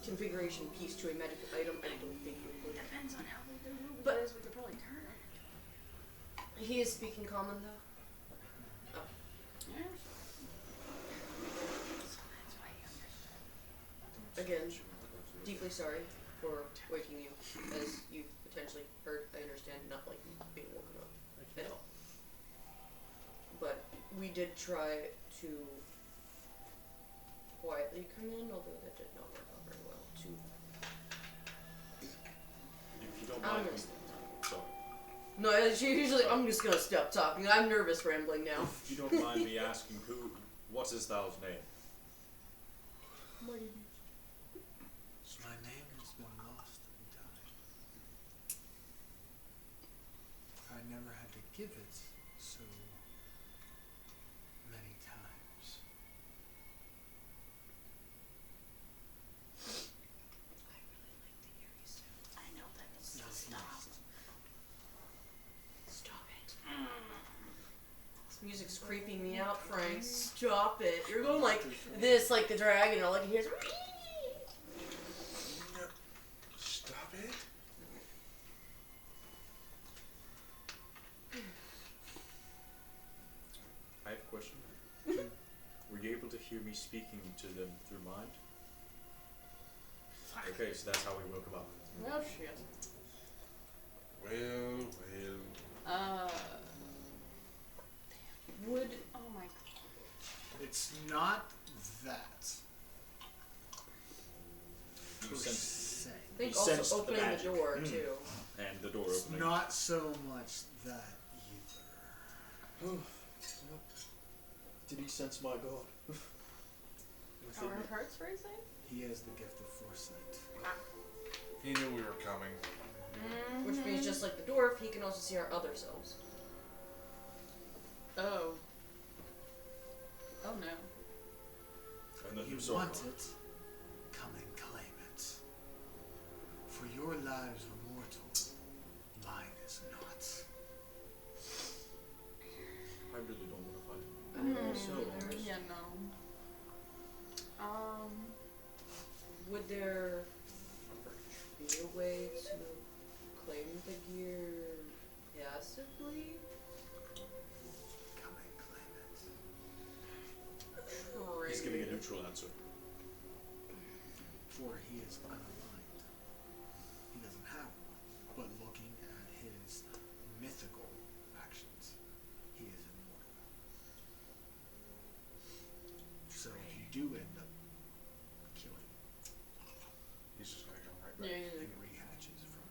configuration piece to a magical item. I don't think you would. Depends on how big the ruby But- is. We could probably turn it. He is speaking common though. Oh. Yeah. Again, deeply sorry for waking you, as you potentially heard. I understand not like being woken up at all. But we did try to quietly come in, although that did not work out very well. If you don't I'm mind gonna me. stop talking. Sorry. No, it's usually I'm just gonna stop talking. I'm nervous rambling now. If you don't mind me asking, what is thou's name? My name has been lost in time. I never had to give it so many times. I know that is so stop. Stop it. This music's creeping me out, Frank. Stop it. You're going like this, like the dragon. All I can hear is. Stop it. I have a question. Were you able to hear me speaking to them through mind? Okay, so that's how we woke them up. Oh shit. Well. Would Oh my god. It's not that. You Per sense, se. I think You also sensed the opening the magic. door Mm. too. and the door It's opening. not so much that either. Did he sense my god? Our hearts racing? He has the gift of foresight. He knew we were coming. Which means just like the dwarf, he can also see our other selves. Oh. Oh no. And then You the want it? Come and claim it. For your lives are mortal. Mine is not. I really don't want to fight him. So, Yeah, no. Would there be a way to claim the gear passively? Come and claim it. he's giving a neutral answer. For he is unaligned. He doesn't have one. But looking at his mythical actions, he is immortal. So if you do end up killing him, He's just gonna go right back. Yeah, he rehatches from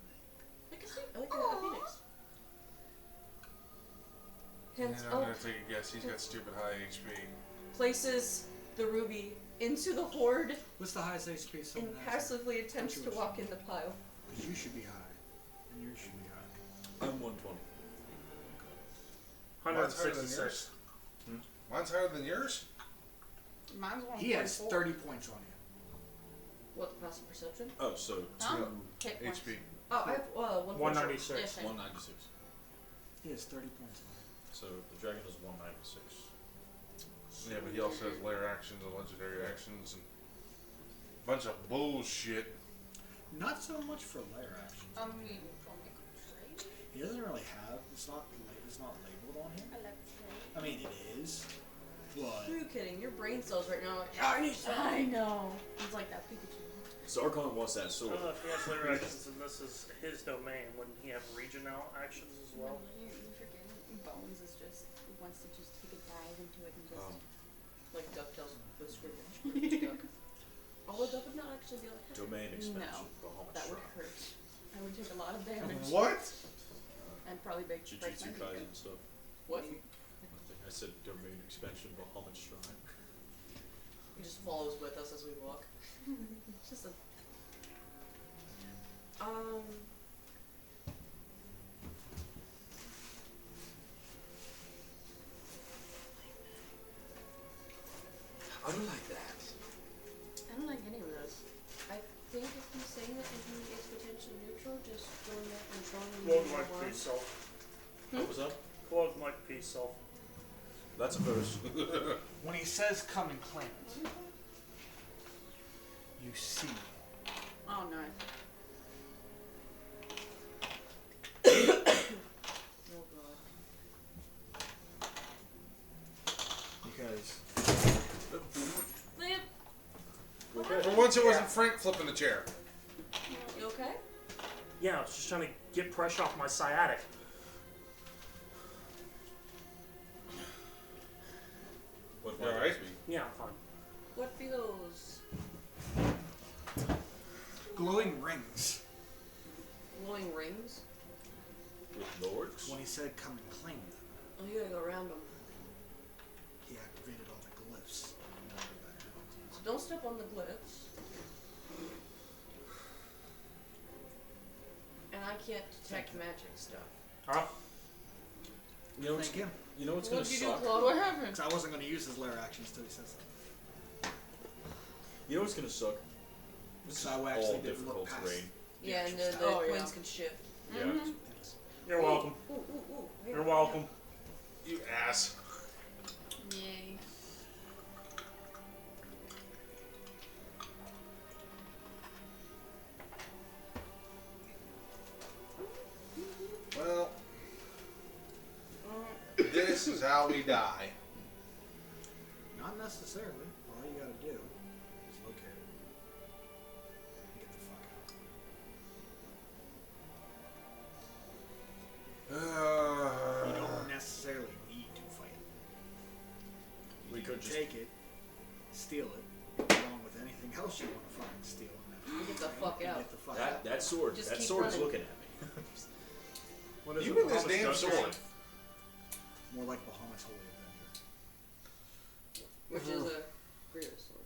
take a guess. He's got stupid high HP. Places the ruby into the hoard What's the highest HP and someone has? passively attempts to walk in the pile. Because you should be high. And yours should be high. I'm 120. Mine's higher than 166. yours. Mine's higher than yours? Mine's 144. He has 30 points on you. What, the passive perception? Oh, so Huh? 2 Hit points. HP. Oh, I have 196. Yes, I- 196. He has 30 points on you. So the dragon is 196. Yeah, but he also has lair actions and legendary actions and a bunch of bullshit. Not so much for lair actions. I'll make a trade. He doesn't really have. It's not labeled on here. I love trade. I mean, it is. But Who are you kidding? Your brain cells right now are like, I need some. I know. It's like that Pikachu. Zarkon wants that I sword. don't know if he has layer actions and this is his domain. Wouldn't he have regional actions as well? You forget. Bones is just wants to just take a dive into it and just. Like DuckTales with scrimmage. Duck. Although that would not actually be like Domain expansion. No, Bahamut that would Shrine. hurt. I would take a lot of damage. What? And probably break my Jujutsu knee. Kaisen stuff. What? I said domain expansion Bahamut Shrine. He just follows with us as we walk. It's just a. I don't like that. I don't like any of those. I think if he's saying that and he is potentially neutral, just going up and throwing Clog him might in be self. What was that? Clog might be self. That's a first. when he says come and claim it, you see Oh no. Oh god. because Liam, For once, it wasn't Frank flipping the chair. you okay? Yeah, I was just trying to get pressure off my sciatic. What You alright? Yeah, I'm fine. What feels glowing rings. glowing rings? With lords? When he said come and claim them, Oh, you gotta go around them. he activated all the glyphs. So don't step on the glyphs. And I can't detect magic stuff. Huh? You know what's Thank him. You know what's What gonna did you do, suck? Claude? What happened? Because I wasn't going to use his lair actions till he says that. You know what's gonna suck? This So is I all actually did difficult look past terrain. Yeah, and the actual Oh, yeah. coins can shift. Yeah. You're welcome. Ooh, ooh, ooh. Here, You're welcome. You ass. Yay. Well, this is how we die. Not necessarily. All you got to do is locate it. Get the fuck out. You don't necessarily need to fight it. We You could can just take it, steal it, along with anything else you want to find, steal, and Get the fuck and out. Get the fuck out. that sword. Just That keep sword's running. looking at me. What is You it? and this Bahamut's damn Justice? sword. More like Bahamut's Holy Avenger. Which is a greater sword.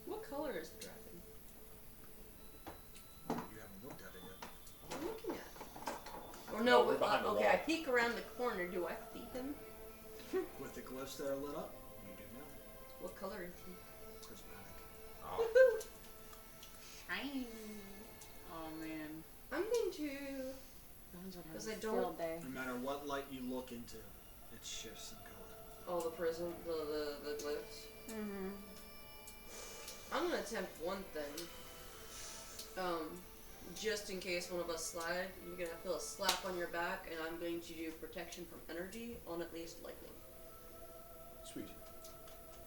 What color is the dragon? You haven't looked at it yet. What am I looking at? Or No, no, we're behind the okay, wall. I peek around the corner. Do I see him? With the glyphs that are lit up, you do know. What color is he? Prismatic. Woohoo! Shiny. Oh man. I'm going to. Bones would have 'Cause a I don't- field day. No matter what light you look into, it shifts in color. Oh, the prism, the glyphs. Mm-hmm. I'm gonna attempt one thing. Just in case one of us slide, you're gonna feel a slap on your back, and I'm going to do protection from energy on at least lightning. Sweet.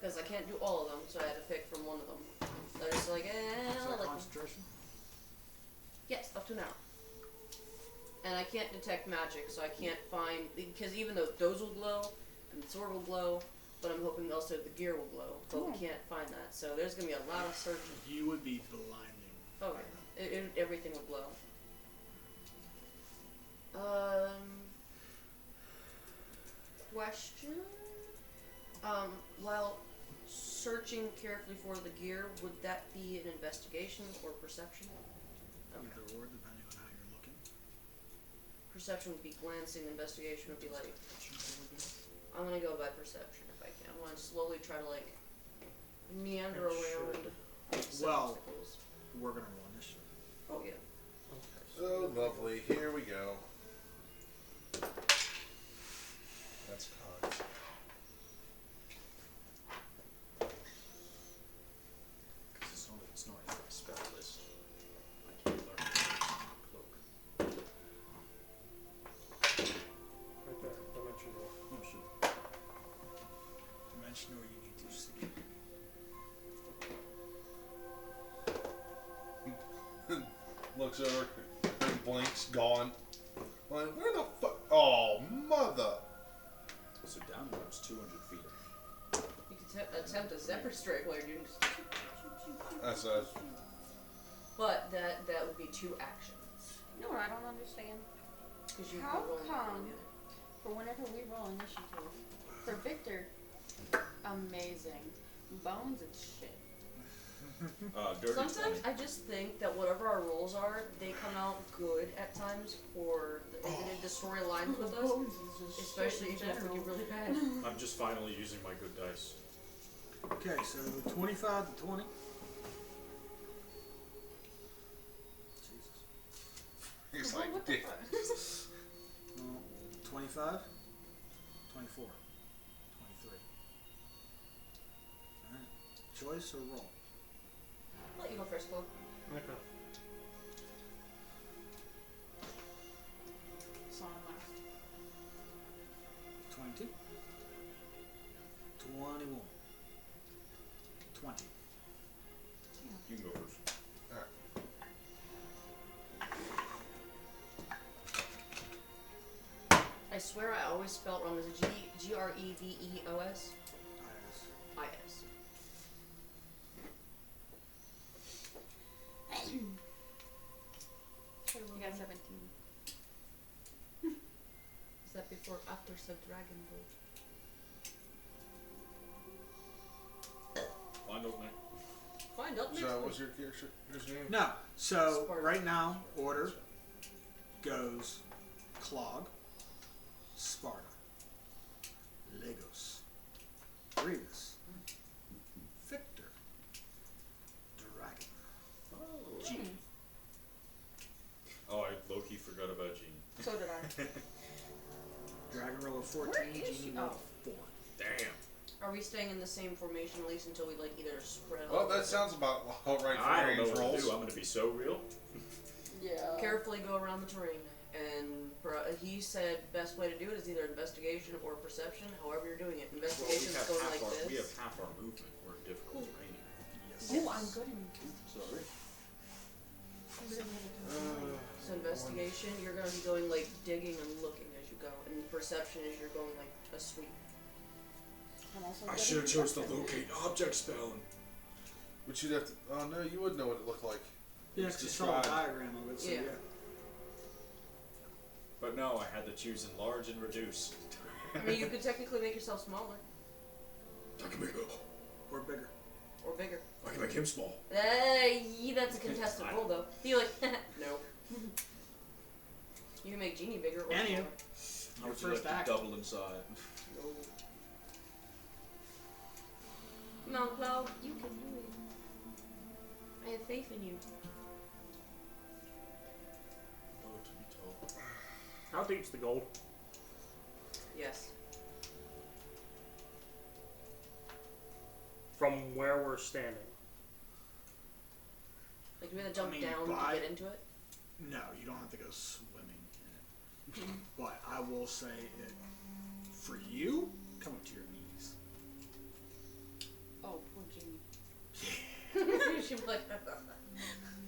Because I can't do all of them, so I had to pick from one of them. So I just like, Is that lightning. concentration? Yes, up to an hour. And I can't detect magic, so I can't find, because even though those will glow, and the sword will glow, but I'm hoping also the gear will glow, but we can't find that. So there's gonna be a lot of searching. You would be blinding. Okay, everything would glow. Question. While searching carefully for the gear, would that be an investigation or perception? Okay. Either or, depending on how you're looking. Perception would be glancing. Investigation would be like. I'm gonna go by perception if I can. I want to slowly try to like meander around. Well, we're gonna roll initiative. Oh yeah. Oh, lovely. Here we go. That's cocked. Because it's not a spell list. I can't learn cloak. Right there, dimension door. Oh shit. Dimension or you need to see. Looks over, blinks, gone. Like, where the fuck? Oh, mother! So downwards 200 feet. You could attempt a zephyr strike while you're doing this. That's But that would be 2 actions. You know what I don't understand? Because you How could roll come? together. For whenever we roll initiative, for Victor, amazing. Bones and shit. Dirty Sometimes 20. I just think that whatever our rolls are, they come out good at times for the story aligns with us. Especially if we do really bad. I'm just finally using my good dice. Okay, so 25 to 20. Jesus. He's Well, like, what the dick. fuck? Well, 25, 24, 23. Alright. Choice or roll? Let you go first, Chloe. Okay. So I'm last. 22, 21, 20. You can go first. Alright. I swear I always spell it wrong. Is it Greveos? I-S. You got 17. Is that before or after said Dragon Bolt? Find out, Nick. Find out next So, week. what's your character's name? No, so Sparta. right now, order goes Clog, Sparta, Legos, Grievous, Victor, Dragon, Genie. Oh, I low-key forgot about Gene. So did I. Dragon roll of 14, Where is Genie she? roll Oh. of 4. Damn. Are we staying in the same formation at least until we like either spread Well, out? that sounds about right for I don't know range what to rolls. do. I'm gonna be so real. Yeah. Carefully go around the terrain. And he said best way to do it is either investigation or perception. However you're doing it. Well, Investigation is going like this. we have half our movement. We're in difficult terrain. Yes. Oh, I'm good in Sorry. So investigation, you're gonna be going like digging and looking as you go, and perception is you're going like a sweep. I'm also I good should in have chose the perception. locate object spell. But you'd have to. Oh no, you would know what it looked like. Yeah, It's 'cause you saw a described. diagram of it, so Yeah. yeah. But no, I had to choose enlarge and reduce. I mean, you could technically make yourself smaller I can make Or bigger. or bigger. I can make him small. That's a contested roll though. Be like, no. You can make Genie bigger or And you. smaller. How would you first like act. to double inside? No. Come on, Cloud. You can do it. I have faith in you. Oh, to be told. How deep's the gold? Yes. From where we're standing. Like, do we have to jump I mean, down by- to get into it? No, you don't have to go swimming in it. But I will say it for you, come up to your knees. Oh, poor Genie. She'd be like,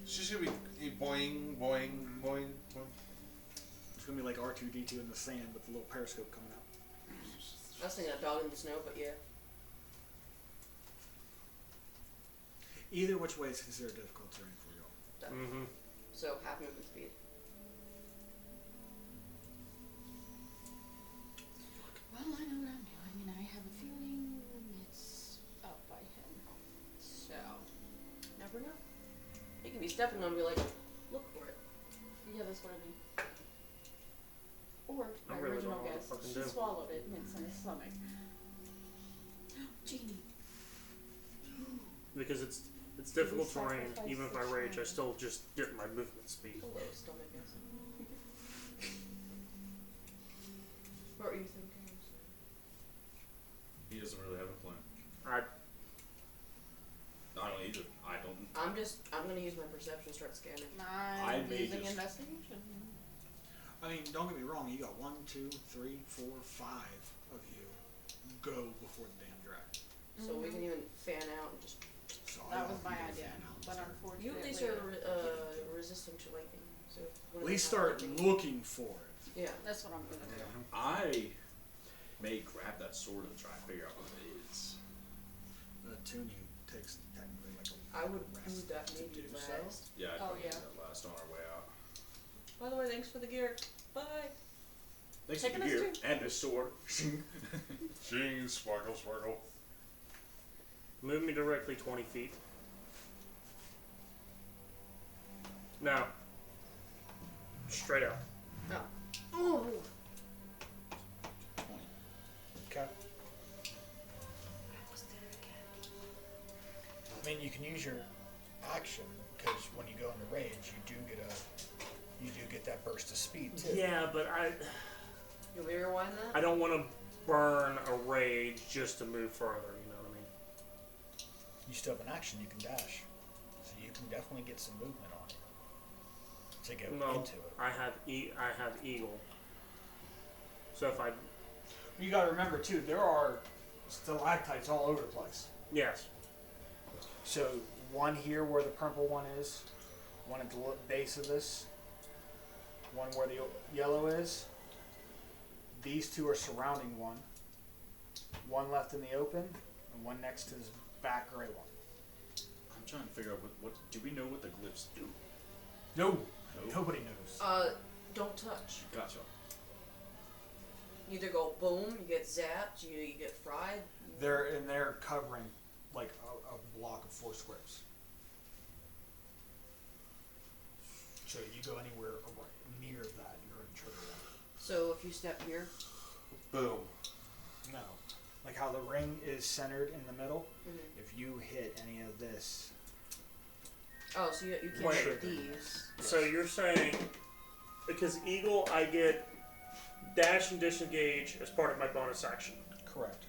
She should be boing, boing, boing, boing. It's gonna be like R2D2 in the sand with the little periscope coming out. I was thinking a dog in the snow, but yeah. Either which way is considered difficult terrain for you all. Done. Mm-hmm. So half movement speed. Well, I know what I'm doing, and I have a feeling it's up by him. So, Never know. He could be stepping on me like, look for it. yeah, that's what I mean. Or my I really original don't know what guess, to fucking she do. swallowed it and it's in his stomach. Genie. Because it's difficult Did we terrain. sacrifice Even if the I rage, I child? still just get my movement speed. Hello, stomach acid. What were you thinking? I'm sorry. He doesn't really have a plan. I I don't either. I'm gonna use my perception, start scanning. I'm may using just- investigation. I mean, don't get me wrong. You got 1, 2, 3, 4, 5 of you go before the damn dragon. So we can even fan out and just. So That all was of my you go idea, fan out but instead. unfortunately, You at least are resistant to lightning. So if one At of least them start have lightning- looking for it. Yeah. that's what I'm gonna do. I may grab that sword and try and figure out what it is. Tuning takes technically like a I would rest do that to maybe do last. so. Yeah, I Oh, probably yeah. did that last on our way out. By the way, thanks for the gear. Bye. Thanks Taking for the us gear too. and the sword. Shing, sparkle, sparkle. move me directly 20 feet. Now, straight out. Oh. Okay. I mean, you can use your action because when you go into rage, you do get that burst of speed too. Yeah, but You want me to rewind that? I don't want to burn a rage just to move further. You know what I mean? You still have an action. You can dash, so you can definitely get some movement on it to go No, into it. I have eagle. So if I You gotta remember too, there are stalactites all over the place. yes, So one here where the purple one is, one at the base of this, one where the yellow is. These two are surrounding one. One left in the open, and one next to this back gray one. I'm trying to figure out what do we know what the glyphs do? No, No. nobody knows. Don't touch. Gotcha. You either go boom, you get zapped, you get fried. They're covering like a block of 4 squares. So you go anywhere near that, you're in trigger one. So if you step here, Boom. No. Like how the ring is centered in the middle, Mhm. if you hit any of this, oh, so you can't Wait. hit these. so you're saying because eagle I get dash and disengage as part of my bonus action. correct.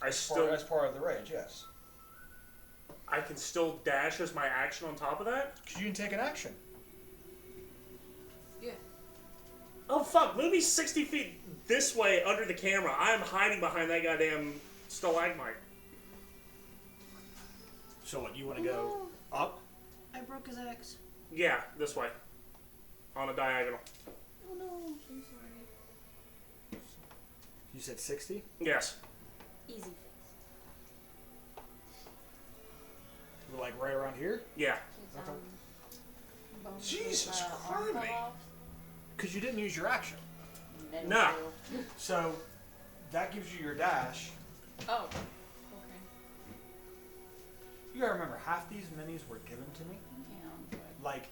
I still As part of the rage, yes. I can still dash as my action on top of that. Because you can take an action. Yeah. Oh fuck! Move me 60 feet this way under the camera. I am hiding behind that goddamn stalagmite. So what, you want to go up? I broke his axe. Yeah, this way, on a diagonal. Oh no, I'm sorry. You said 60? Yes. Easy fix. Like right around here? Yeah. Okay. Jesus Christ. Because you didn't use your action. No. So that gives you your dash. Oh. Okay. You gotta remember, half these minis were given to me. Yeah, but Like,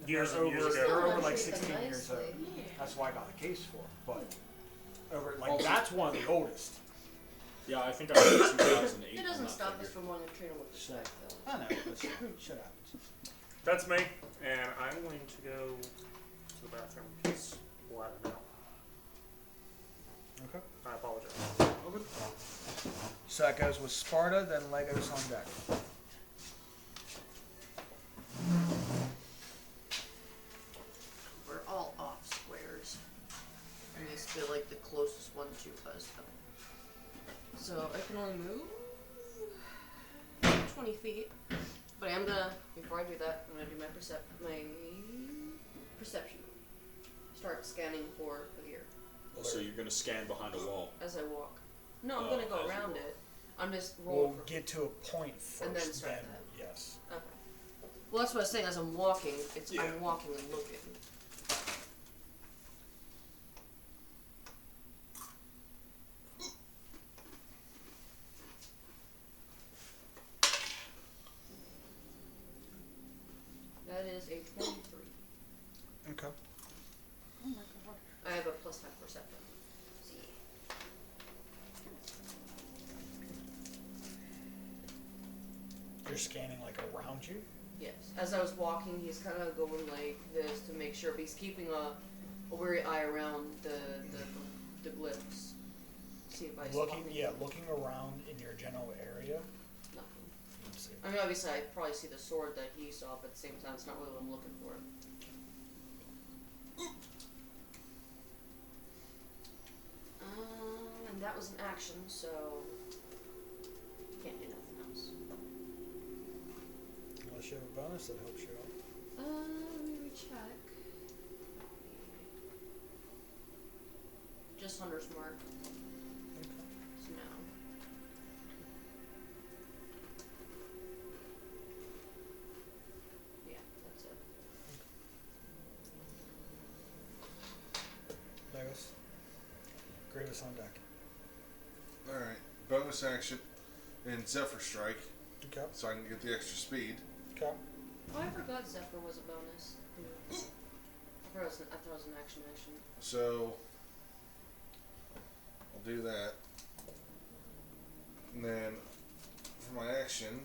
Years they're and years over, ago. they're over Still like treat them 16 years old. nicely. yeah. That's why I got a case for it. But over, like, that's one of the oldest. Yeah, I think I was 2008. It on doesn't that stop figure. us from wanting to treat him with respect, though. I know, but shit happens. That's me, and I'm going to go to the bathroom because bladder now. Okay. I apologize. So that goes with Sparta, then Legos on deck. We're all off squares. And these feel like the closest one to us, though. So I can only move 20 feet. But I'm gonna, before I do that, I'm gonna do my perception. Start scanning for the gear So you're gonna scan behind a wall. as I walk. No, I'm Oh, gonna go as you around walk. it. I'm just We'll rolling for. get to a point first, And then start that. yes. Okay. Well, that's what I was saying. As I'm walking, Yeah. I'm walking and looking. is a 23. Okay. Oh my god. I have a plus 5 perception. See. You're scanning like around you? Yes. As I was walking, he's kind of going like this to make sure, but he's keeping a wary eye around the glyphs. See if I spot anything. Looking around in your general area. Nothing. Let's see. I mean, obviously, I probably see the sword that he saw, but at the same time, it's not really what I'm looking for. And that was an action, so can't do nothing else. Unless you have a bonus that helps you out. Let me recheck. Just Hunter's Mark. Okay. So no. Yeah, that's it. Lewis. Grievous on deck. Alright. Bonus action and Zephyr Strike, Okay. so I can get the extra speed. Okay. Oh, I forgot Zephyr was a bonus. I thought it was an action. So I'll do that. And then for my action,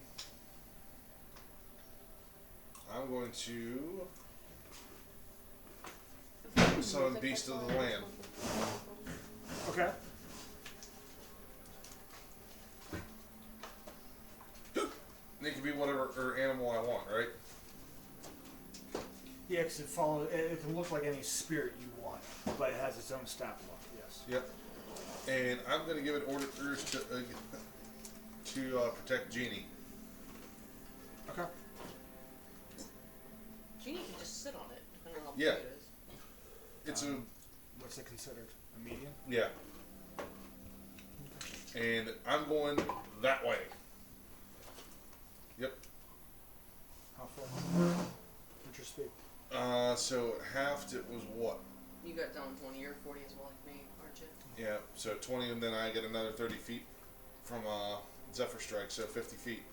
I'm going to summon Beast of the Land. Okay. It can be whatever or animal I want, right? Yeah, because it can look like any spirit you want, but it has its own stat block, yes. Yep. And I'm going to give it orders to protect Genie. Okay. Genie can just sit on it, depending on how Yeah. big it is. It's What's it considered? A medium? yeah. And I'm going that way. Yep. How far? What's your speed? So halved it was what? You got down 20 or 40 as well, like me, aren't you? Yeah, so 20 and then I get another 30 feet from Zephyr Strike, so 50 feet.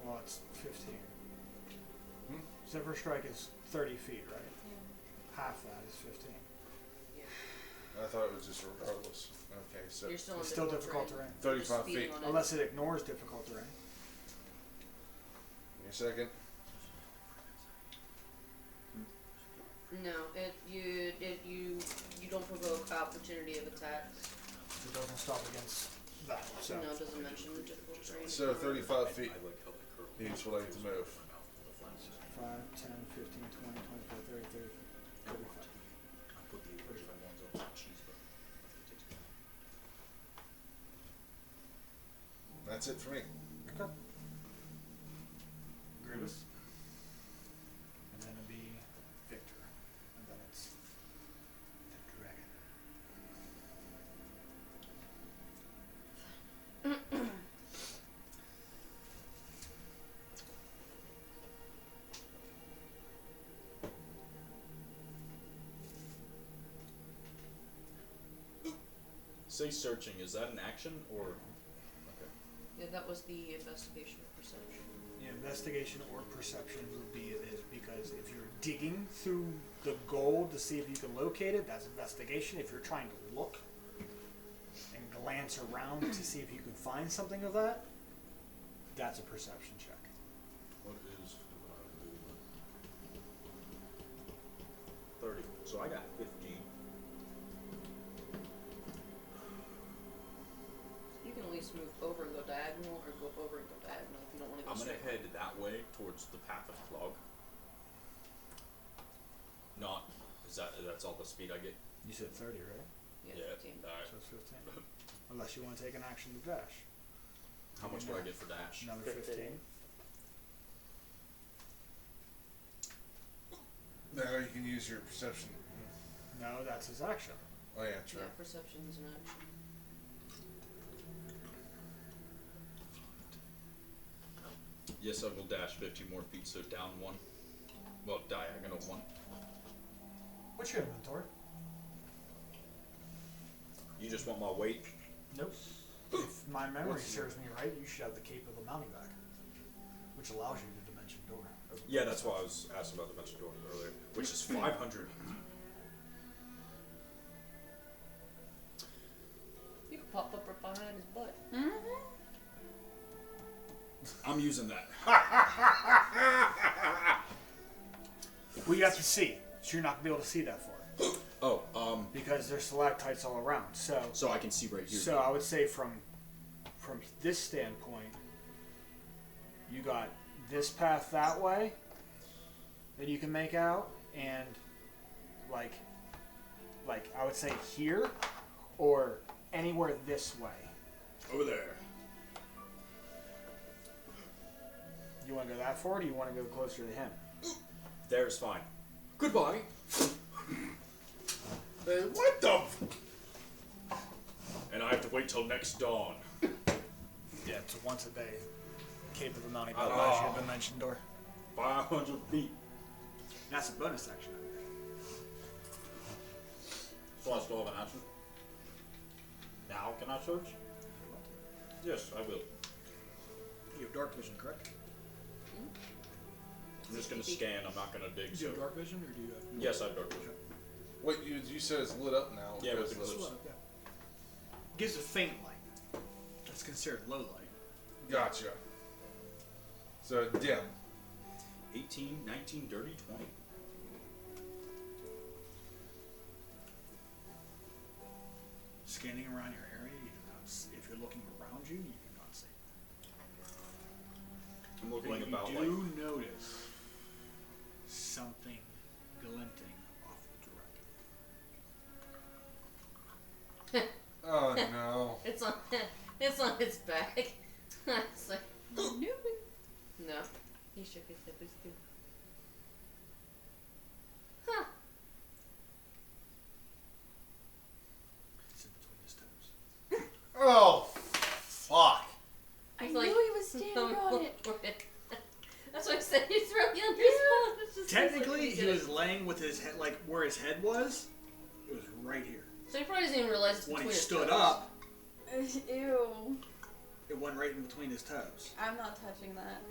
Well, it's 15. Hmm? Zephyr Strike is 30 feet, right? Yeah. Half that is 15. I thought it was just regardless. Okay, so You're still in It's still difficult terrain. You're just 35 speeding feet. on it. Unless it ignores difficult terrain. Give me a second. No, you don't provoke opportunity of attacks. It doesn't stop against that. So No, it doesn't mention the difficult terrain. So 35 feet I like how they curl. is what I get to move. 5, 10, 15, 20, 25, 30, 30, 35. I put the original ones on the cheese, but I think it takes me. That's it for me. Okay. Grievous. And then it'll be Victor. And then it's the dragon. Say searching, is that an action or? Okay. Yeah, that was the investigation or perception. Yeah, investigation or perception would be it is because if you're digging through the gold to see if you can locate it, that's investigation. If you're trying to look and glance around to see if you can find something of that, that's a perception check. What is 30? So I got 15. You can at least move over and go diagonal, or go over and go diagonal if you don't want to go I'm gonna straight. head that way towards the path of Clog. Not that's all the speed I get. You said 30, right? Yeah, 15. Alright. So it's 15. Unless you want to take an action to dash. How much would I get for dash? Another 15. Now you can use your perception. No, that's his action. Oh yeah, true. Yeah, perception is an action. Yes, I will dash 15 more feet, so down 1. Well, diagonal 1. What's your inventory? You just want my weight? Nope. If my memory serves me right, you should have the Cape of the Mounting Back, which allows you to dimension door. Yeah, that's why I was asking about the dimension door earlier, which is 500. You can pop up right behind his butt. I'm using that. Well, you have to see. So you're not going to be able to see that far. Oh, Because there's stalactites all around. so I can see right here. So I would say from this standpoint, you got this path that way that you can make out, and like I would say here or anywhere this way. Over there. You want to go that far, or do you want to go closer to him? There's fine. Goodbye. What the? And I have to wait till next dawn. Yeah, it's a once a day Cape of the Mountain Oh. dimension door. 500 feet. That's a bonus action. So I still have an action. Now can I search? Yes, I will. You have dark vision, correct? I'm just gonna scan. I'm not gonna dig. Do So you have dark vision, or do you have? yes, I have dark vision. Wait, you said it's lit up now. Yeah, with the because glips. Yeah. Gives a faint light. That's considered low light. Gotcha. So dim. 18, 19, dirty, 20. Scanning around your area, you do not see. If you're looking around you, you do not see. I'm looking But about you like. do notice something glinting off the direction. Oh no. It's on its back. It's like, no. He shook his head. Too. Huh. It's in between his toes. Oh, fuck. I It's knew like he was standing on it. That's why I said he's really under his phone. It's just Technically, like, he was laying with his head, like where his head was. It was right here. So he probably doesn't even realize it's When between he his stood toes. up, Ew. it went right in between his toes. I'm not touching that.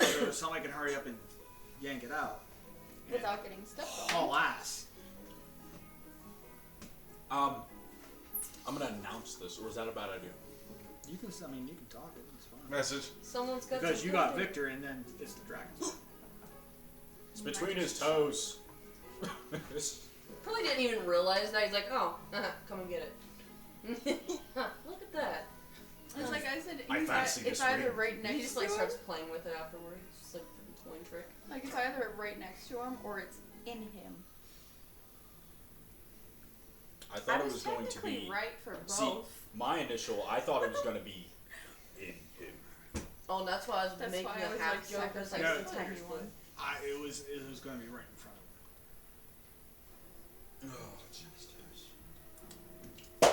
So somebody can hurry up and yank it out. and Without getting stepped on. haul ass. I'm gonna announce this, or is that a bad idea? You can, I mean, you can talk it. It's fine. Message. Someone's got Because some you got food. Victor, and then it's the dragon. It's between his toes. Probably didn't even realize that. He's like, oh, come and get it. Look at that. It's like I said, I fancy it's this either ring. right He next just to like him. starts playing with it afterwards. It's just like a coin trick. Like it's either right next to him or it's in him. I thought I it was was going to technically be. right for both. See, my initial, I thought it was going to be in him. Oh, that's why I was That's making why I a was half like joke. I was like, No, it's tiny Tiger's one. foot. It was going to be right in front of him. Oh, Jesus. I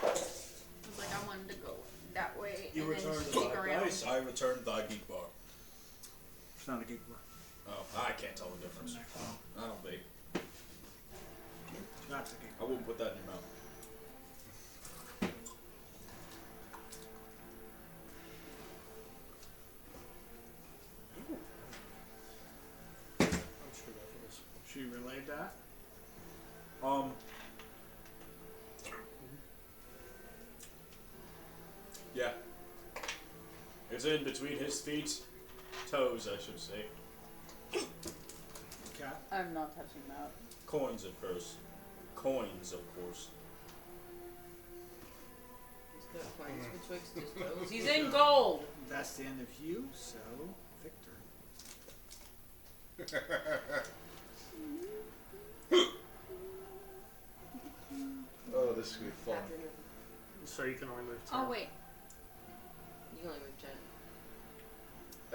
was like, I wanted to go that way You and then returned sneak thy around. dice, I returned thy geek bar. It's not a geek bar. Oh, I can't tell the difference. I don't vape. That's a geek I wouldn't put that in your mouth. She relayed that. Yeah. It's in between his feet. Toes, I should say. Cat. I'm not touching that. Coins, of course. Coins, of course. He's got coins betwixt his toes. He's in gold. That's the end of you, so Victor. Oh, this is gonna be fun. After him. So you can only move 10. Oh wait. You can only move 10.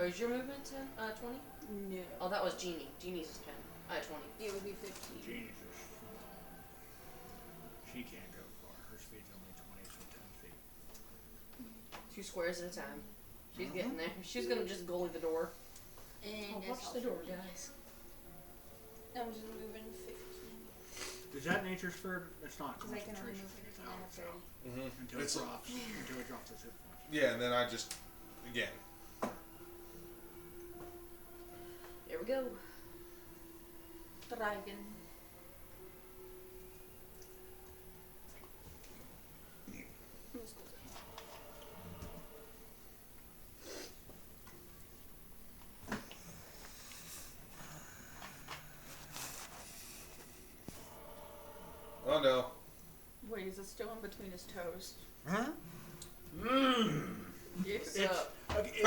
Or is your movement 10? 20? No. Oh, that was Genie. Genie's is 10. 20. It would be 15. Jeannie's just she can't go far. Her speed's only 20, so 10 feet. 2 squares at a time. She's getting there. She's gonna just goalie the door. And Oh, watch the door, guys. I'm just moving 15. Is that nature's third? It's not Because I can only concentration. move 15 It's and I have 30. until It's- it drops. Until it drops its hit points. Yeah, and then I just again. we go. Dragon. Oh no. Wait, is it still in between his toes? Huh? Yes. Okay.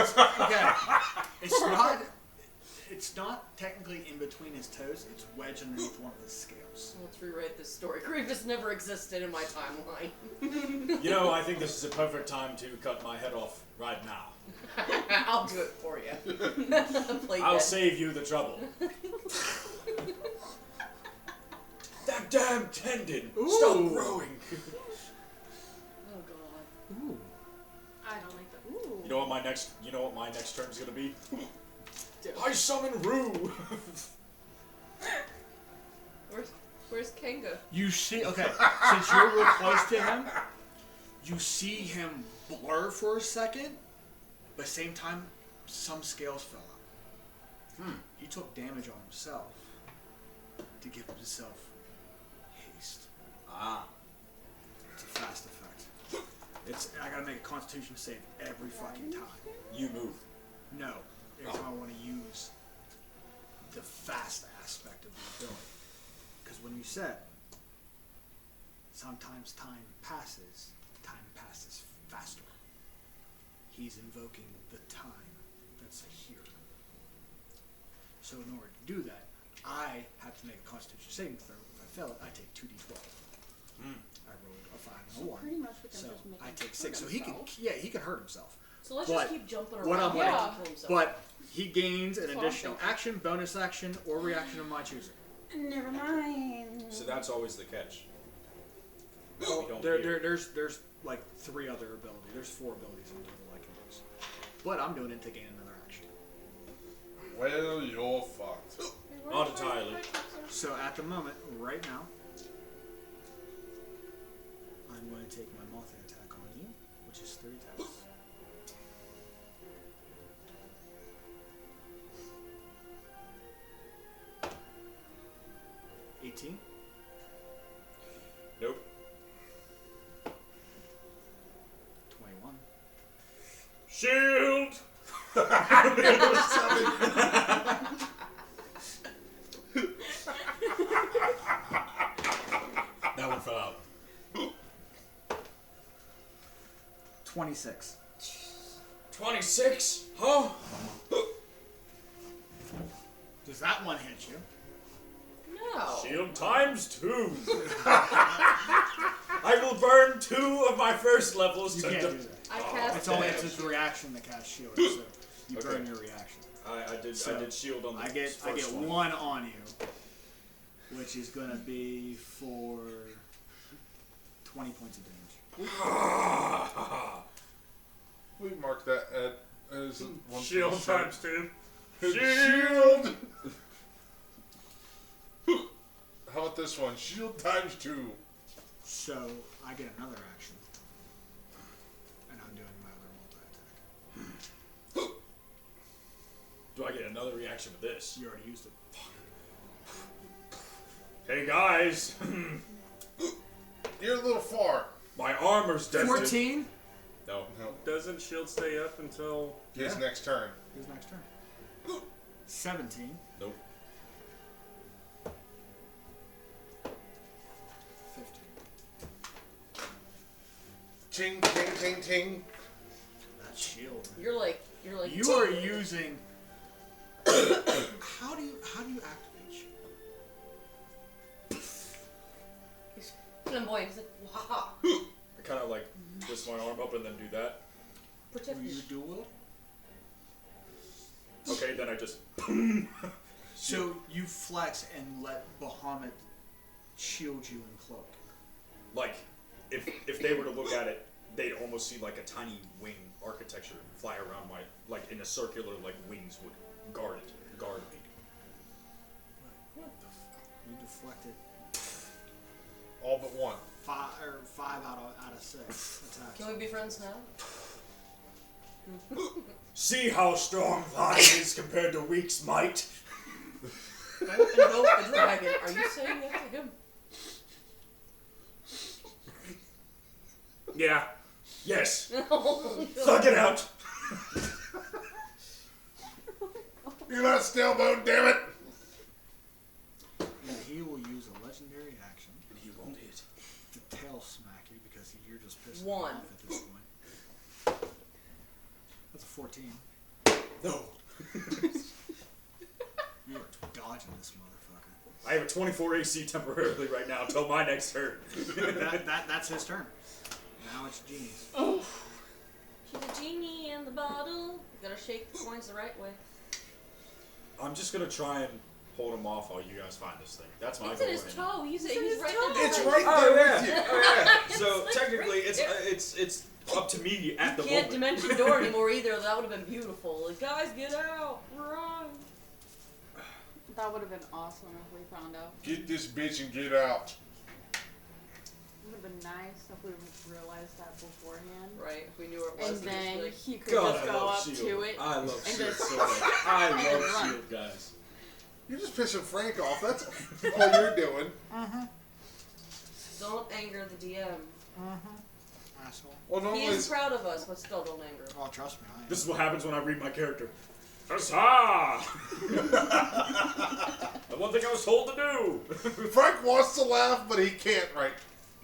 It's not technically in between his toes. It's wedged underneath one of his scales. Let's rewrite this story. Grievous never existed in my timeline. You know, I think this is a perfect time to cut my head off right now. I'll do it for you. Play I'll dead. save you the trouble. That damn tendon! Stop growing! Oh god. Ooh. I don't like that. Ooh. You know what my next turn's gonna be? I summon Rue! Where's Kanga? You see, okay, since you're real close to him, you see him blur for a second, but at the same time, some scales fell out. He took damage on himself to give himself haste. Ah. It's a fast effect. I gotta make a Constitution save every fucking time. You move. No, every time I want to use the fast aspect of the ability. Because when you said, sometimes time passes faster. He's invoking the time that's here. So in order to do that, I have to make a Constitution saving throw. If I fail it, I take 2d12. I rolled a 5 and a 1. Pretty much we can So just make I him take hurt 6. So himself. he can hurt himself. So let's But just keep jumping around. what I'm gonna- and kill himself. But he gains an That's what I'm additional thinking. action, bonus action, or reaction of my choosing. Never mind. So that's always the catch. Well, We don't hear. there's like 3 other abilities. There's 4 abilities in total I can use. But I'm doing it to gain another action. Well, you're fucked. Not entirely. So at the moment, right now, I'm going to take my multi attack on you, which is 3 attacks. $18. Nope. 21. Shield! That one fell out. 26. 26? Huh? Does that one hit you? No. Shield times 2. I will burn 2 of my first levels You to can't de- do that. I cast It's only damn. it's a reaction to cast shield, so you burn Okay. your reaction. I did shield on the I get first 1 on you, which is gonna be for 20 points of damage. We mark that as one Shield for sure. times 2. Shield! How about this one? Shield times 2. So I get another action, and I'm doing my other multi-attack. Do I get another reaction with this? You already used it. Hey guys! You're a little far. My armor's dented. 14. No. No. Doesn't shield stay up until... His Yeah. next turn. Who's next turn? 17. Nope. 15. Ting, ting, ting, ting. That shield. Man. You're like. You are using. How do you activate shield? Flamboyant. He's like, wow. I kind of like twist my arm up and then do that. Protect Will me. you dual? Okay, then I just. So you flex and let Bahamut shield you and cloak. Like, if they were to look at it, they'd almost see like a tiny wing architecture fly around my, like in a circular, like wings would guard me. You deflected All but 1. 5 out of 6 attacks. Can we be friends now? See how strong thine is compared to Weak's might? Nope, a dragon. Are you saying that to him? Yeah. Yes. Oh, Thug it out. You're not Stillbone, damn it! And he will use a legendary action And he won't hit. to tail smack you because you're just pissing him One. off at this point. That's a 14. No. You are dodging this motherfucker. I have a 24 AC temporarily right now until my next turn. That's his turn. Now it's Genie's. she's a genie in the bottle. You gotta shake the coins the right way. I'm just gonna try and hold him off while you guys find this thing. That's my It's goal in his right now. toe. He's right there. It's right Oh there yeah. with you. Oh yeah. So It's like technically, right it's up to me at the Can't moment. dimension door anymore either. That would have been beautiful. Like, guys, get out. Run. That would have been awesome if we found out. Get this bitch and get out. It would have been nice if we realized that beforehand. Right. If we knew where it was. And then like, he could God, just I go love up Shield. to it. I love and Shield just- so much. I and love run. Shield, guys. You're just pissing Frank off. That's all you're doing. don't anger the DM. Asshole. Well, He normally is it's, proud of us, but still don't anger him. Oh, trust me, I am. This is what happens when I read my character. Huzzah! The one thing I was told to do. Frank wants to laugh, but he can't right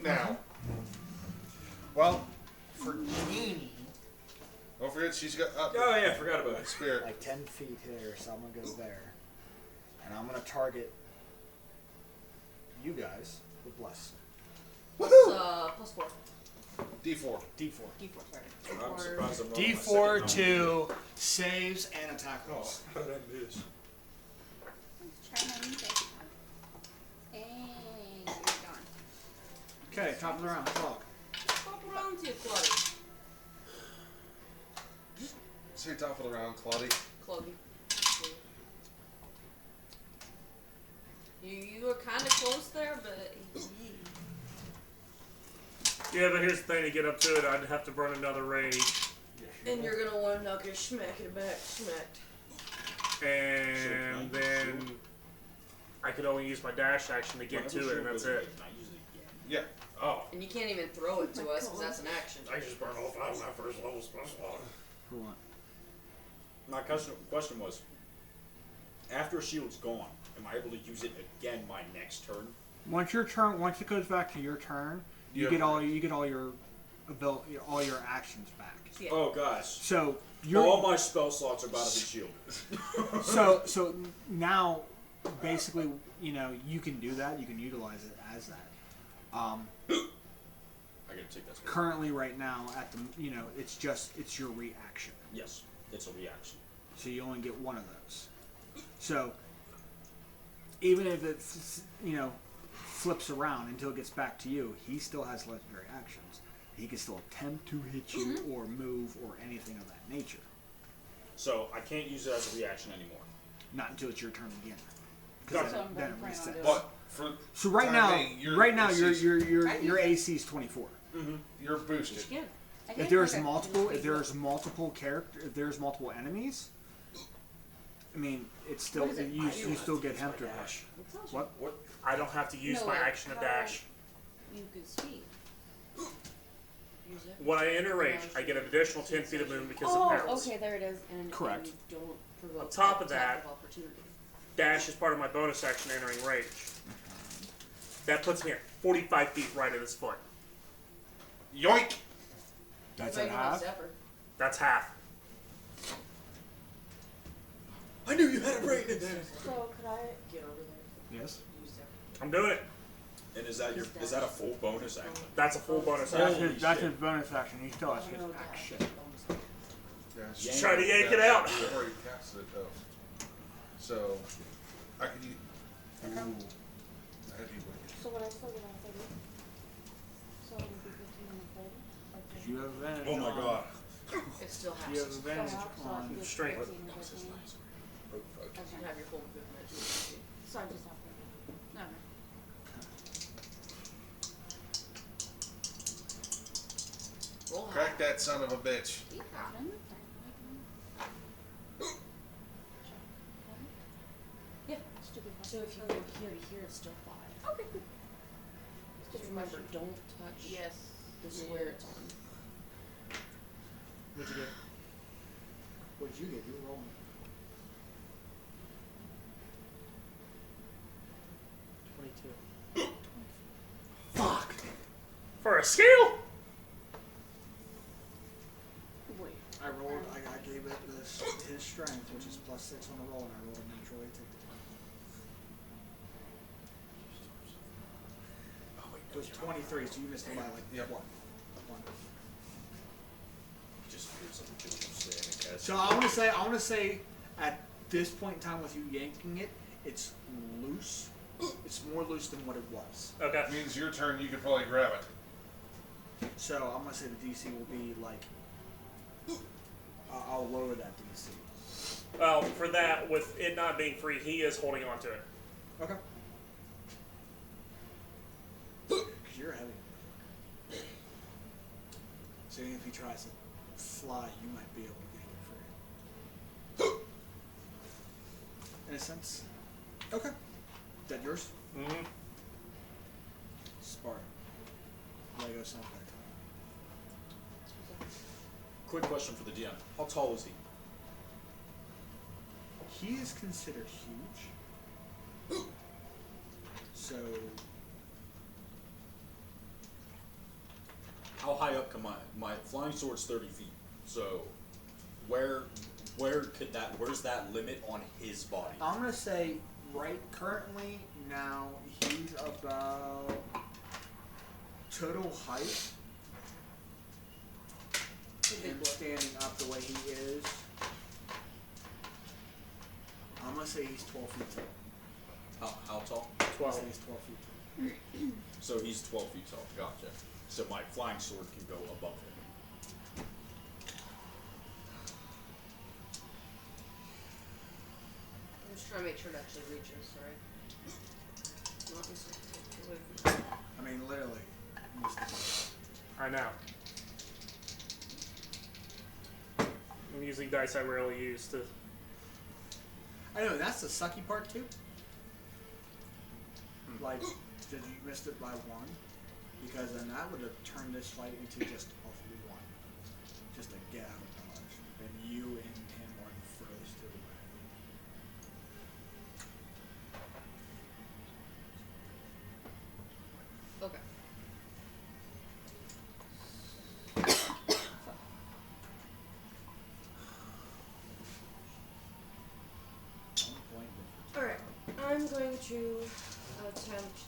now. Well, for Genie, Don't forget she's got Oh yeah, forgot about it. spirit. like 10 feet here, so I'm gonna go there. And I'm gonna target you guys with Bless. What's +4? D4. D4. D4, sorry. I'm surprised I'm not on my D4 second to saves and attack rolls. How did I miss? Hey, you're gone. Okay, top of the round, clock. Pop around to you, Claudia. Say top of the round, Claudia. Claudia. You were kind of close there, but... Yeah, but here's the thing, to get up to it, I'd have to burn another rage. And you're gonna want to knock it smack it back, smacked. And then I could only use my dash action to get to it, and that's it. Yeah. Oh. And you can't even throw it to us, because that's an action. I just burned all 5 of my first level special. For what? My question was, after Shield's gone, am I able to use it again my next turn? Once it goes back to your turn, you Yeah. get all your all your actions back. Yeah. Oh gosh. So All my spell slots are about to be shielded. so now basically, you can do that. You can utilize it as that. I gotta take that. Currently, right now, at the it's your reaction. Yes, it's a reaction. So you only get one of those. So even if it flips around until it gets back to you, he still has legendary actions. He can still attempt to hit you or move or anything of that nature. So I can't use it as a reaction anymore. Not until it's your turn again. Gotcha. So I'm Then going it to plan on resets. doing But for So right time now, being, your AC is 24. you're boosted. Which again, If there's multiple enemies, I mean, it's still What is it? you still get him to dash. What? What? I don't have to use No, my like, action to how- dash. you could speed. Use it. When I enter rage, I get an additional 10 feet of movement because Oh, of perils. okay, there it is. And Correct. And you don't provoke On top of attack that- of opportunity. Dash is part of my bonus action entering rage. That puts me at 45 feet right at his foot. Yoink! That's Right at now, half. Zephyr. That's half. I knew you had a brain in there. So could I? Get over there. Yes. Use Zephyr. I'm doing it. And is that a full bonus action? That's a full bonus That's action. his bonus action. He still has his No action. dash. Yeah, Yank Try to yank it out. I've already casted it though. So I could use. Ooh. That'd be wicked. So would I still get on 30? So it would be 15 and 30? Because you have advantage. Oh my on- god. It still has You have to. advantage So I on could get strength. 15 and 15. Oh, fuck. You have your full movement. So I just have to. No. Roll high. Crack that son of a bitch. Yeah. Stupid So if you go here to here, it's still 5. Okay, cool. Just remember, don't touch Yes. the square it's on. What'd you get? What'd you get? You were rolling. 22. Fuck! For a scale? Wait. I gave it his strength, which is +6 on the roll, and I rolled a natural 8 to take the It was 23, so you missed it by like Yep. one. Just feels like a bitch of saying it, So I want to say, at this point in time with you yanking it, it's loose. It's more loose than what it was. Okay. That means your turn, you could probably grab it. So I'm gonna say the DC will be like, I'll lower that DC. Well, for that, with it not being free, he is holding on to it. Okay. Because you're heavy. So even if he tries to fly, you might be able to yank it free. In a sense. Okay. Is that yours? Mm-hmm. Spartan. Lego sound effect. Quick question for the DM. How tall is he? He is considered huge. So How high up can my flying sword's 30 feet. So where's that limit on his body? I'm gonna say currently now he's about total height. Him standing up the way he is. I'm gonna say he's 12 feet tall. How tall? I'm gonna 12. say he's 12 feet tall. So he's 12 feet tall. Gotcha. So my flying sword can go above him. I'm just trying to make sure it actually reaches, right? Not just away from I mean, literally. I know. I'm using dice I rarely use to. I know, that's the sucky part too. Like, did you missed it by 1? Because then that would have turned this fight into just a 3-1. Just to get out of dodge. And you and him are the furthest to the way. Okay. Alright, I'm going to attempt.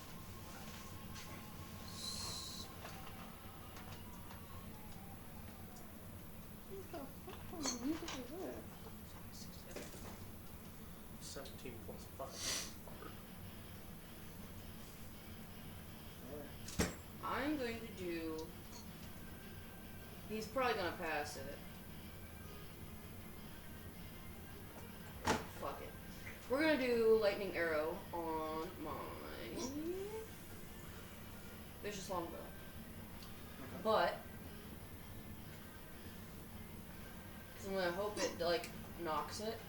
What the fuck? You did it. 17 plus 5. I'm going to do. He's probably gonna pass it. Fuck it. We're gonna do lightning arrow on my vicious longbow. But 'cause I'm gonna hope it like knocks it.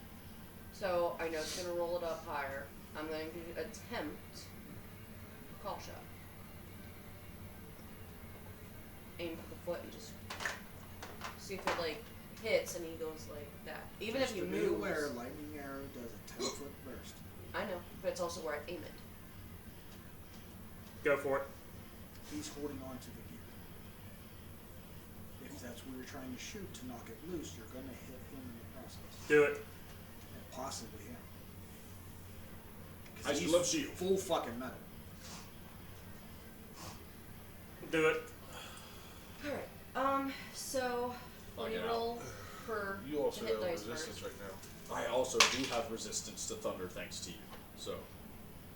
So I know it's gonna roll it up higher. I'm going to attempt call shot. Aim for the foot and just see if it like hits and he goes like that. Even Just if he to be moves. aware, lightning arrow does a 10-foot burst. I know, but it's also where I aim it. Go for it. He's holding on to the gear. If that's where you're trying to shoot to knock it loose, you're gonna hit him in the process. Do it. And possibly him. I He's love shield. full fucking metal. Do it. Alright, so when you Fucking roll for You also the hit have dice resistance first. right now. I also do have resistance to thunder thanks to you. So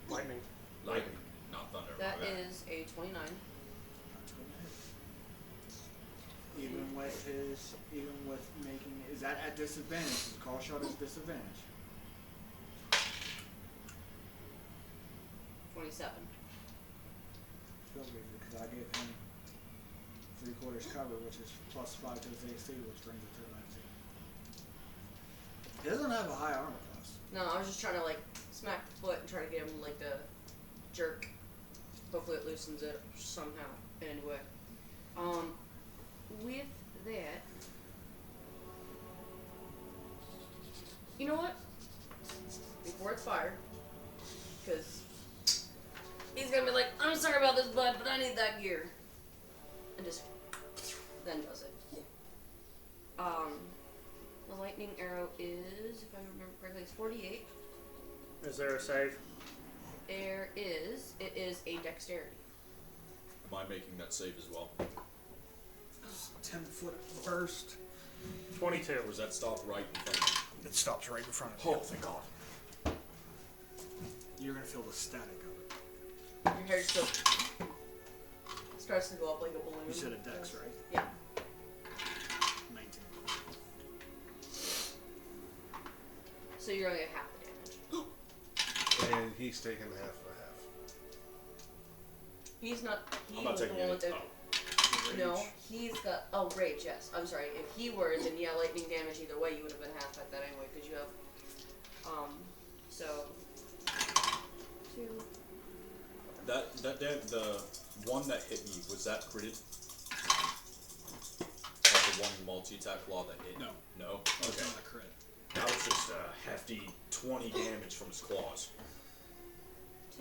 Lightning. lightning, not thunder. That my bad. is a 29. That's gonna hit. Even with making, is that at disadvantage? Is call shot is disadvantage? 27. Still good because I gave him 3/4 cover, which is +5 to his AC, which brings it to 19. He doesn't have a high armor class. No, I was just trying to like smack the foot and try to get him like to jerk. Hopefully it loosens it somehow. Anyway. With that, you know what? Before it's fired, because he's gonna be like, I'm sorry about this, bud, but I need that gear. And just then does it. The lightning arrow is, if I remember correctly, it's 48. Is there a save? There is. It is a dexterity. Am I making that save as well? 10-foot burst. 22. Or was that stopped right in front of me? It stops right in front of you. Oh, thank God. You're gonna feel the static of it. Your hair still starts to go up like a balloon. You said a dex, right? Yeah. 19. So you're only at half the damage. And he's taking half of a half. He's not. He I'm not was the taking one any. with the. Oh. No, he's got. Oh, rage. Yes, I'm sorry. If he were, then yeah, lightning damage either way, you would have been half like that anyway, because you have. So. 2. The one that hit me, was that critted? Like the one multi-attack claw that hit? No. No? It's Okay. not a crit. That was just a hefty 20 damage from his claws.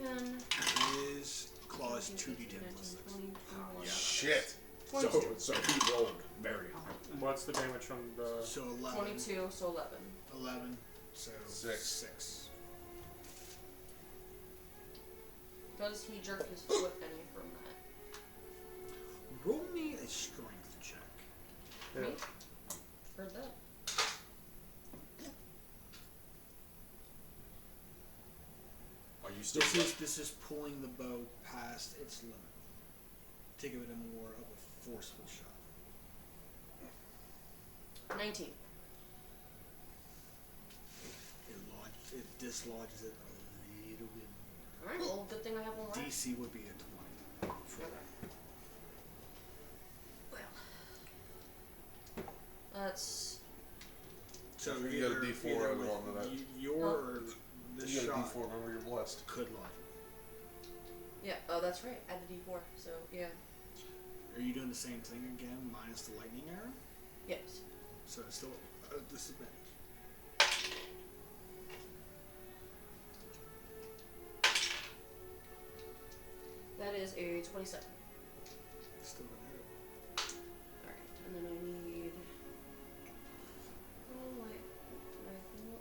10. His claws 2d10 plus 6. Yeah. Shit. 22. So he rolled very high. What's the damage from the... So 11. 22, so 11. 11. So 6. 6. Does he jerk his foot any from that? Roll me a strength check. Yeah. Me? Heard that. Are you still... This is pulling the bow past its limit. To give it a more of a forceful shot. 19. It dislodges it a little bit. Alright, well, good thing I have one left. DC would be a 20 for that. That's. So You got a D4 either added with on to that. Your or this You got a shot D4, remember you're blessed. could lodge Yeah, oh, that's right. Add the d4, so yeah. it. Are you doing the same thing again, minus the lightning arrow? Yes. So it's still a disadvantage. That is a 27. Still gonna hit it. Alright, and then I need. Oh, wait. There we go.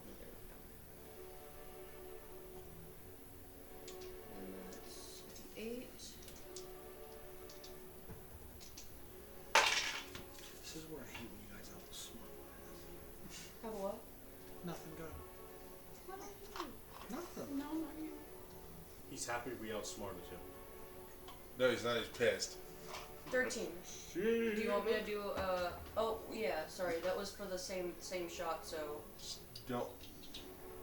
And that's 8. This is where I hate when you guys have a smart line. Have a what? Nothing, go. Nothing. No, not you. He's happy we outsmarted him. No, he's not. He's pissed. 13. Do you want me to do, oh, yeah, sorry. That was for the same shot, so. Don't.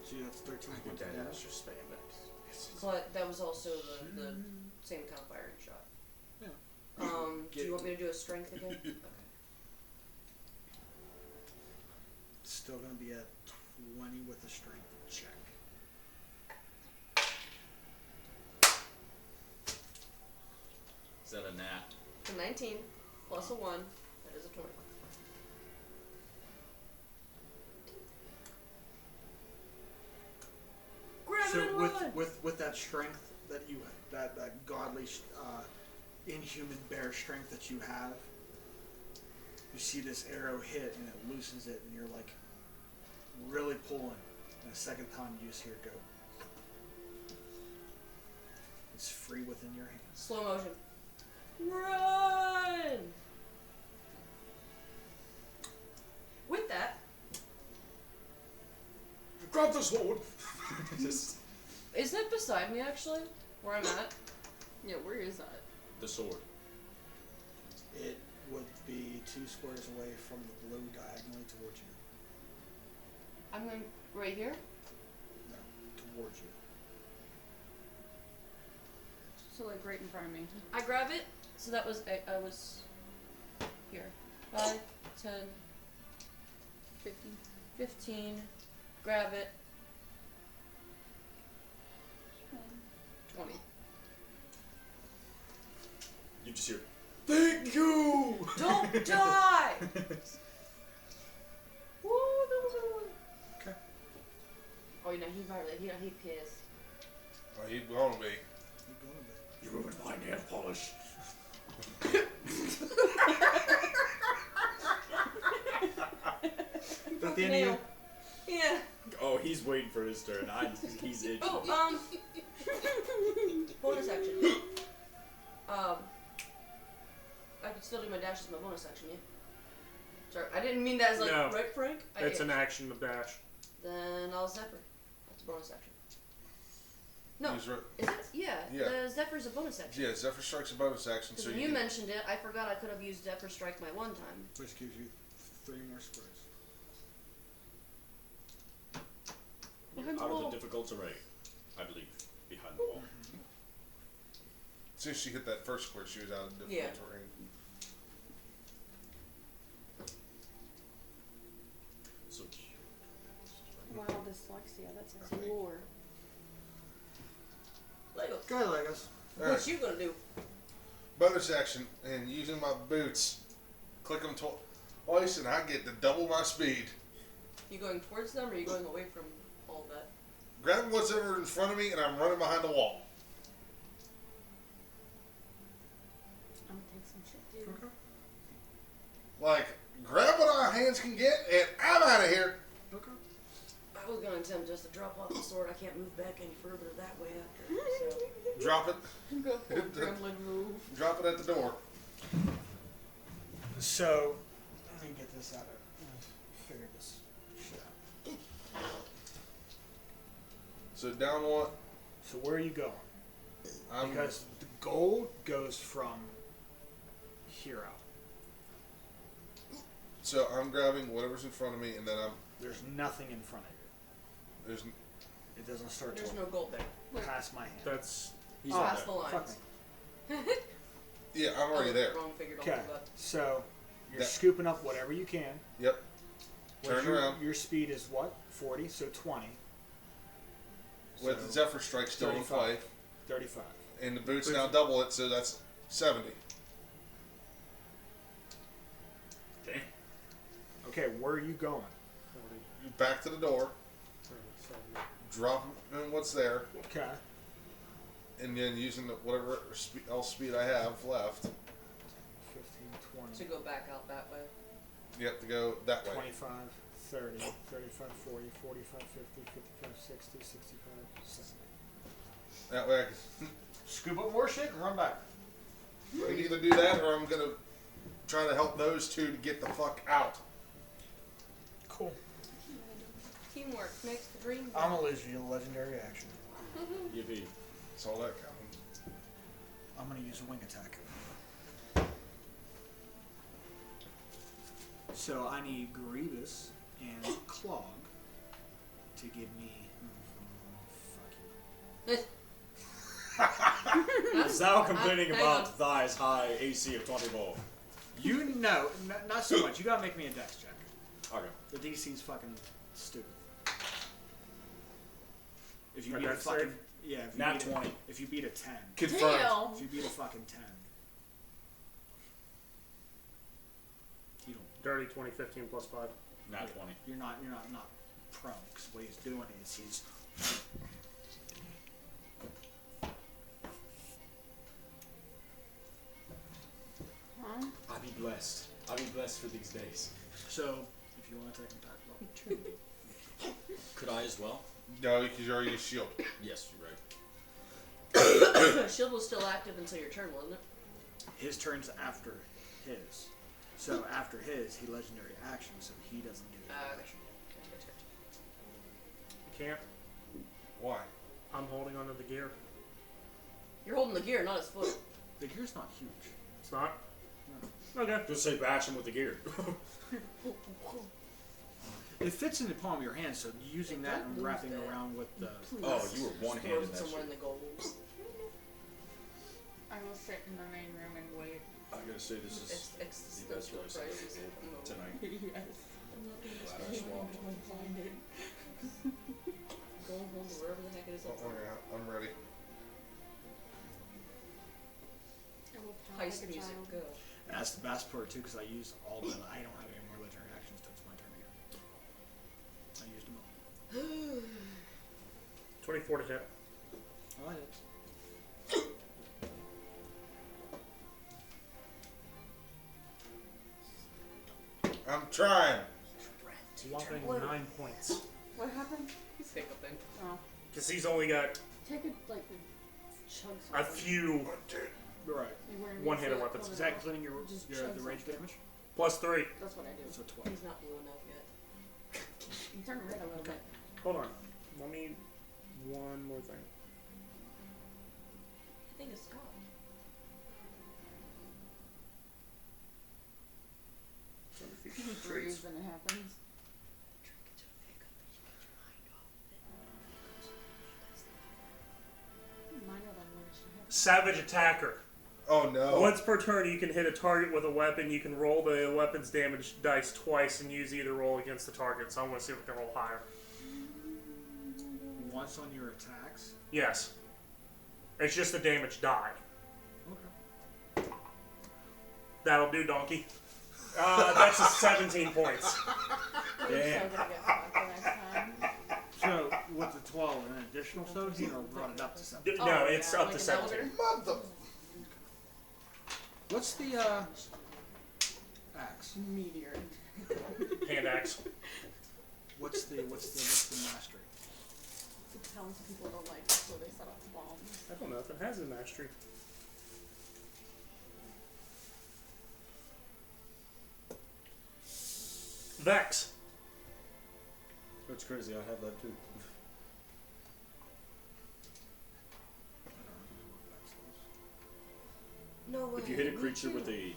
So that's 13 I think points of that damage. is just spandex. But that was also the same kind of firing shot. Yeah. Do you want me to do a strength again? Okay. Still gonna be at 20 with a strength check. Is that a nat? So 19 plus a 1, that is a 20. Grab So it and run! with that strength that you that godly inhuman bear strength that you have, you see this arrow hit and it loosens it, and you're like really pulling. And a second time, you just hear it go. It's free within your hands. Slow motion. Run! With that, Grab the sword! Just is it beside me actually? Where I'm at? Yeah, where is that? the sword. It would be 2 squares away from the blue diagonally towards you. I'm going right here. No, towards you. So like right in front of me. I grab it. So that was I was here. 5, 10, 15. Grab it. 20. You just hear, thank you! Don't die! Woo, Okay. Oh, you know, he probably, he pissed. Oh, he's gonna be. You ruined my nail polish. Is that the end of you? Yeah. Oh, he's waiting for his turn. He's itching. Oh, bonus action. I could still do my dash as my bonus action, yeah? Sorry, I didn't mean that as like, No. right, Frank? It's an action to dash. Then I'll Zephyr. That's a bonus action. No, Use re- is it? Yeah, Yeah. the Zephyr's a bonus action. Yeah, Zephyr Strike's a bonus action, Because so when you you can- mentioned it, I forgot I could have used Zephyr Strike my one time. Which gives you 3 more squares. Behind the Out wall. of the difficult terrain, I believe, behind the wall. As soon as she hit that first square, she was out of the difficult Yeah. terrain. So, Wow, dyslexia. That's a lore. Lego. Go ahead, Legos. All What right. you gonna do? Bonus action, and using my boots, click them twice, and I get to double my speed. You going towards them, or are you going away from all of that? Grab what's ever in front of me, and I'm running behind the wall. I'm gonna take some shit, dude. Like, grab what our hands can get, and I'm out of here. Okay. I was gonna attempt just to drop off the sword. I can't move back any further that way after. So. Drop it. Go for a gremlin move. Drop it at the door. So, let me get this out of. Figure this shit out. So down one. So where are you going? I'm Because the goal goes from here out. So I'm grabbing whatever's in front of me, and then There's nothing in front of there's you. It doesn't start There's till no gold there. past my hand. That's he's Oh, not Past the there. lines. Fuck me. yeah, I'm already there. Wrong figured all Okay, of that. so you're That- scooping up whatever you can. Yep. What's Turn your, around. Your speed is what? 40, so 20. With So the Zephyr Strike still in 35. play, 35. and the boots now double it, so that's 70. Damn. Okay, where are you going? 40, Back to the door, 37. drop in what's there, Okay. and then using whatever else speed I have left. 15, 20, To go back out that way. You have to go that way. 25, 30, 35, 40, 45, 50, 55, 60, 65, 70. That way I can Scoop up more shit and run back. I can either do that, or I'm gonna try to help those two to get the fuck out. Cool. Teamwork makes the dream I'm work. gonna lose you a legendary action. Yippee. That's all that counts. I'm gonna use a wing attack. So I need Grievous and Clog to give me. Fuck you. He's now complaining hang about on. Thigh's high AC of 20 ball. You know, not so much. You gotta make me a dex check. Okay. The DC's fucking stupid. If you A beat a dex fucking save? yeah, if you Nat beat 20. if you beat a 10, Confirmed. Damn. if you beat a fucking 10, you don't. Dirty 20, 15 plus 5. Nat 20. You're not prone. Because what he's doing is he's. Huh? I be blessed. I be blessed for these days. So if you want to take him back, well, Could I as well? No, because you already used shield. Yes, you're right. Shield was still active until your turn, wasn't it? his turn's after his. So after his, he legendary action, so he doesn't get it. Gotcha. You can't. Why? I'm holding onto the gear. You're holding the gear, not his foot. The gear's not huge. It's not? Okay. Just say bash him with the gear. It fits in the palm of your hand, so using that and wrapping around with the. Oh, you were one-handed that somewhere shit. in the goals. I will sit in the main room and wait. I gotta say, this is It's the best place I've prices. ever been tonight. Yes. Glad I swapped. Find it. Going home to wherever the heck it is. Oh, yeah, I'm ready. That's the best part too, because I used all the. I don't have any more legendary actions, so it's my turn again. I used them all. 24 to hit. Oh, it is. I'm trying. Whopping 9 points. What happened? He's hiccuping. Oh. Because he's only got Take a, like, chug a few Right. one-hitter weapons. Is that including your Just the chug rage something. damage? Plus 3. That's what I do. So 12. He's not blue enough yet. You turn red a little bit. Hold on. Let me... One more thing. I think it's stopped. He breathes and it happens. Mine are like words to have. Savage Attacker. Oh no. Once per turn, you can hit a target with a weapon. You can roll the weapon's damage dice twice and use either roll against the target. So I'm going to see if we can roll higher. Once on your attacks. Yes. It's just the damage die. Okay. That'll do, donkey. That's a 17 points. I'm so gonna get fucked the next time. So with the 12, an additional 17, or brought it up to 17? No, it's up like to an 17. elder? Mother. What's the axe? Meteor. Hand axe. What's the mastery? It tells people to like, so they set off bombs. I don't know if it has a mastery. Vex. That's crazy. I have that too. No way. If you hit a me creature too. with a...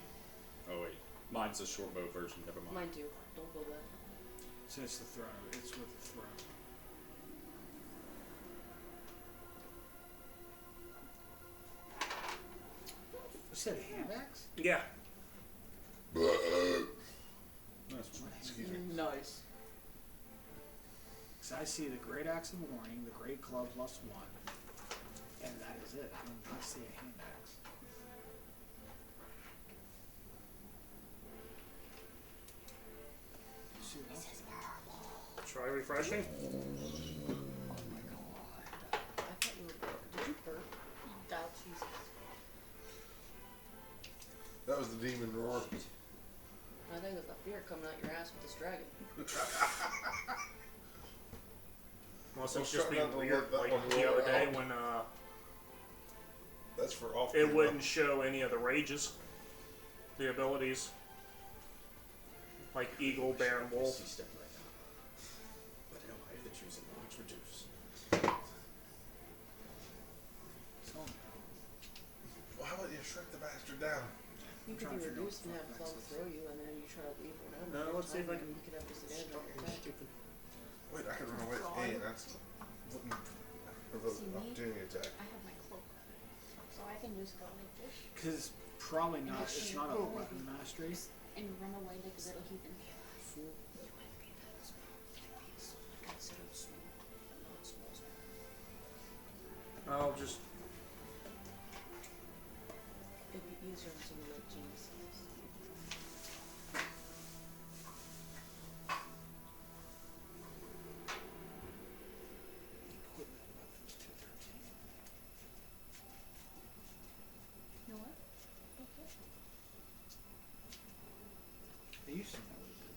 Oh wait. Mine's a short bow version. Never mind. Mine too. Don't build that. So it's the throw. It's with the throw. You said a hand axe? Yeah. Excuse me. Nice. So I see the great axe in the morning, the great club +1, and that is it. I don't see a hand axe. See what else? Try refreshing. Oh my god. I thought you were burp. Did you burp? Oh, Jesus. That was the demon roar. I think it's the fear coming out your ass with this dragon. Unless I'm it's just being trying not to weird, let that like one the roll other day out. when That's for off. it wouldn't show any of the rages, the abilities, like Eagle, Bear, and Wolf. Step right now. But am I the choosing large reduce? So, Well, how about you shrink the bastard down? You could trying be to figure out reduced and what have the fuck them Vex is. throw you, and then you try to leave one out. No, let's see if I and can- You could have disadvantage on your attack. Wait, I can run away. Hey, that's wouldn't provoke See me? opportunity attack. I have my cloak. So I can just go like this because it's probably not. It's not a weapon mastery. and run away like a little heathen. I'll just... It'd be easier on someone like James. You know what? Okay. They used to know what it did.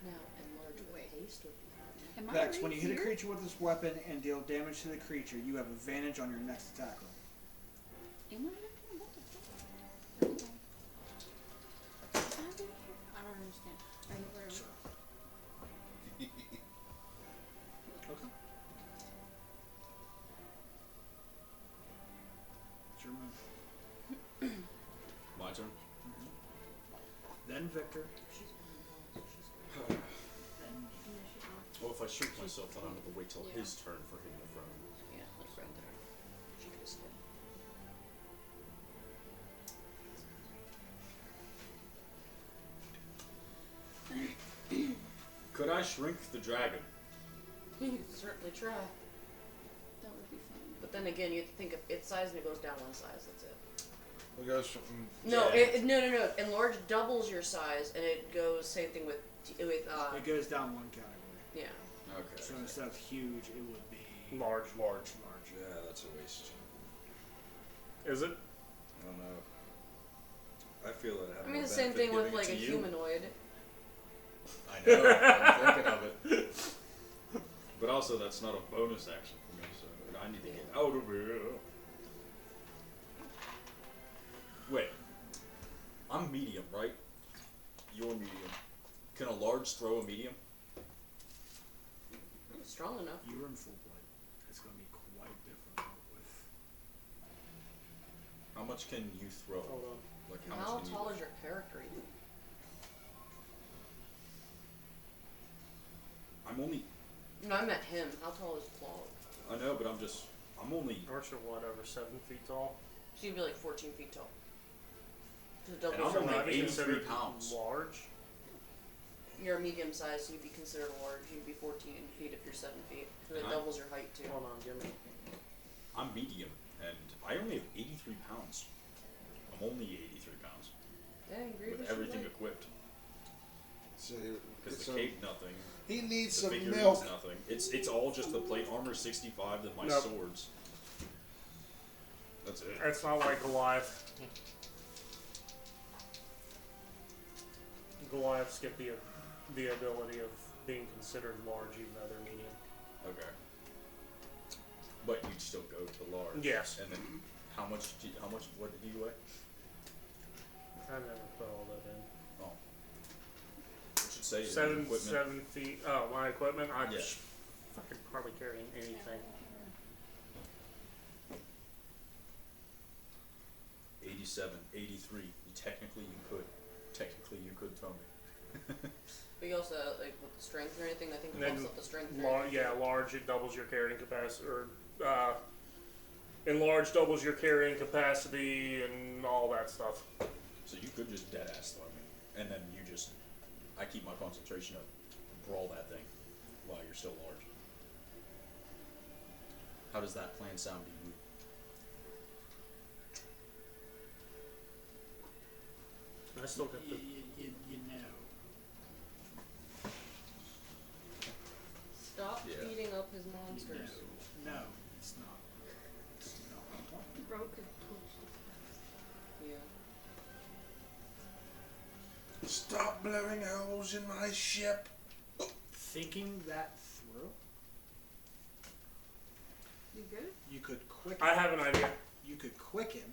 Now, enlarge with haste would be handy. Am I Vex, right when you hit a here? creature with this weapon and deal damage to the creature, you have advantage on your next attack roll. Am I right here? What the fuck? Okay. Is that right here? I don't understand. Are you where? Okay. It's your move. My turn? Then Victor. She's been involved, so she's good. Then me. Well, if I shoot myself, then I'm going to wait till his turn for him to throw. Yeah, like right there. She could have stood. Could I shrink the dragon? You could certainly try. That would be fun. But then again, you have to think of its size, and it goes down one size. That's it. It goes from No, Yeah. no. Enlarge doubles your size, and it goes same thing with It goes down one category. yeah. Okay. So instead of huge, it would be Large. large. Yeah, that's a waste. Is it? I don't know. I feel that I have I mean, more the same benefit thing with giving it like to a you. humanoid. I know. I'm thinking of it. But also, that's not a bonus action for me, so I need to get out of here. Wait. I'm medium, right? You're medium. Can a large throw a medium? Strong enough. You're in full blood. It's going to be quite different with. How much can you throw? Hold on. Like How much can tall you is your character even? I'm only. No, I meant him. How tall is Claude? I know, but I'm only. Archer, what, over 7 feet tall? So you'd be like 14 feet tall. The And double I'm your only height. 83 considered pounds. large. You're a medium size, so you'd be considered large. You'd be 14 feet if you're 7 feet. So it And doubles your height too. Hold on, give me. I'm medium, and I only have 83 pounds. I'm only 83 pounds. Dang, Grievous, With you everything like- equipped. So, Because so the cape, nothing. he needs The some figurines, milk. nothing. It's all just the plate armor 65, then my Nope. swords. That's it. It's not like Goliath. Goliaths get the ability of being considered large, even though they're medium. Okay. But you'd still go to large. Yes. And then how much? What did you weigh? I never put all that in. Oh. I should say Seven equipment. 7 feet. Oh, my equipment. I'm Yeah. fucking hardly carrying anything. 87, 83. Technically, you could throw me. But you also, like, with the strength or anything, I think it And then bumps up the strength. right? Yeah, large. It doubles your carrying capacity, or enlarge doubles your carrying capacity and all that stuff. So you could just dead ass throw me, and then I keep my concentration up, brawl that thing, while you're still large. How does that plan sound to you? I still got the. You know. Stop Yeah. beating up his monsters. No, it's not. It's not. Broken. Yeah. Stop blowing holes in my ship. Thinking that through, You good? you could quicken. I have an idea. You could quicken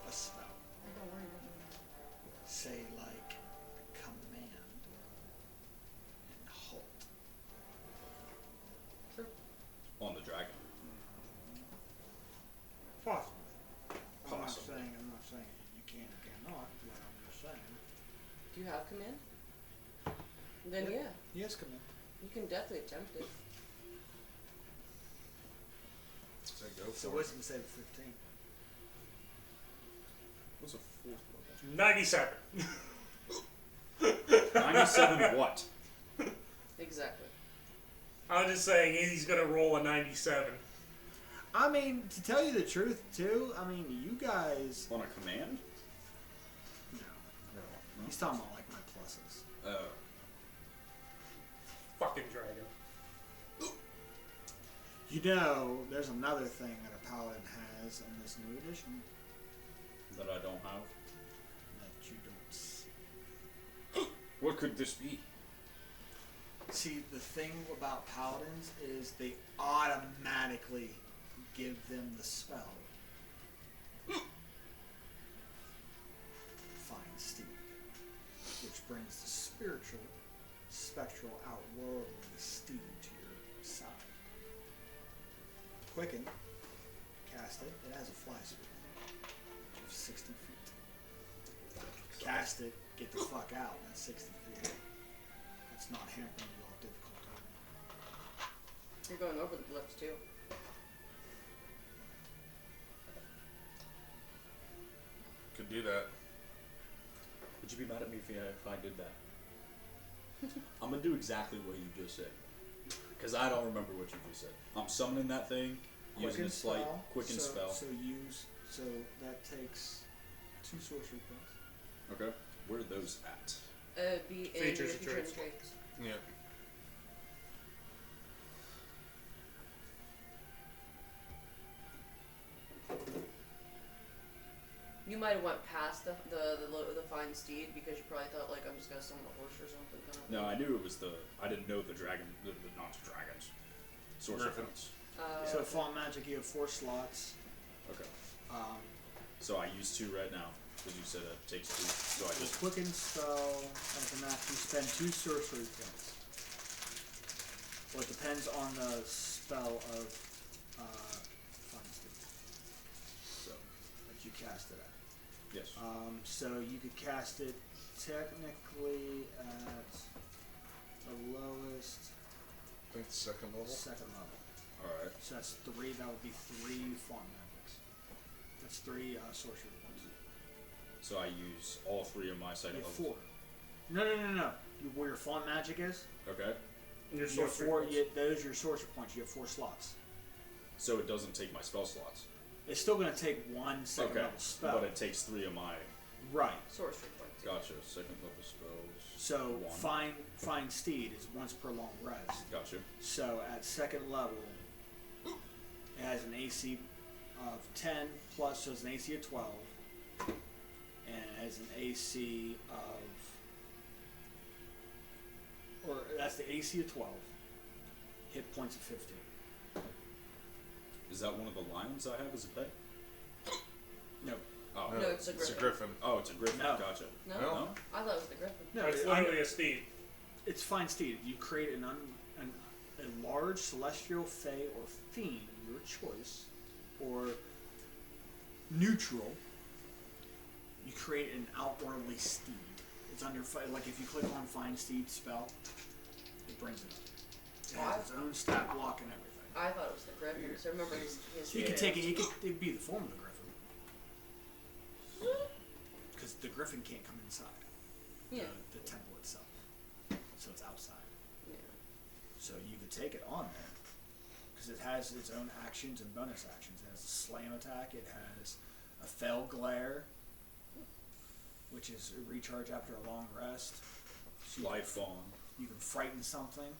a spell. I don't worry about it. Say like command and halt. On the dragon. Possibly. I'm Possibly. not saying you can or cannot, but I'm just saying. Do you have command? Then Yep. yeah, Yes, command. you can definitely attempt it. So go So for it. wisdom save of 15. What's a fourth one? 97. 97 what? Exactly. I'm just saying he's gonna roll a 97. I mean, to tell you the truth, too, I mean, you guys. On a command? No. He's talking about like my pluses. Oh. Fucking dragon. You know, there's another thing that a paladin has in this new edition That I don't have. that you don't see. What could this be? See, the thing about paladins is they automatically give them the spell. Find Steve, which brings the spiritual, spectral, outworldly Steve to your side. Quicken, cast it. It has a fly speed of 60 feet. Cast it, get the fuck out. That's 60 feet. That's not hampering you all difficult time. You're going over the glyphs too. Could do that. Would you be mad at me if I did that? I'm gonna do exactly what you just said. Because I don't remember what you just said. I'm summoning that thing. Using a slight quicken spell. So that takes 2 sorcery points. Okay. Where are those at? Be in Features your and feature traits. and traits. Yeah. You might have went past the fine steed because you probably thought like I'm just gonna summon a horse or something. Kind of No, I knew it was I didn't know the dragon. Not the dragons. Sorcerer Griffin. points. So fall magic, you have 4 slots. Okay. Um, So I use 2 right now because you said it takes 2. So I the just quicken spell as a max, you spend 2 sorcery points. Well, it depends on the spell of fine steed. so That you cast it at. yes. So you could cast it technically at the lowest I think second level. second level. All right. So that's 3. That would be 3 font magics. That's 3 sorcery points. So I use all 3 of my You second have levels. 4. No. Where your font magic is, Okay. And your you have sorcery 4. points. Those are your sorcery points. You have 4 slots. So it doesn't take my spell slots. It's still going to take 1 second Okay. level spell. But it takes 3 of my. Right. sorcery points. Gotcha. Second level spells. So 1. fine steed is once per long rest. Gotcha. So at second level, it has an AC of 10 plus, so it's an AC of 12, and it has an AC of, or that's the AC of 12. Hit points of 15. Is that one of the lions I have as a pet? No. Oh. No, it's a It's a griffin. griffin. Oh, it's a griffin. No. Gotcha. No? No. I thought it was the griffin. No, It's literally a steed. it's fine steed. You create a large celestial, fey, or fiend, your choice, or neutral. You create an outwardly steed. It's under like if you click on find steed spell, it brings it up. It has its own stat block and everything. I thought it was the griffin. So remember his So you could take it. It'd be the form of the griffin, because the griffin can't come inside Yeah. the temple itself, so it's outside. Yeah. So you could take it on there, because it has its own actions and bonus actions. It has a slam attack. It has a fell glare, which is a recharge after a long rest. So Life on. you can frighten something.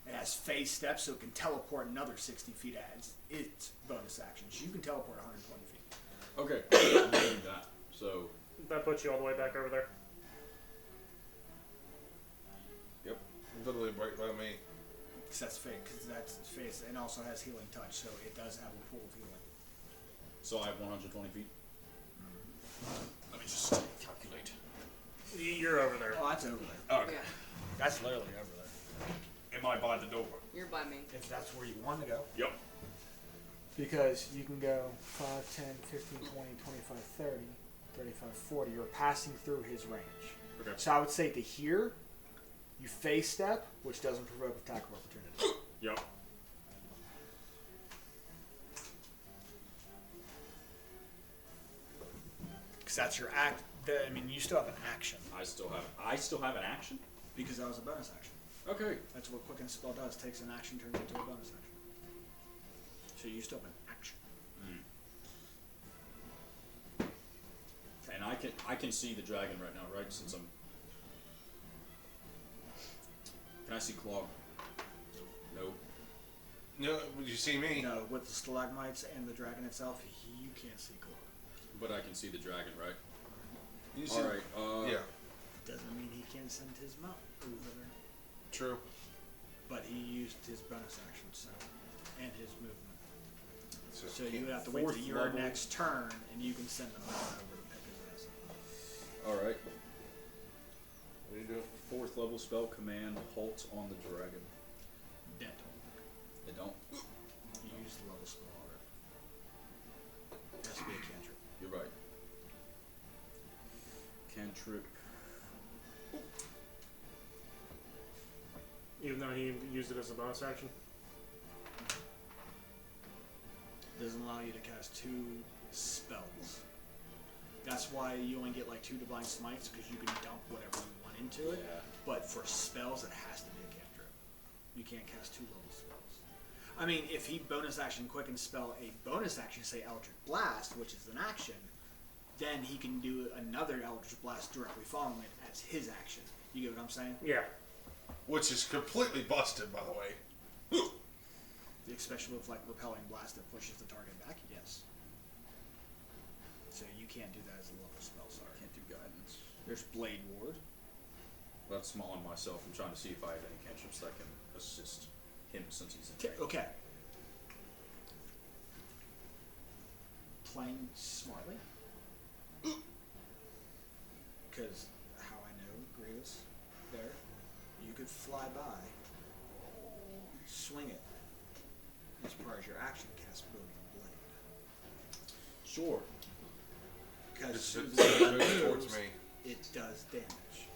It has phase steps, so it can teleport another 60 feet as its bonus actions. You can teleport 120 feet. Okay. I'm doing that. So. That puts you all the way back over there. Yep. Literally right by me. Because that's fake, because that's face, and also has healing touch, so it does have a pool of healing. So I have 120 feet. Let me just calculate. You're over there. Oh, that's over there. Okay. Yeah. That's literally over there. Am I by the door? You're by me. If that's where you want to go. Yep. Because you can go 5, 10, 15, 20, 25, 30, 35, 40. You're passing through his range. Okay. So I would say to here, you face step, which doesn't provoke attack of opportunity. Yep. Because that's your act. I mean, you still have an action. I still have an action? Because that was a bonus action. Okay. That's what Quicken Spell does. Takes an action, turns it into a bonus action. So you still have an action. And I can see the dragon right now, right? Since I'm. Can I see Clog? No. No, would you see me? No, with the stalagmites and the dragon itself, you can't see Clog. But I can see the dragon, right? You see? Alright, Yeah. Doesn't mean he can send his mount over there. True. But he used his bonus action, so, and his movement. So you can't- would have to wait fourth till your level. next turn, and you can send the mount over to pick his ass up. Alright. What are you doing? 4th level spell command halt on the dragon. Dead. They don't. You used the level spell already. It has to be a cantrip. You're right. Cantrip. Even though he used it as a bonus action. Doesn't allow you to cast 2 spells. That's why you only get like 2 divine smites, because you can dump whatever you want into it. Yeah. But for spells, it has to be a cantrip. You can't cast 2 level spells. I mean, if he bonus action quick and spell a bonus action, say Eldritch Blast, which is an action, then he can do another Eldritch Blast directly following it as his action. You get what I'm saying? Yeah. Which is completely busted, by the way. Especially with like repelling blast that pushes the target back. Yes. So you can't do that as a level spell. Sorry. Can't do guidance. There's Blade Ward. That's small on myself. I'm trying to see if I have any cantrips that can assist him since he's in range. Okay. Playing smartly. Because how I know Grievous there, you could fly by, swing it as part of your action, cast Booming Blade. Sure. Because It's as moves soon as it towards moves, me. it does damage.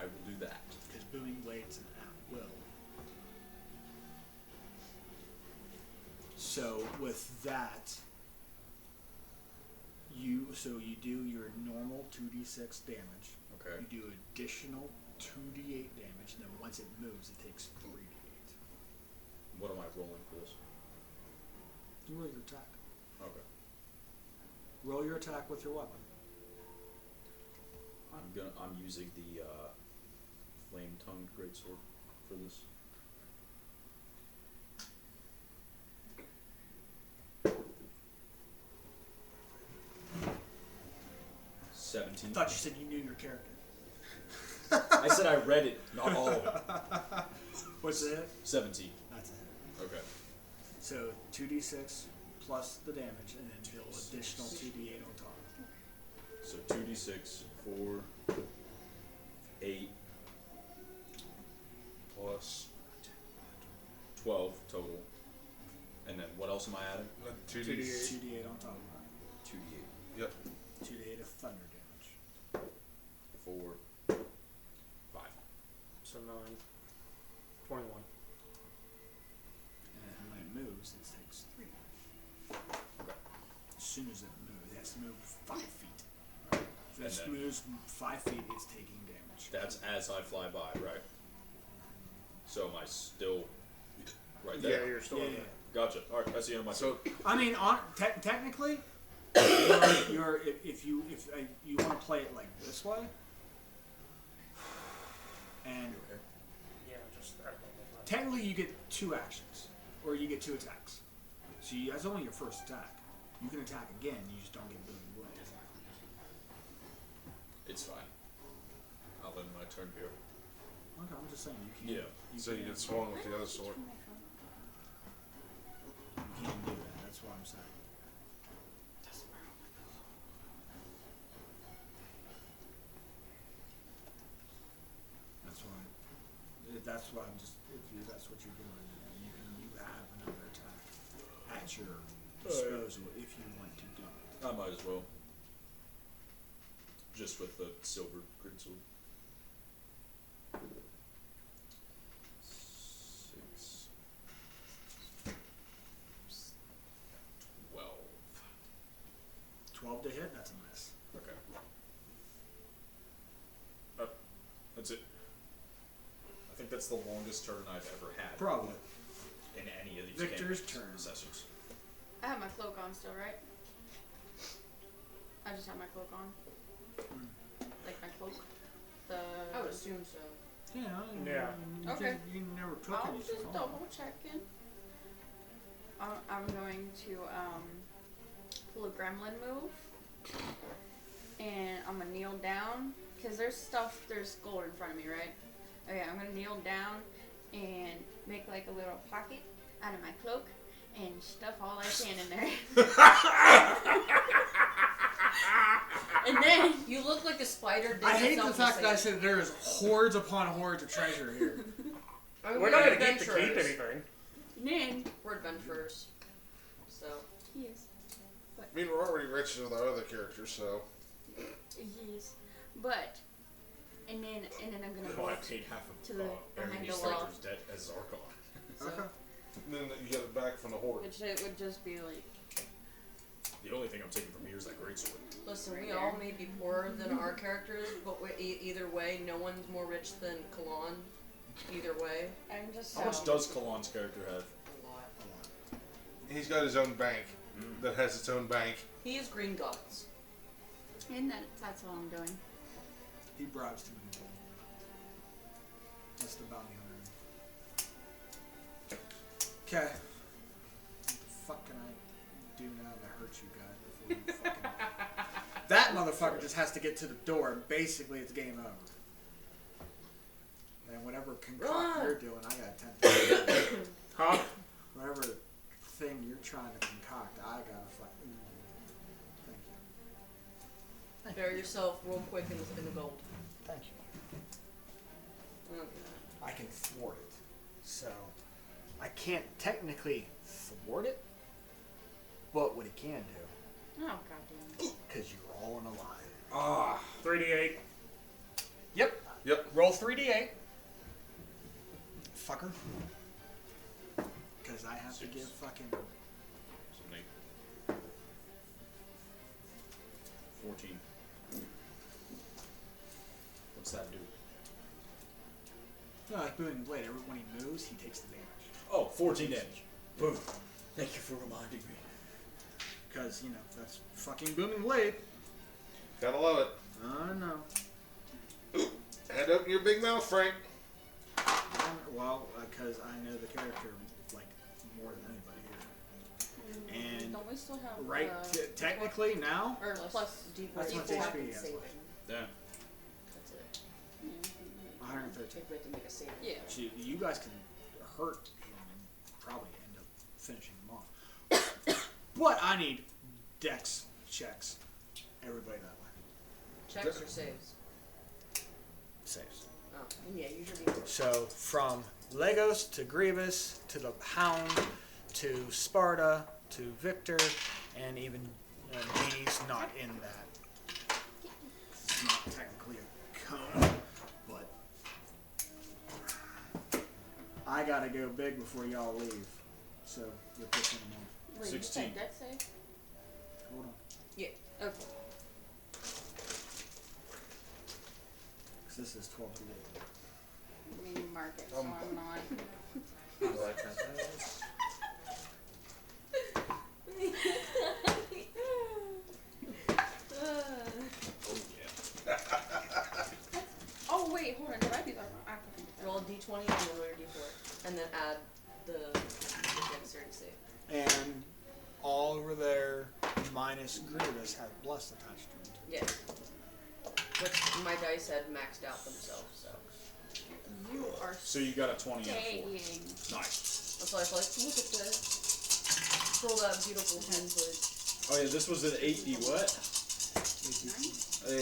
I will do that. Because Booming Blade's an at will. So with that, you do your normal 2d6 damage. Okay. You do additional 2d8 damage, and then once it moves, it takes 3d8. What am I rolling for this? You roll your attack. Okay. Roll your attack with your weapon. I'm using the flame tongued greatsword for this. I 17. thought you said you knew your character. I said I read it, not all of it. What's the hit? 17. That's a hit. Okay. So 2d6 plus the damage, and then deal additional 2d8 on top. So 2d6, 4, 8, plus 12 total. And then what else am I adding? 2d8. 2d8 on top. 2d8. Yep. 2d8 of thunder damage. 4, 5. So 9. 21. And when it moves, it takes 3. Okay. As soon as it moves, it has to move 5 feet. If it And then- moves 5 feet, it's taking damage. That's as I fly by, right? So am I still right Yeah, there? you're still Yeah, in yeah. there. Gotcha. Alright, that's the end of my So, I mean, technically, if you want to play it like this way, and Yeah, just that. technically you get 2 actions, or you get 2 attacks. So that's only your first attack. You can attack again, you just don't get booming blade. It's fine. I'll end my turn here. Okay, I'm just saying you can't. Yeah. so you get swung with the other sword. You can't do that. That's what I'm saying. That's why I'm just. If that's what you're doing, you have another attack at your disposal if you want to do it. I might as well. Just with the silver greatsword. 6, 12. 12 to hit. That's a miss. Okay. That's it. I think that's the longest turn I've ever had. Probably. In any of these Victor's campaign turn. sessions. I have my cloak on still, right? I just have my cloak on. Like my cloak. The. I would assume so. Yeah. Yeah. Okay. You never took I'll anything. just double check in. I'm going to pull a gremlin move, and I'm gonna kneel down because there's gold in front of me, right? Okay, I'm gonna kneel down and make like a little pocket out of my cloak and stuff all I can in there. And then You look like a spider. I hate the fact that I said there is hordes upon hordes of treasure here. I mean, We're not we're gonna get to keep adventurers. anything. then We're adventurers. So. yes, I mean, we're already rich with our other characters, so. yes, but and then I'm gonna Oh, go I paid half of to the behind Aaron the Striker's wall. debt as Zarkon. So, Okay. And then you get it back from the horde. Which it would just be like The only thing I'm taking from here is that greatsword. Listen, we all may be poorer than our characters, but either way, no one's more rich than Kalon. Either way. I'm just. How much does Kalon's character have? A lot. He's got his own bank that has its own bank. He is green gods. And that's all I'm doing. He bribes too many people. That's the bounty hunter. Okay. What the fuck can I do now to hurt you guys before you fucking... That motherfucker just has to get to the door and basically it's game over. And whatever concoct you're doing, I got 10. Huh? Whatever thing you're trying to concoct, I gotta fucking... Thank you. Bury yourself real quick in the gold. Thank you. Okay. I can thwart it. So, I can't technically thwart it, but what he can do, Oh goddamn. because you're all in a line. Ah. 3d8. Yep. Yep. Roll 3d8. Fucker. Because I have to give fucking... 14. What's that do? No, like Booming Blade. When he moves, he takes the damage. Oh, 14 damage. Boom. Thank you for reminding me. Because, you know, that's fucking Booming Blade. Gotta love it. No. Head open your big mouth, Frank. Well, because I know the character, like, more than anybody here. And Don't we still have right, technically now, or plus D4 That's much D4 HP he has saving. left. Yeah. That's it. 113. If we have to make a save. Yeah. So you guys can hurt him and probably end up finishing him off. But I need dex checks. Everybody that way. Checks or saves? Saves. Oh, yeah, usually. So from Legos to Grievous to the Hound to Sparta to Victor and even Genie's not in that. It's not technically a cone, but I gotta go big before y'all leave. So you're pushing them on. Wait, 16. You said dex save? Hold on. Yeah. Okay. Because this is 12 to I mean, mark it, so I'm not. Oh wait, hold on. Did I do that? I can do that. Roll a d20 and then roll your d4. And then add the dexterity save. And all over there, minus Grievous, have Bless attached to it. Yeah. Which my dice had maxed out themselves, so. You are So you got a 20 and a 4. staying. Nice. That's why I was like, look at this. Roll that beautiful 10 footage. Oh yeah, this was an 8D what?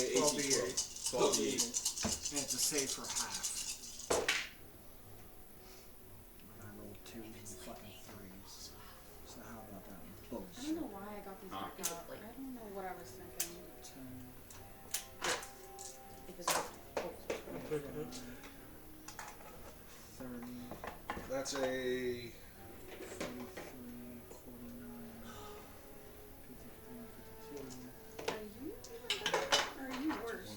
12d8. 12D8. And it's a save for half. And I rolled 2 fucking 3s. So how about that? Both. I don't know why I got these Huh. back out. I don't know what I was thinking. 10, If it's oh, 30, That's a 43, 49, 52. Are you better or are you worse?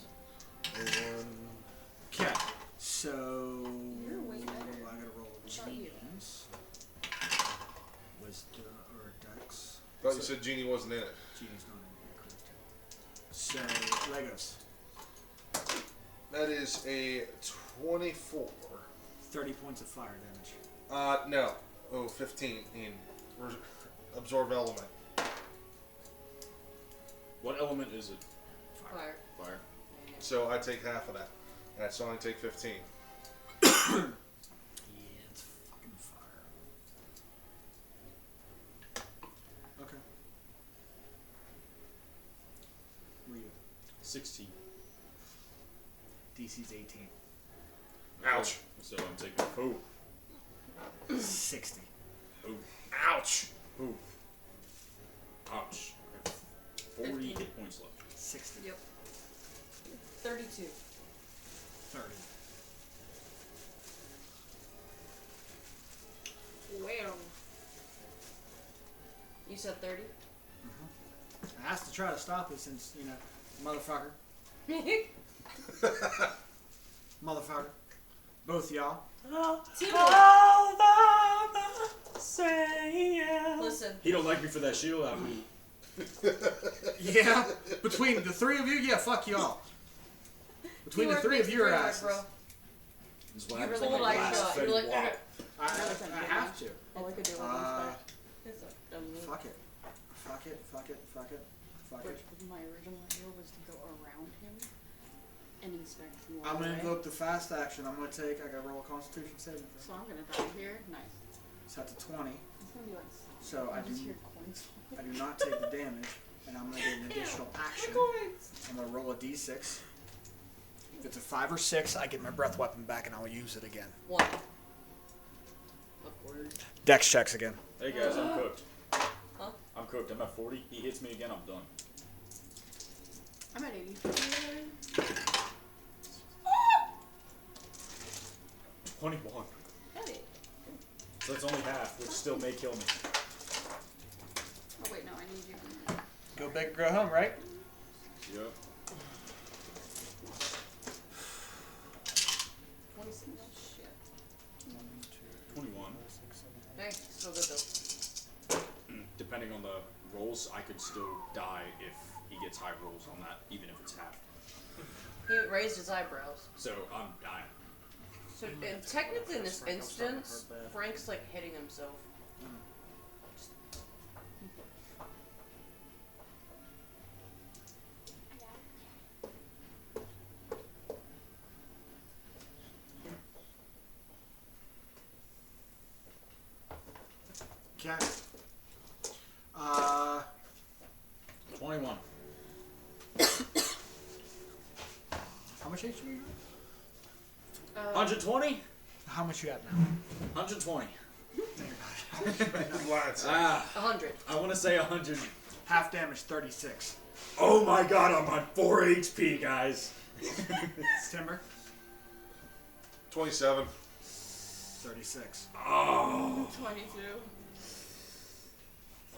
Okay, so You're way better. I gotta roll How about you? Genie's. Wisdom or Dex. thought you said Genie wasn't in it. Genie's not in here, correct. So, Legos. That is a 24. 30 points of fire damage. No. Oh, 15 in absorb element. What element is it? fire. Fire. So I take half of that. And so I only take 15. Yeah, it's fucking fire. Okay. Where are you? 16. DC's 18. Ouch. So I'm taking. Oh. 60. Oh. Ouch. Oh. Ouch. I have 40 hit points left. 60. Yep. 32. 30. Well. You said 30? try to stop it since, you know, motherfucker. Motherfucker. Both y'all. Listen. He don't like me for that shield out me. Yeah, between the three of you, yeah, fuck y'all. Between the three of your asses. Bro. This is what You happens really when like I shot. last You're like, walk. I have to. All I could do was Fuck it. Fuck it, fuck it, fuck it, fuck it. My original idea was to go around him and inspect him. I'm gonna invoke the fast action. I gotta roll a constitution saving So throw. I'm gonna die here. Nice. So that's a 20. It's gonna be like. So I just do, hear coins. I do not take the damage, and I'm gonna get an additional action. I'm gonna roll a d6. If it's a 5 or 6, I get my breath weapon back, and I'll use it again. 1. Of course. Dex checks again. Hey guys, I'm cooked. Huh? I'm cooked. I'm at 40. He hits me again, I'm done. I'm at 80. 21. Hey. So that's only half, which still may kill me. Oh wait, no, I need you. Go big or go home, right? Yep. 26. Shit. 21. Hey, still good though. Depending on the rolls, I could still die if he gets high rolls on that, even if it's half. He raised his eyebrows. So I'm dying. So technically in this instance, Frank's like hitting himself. Okay. 21. How much HP you 120? How much you at now? 120. Lines. 100. I want to say 100. Half damage, 36. Oh my god, I'm on 4 HP, guys. Timber, 27. 36. Oh. 22.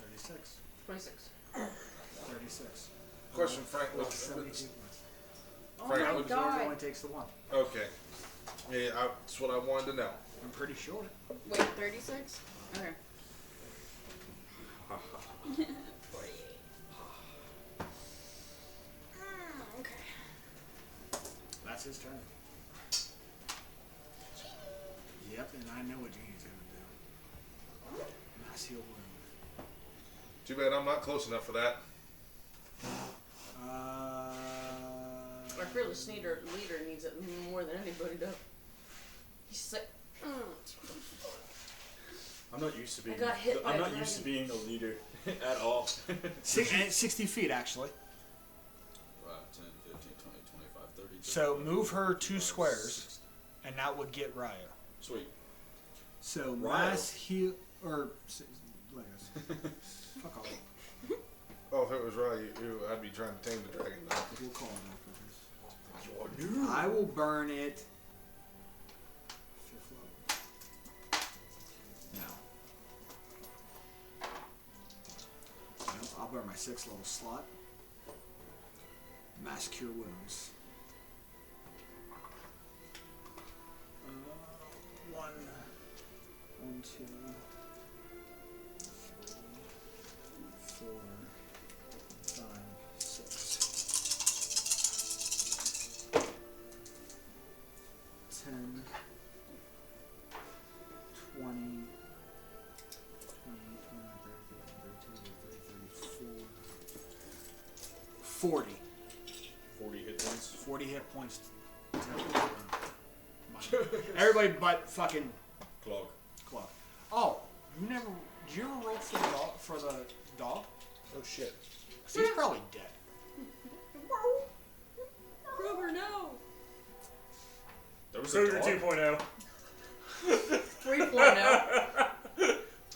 36. 26. 36. Question, Frank. 72 points. Frank, my what- God. Only takes the one. Okay. Yeah, that's what I wanted to know. I'm pretty sure. Wait, 36? Okay. Okay. That's his turn. Yep, and I know what Genie's gonna do. Mass heal wound. Too bad I'm not close enough for that. Our fearless leader needs it more than anybody does. He's like, I'm not used to being. I got hit by I'm a not used to dragon. being the leader at all. 60 feet, actually. 5, 10, 15, 20, 25, 30. So move her 2 squares, and that would get Ryo. Sweet. So Ryo. mass heal, or Legos. Fuck off. Oh, if it was right, I'd be trying to tame the dragon now. We'll call it after this. I will burn it. 5th level. No. Nope, I'll burn my 6th level slot. Mass cure wounds. 1, 2, 3, 4, 5, 6. 10, 20, 40. 40 hit points. 40 hit points. Everybody but fucking Clog. Clock. Oh, did you ever roll for the dog? Oh shit. He's probably dead. Kroger, no! There was a Kruger dog? 2.0. 3.0.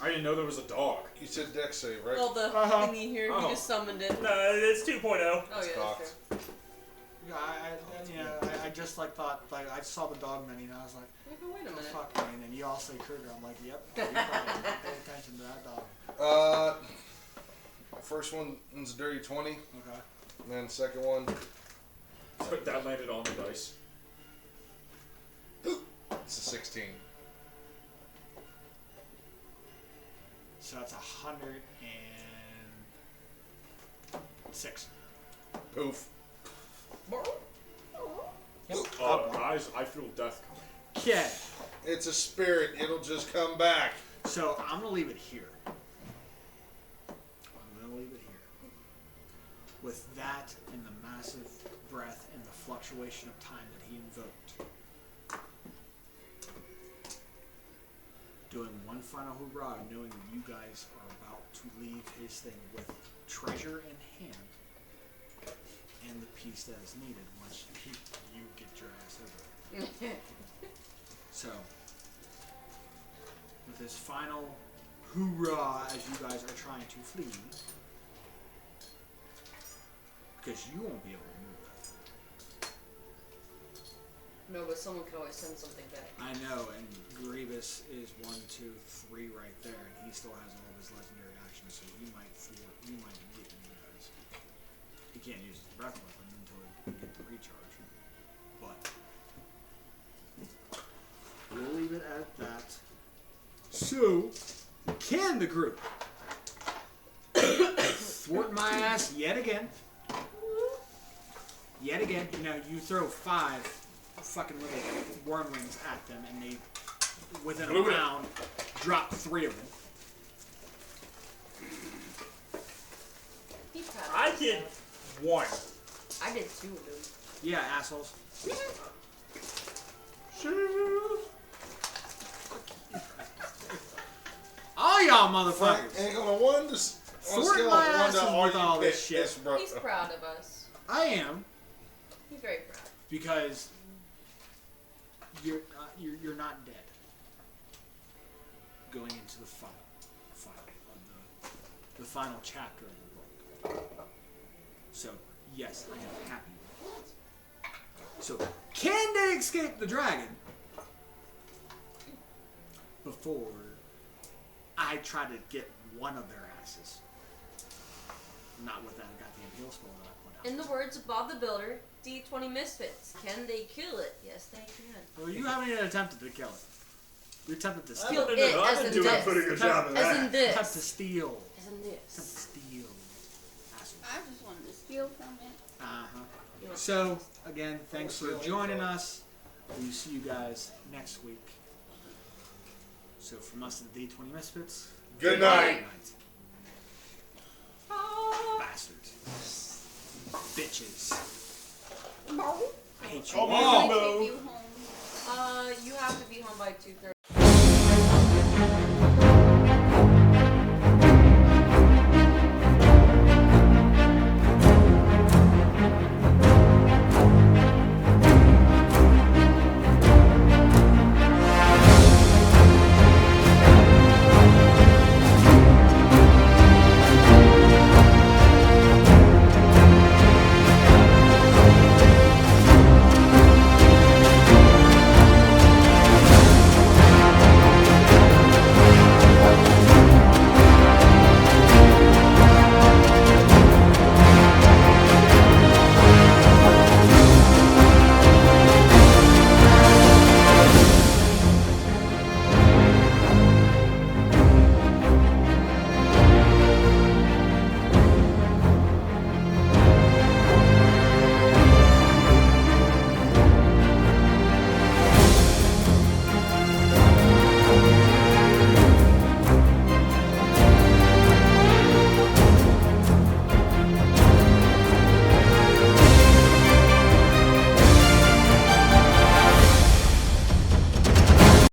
I didn't know there was a dog. You said dex save, right? Well, the Uh-huh. thingy here, Oh. he just summoned it. No, it's 2.0. Oh, yeah, that's cocked. true. Yeah, I just like thought, like I saw the dog menu and I was like, Wait a oh, minute. fuck me, and then you all say Kruger. I'm like, yep, you probably didn't pay attention to that dog. First one's a dirty 20. Okay. And then second one, That landed on the dice. it's a 16. So that's 106. Poof. Guys, I feel death coming. Okay. It's a spirit. It'll just come back. So I'm gonna leave it here. With that and the massive breath and the fluctuation of time that he invoked, doing one final hoorah, knowing that you guys are about to leave his thing with treasure in hand and the piece that is needed once you get your ass over it. So, with this final hoorah as you guys are trying to flee, because you won't be able to move that. No, but someone can always send something back. I know, and Grievous is 1, 2, 3 right there, and he still has all of his legendary actions, so he might get you guys. He can't use his breath weapon until he gets the recharge. But we'll leave it at that. So, can the group thwart my ass yet again? Yet again, you throw 5 fucking little wormlings at them, and they, within a round, drop 3 of them. He's proud of I himself. did 1. I did 2 of them. Yeah, assholes. All y'all motherfuckers. And on a 1 to Thwart my asses with all this shit. He's proud of us. I am, He's very proud. because you're not dead. Going into the final of the final chapter of the book. So yes, I am happy with it. So can they escape the dragon before I try to get one of their asses? Not with that goddamn heal spell that I put out. In the words of Bob the Builder, D20Misfits, can they kill it? Yes, they can. Well, you haven't even attempted to kill it. You attempted to Kill steal it, I've as been in doing a this. pretty good job of As that. in Attempt to this. steal. As in Attempt this. to steal. Asshole. I just wanted to steal from it. Uh-huh. So, again, thanks for joining us. We'll see you guys next week. So, from us at the D20Misfits, Good night. good night. Bastards. Bitches. I hate you Can all. I take you home? You have to be home by 2:30.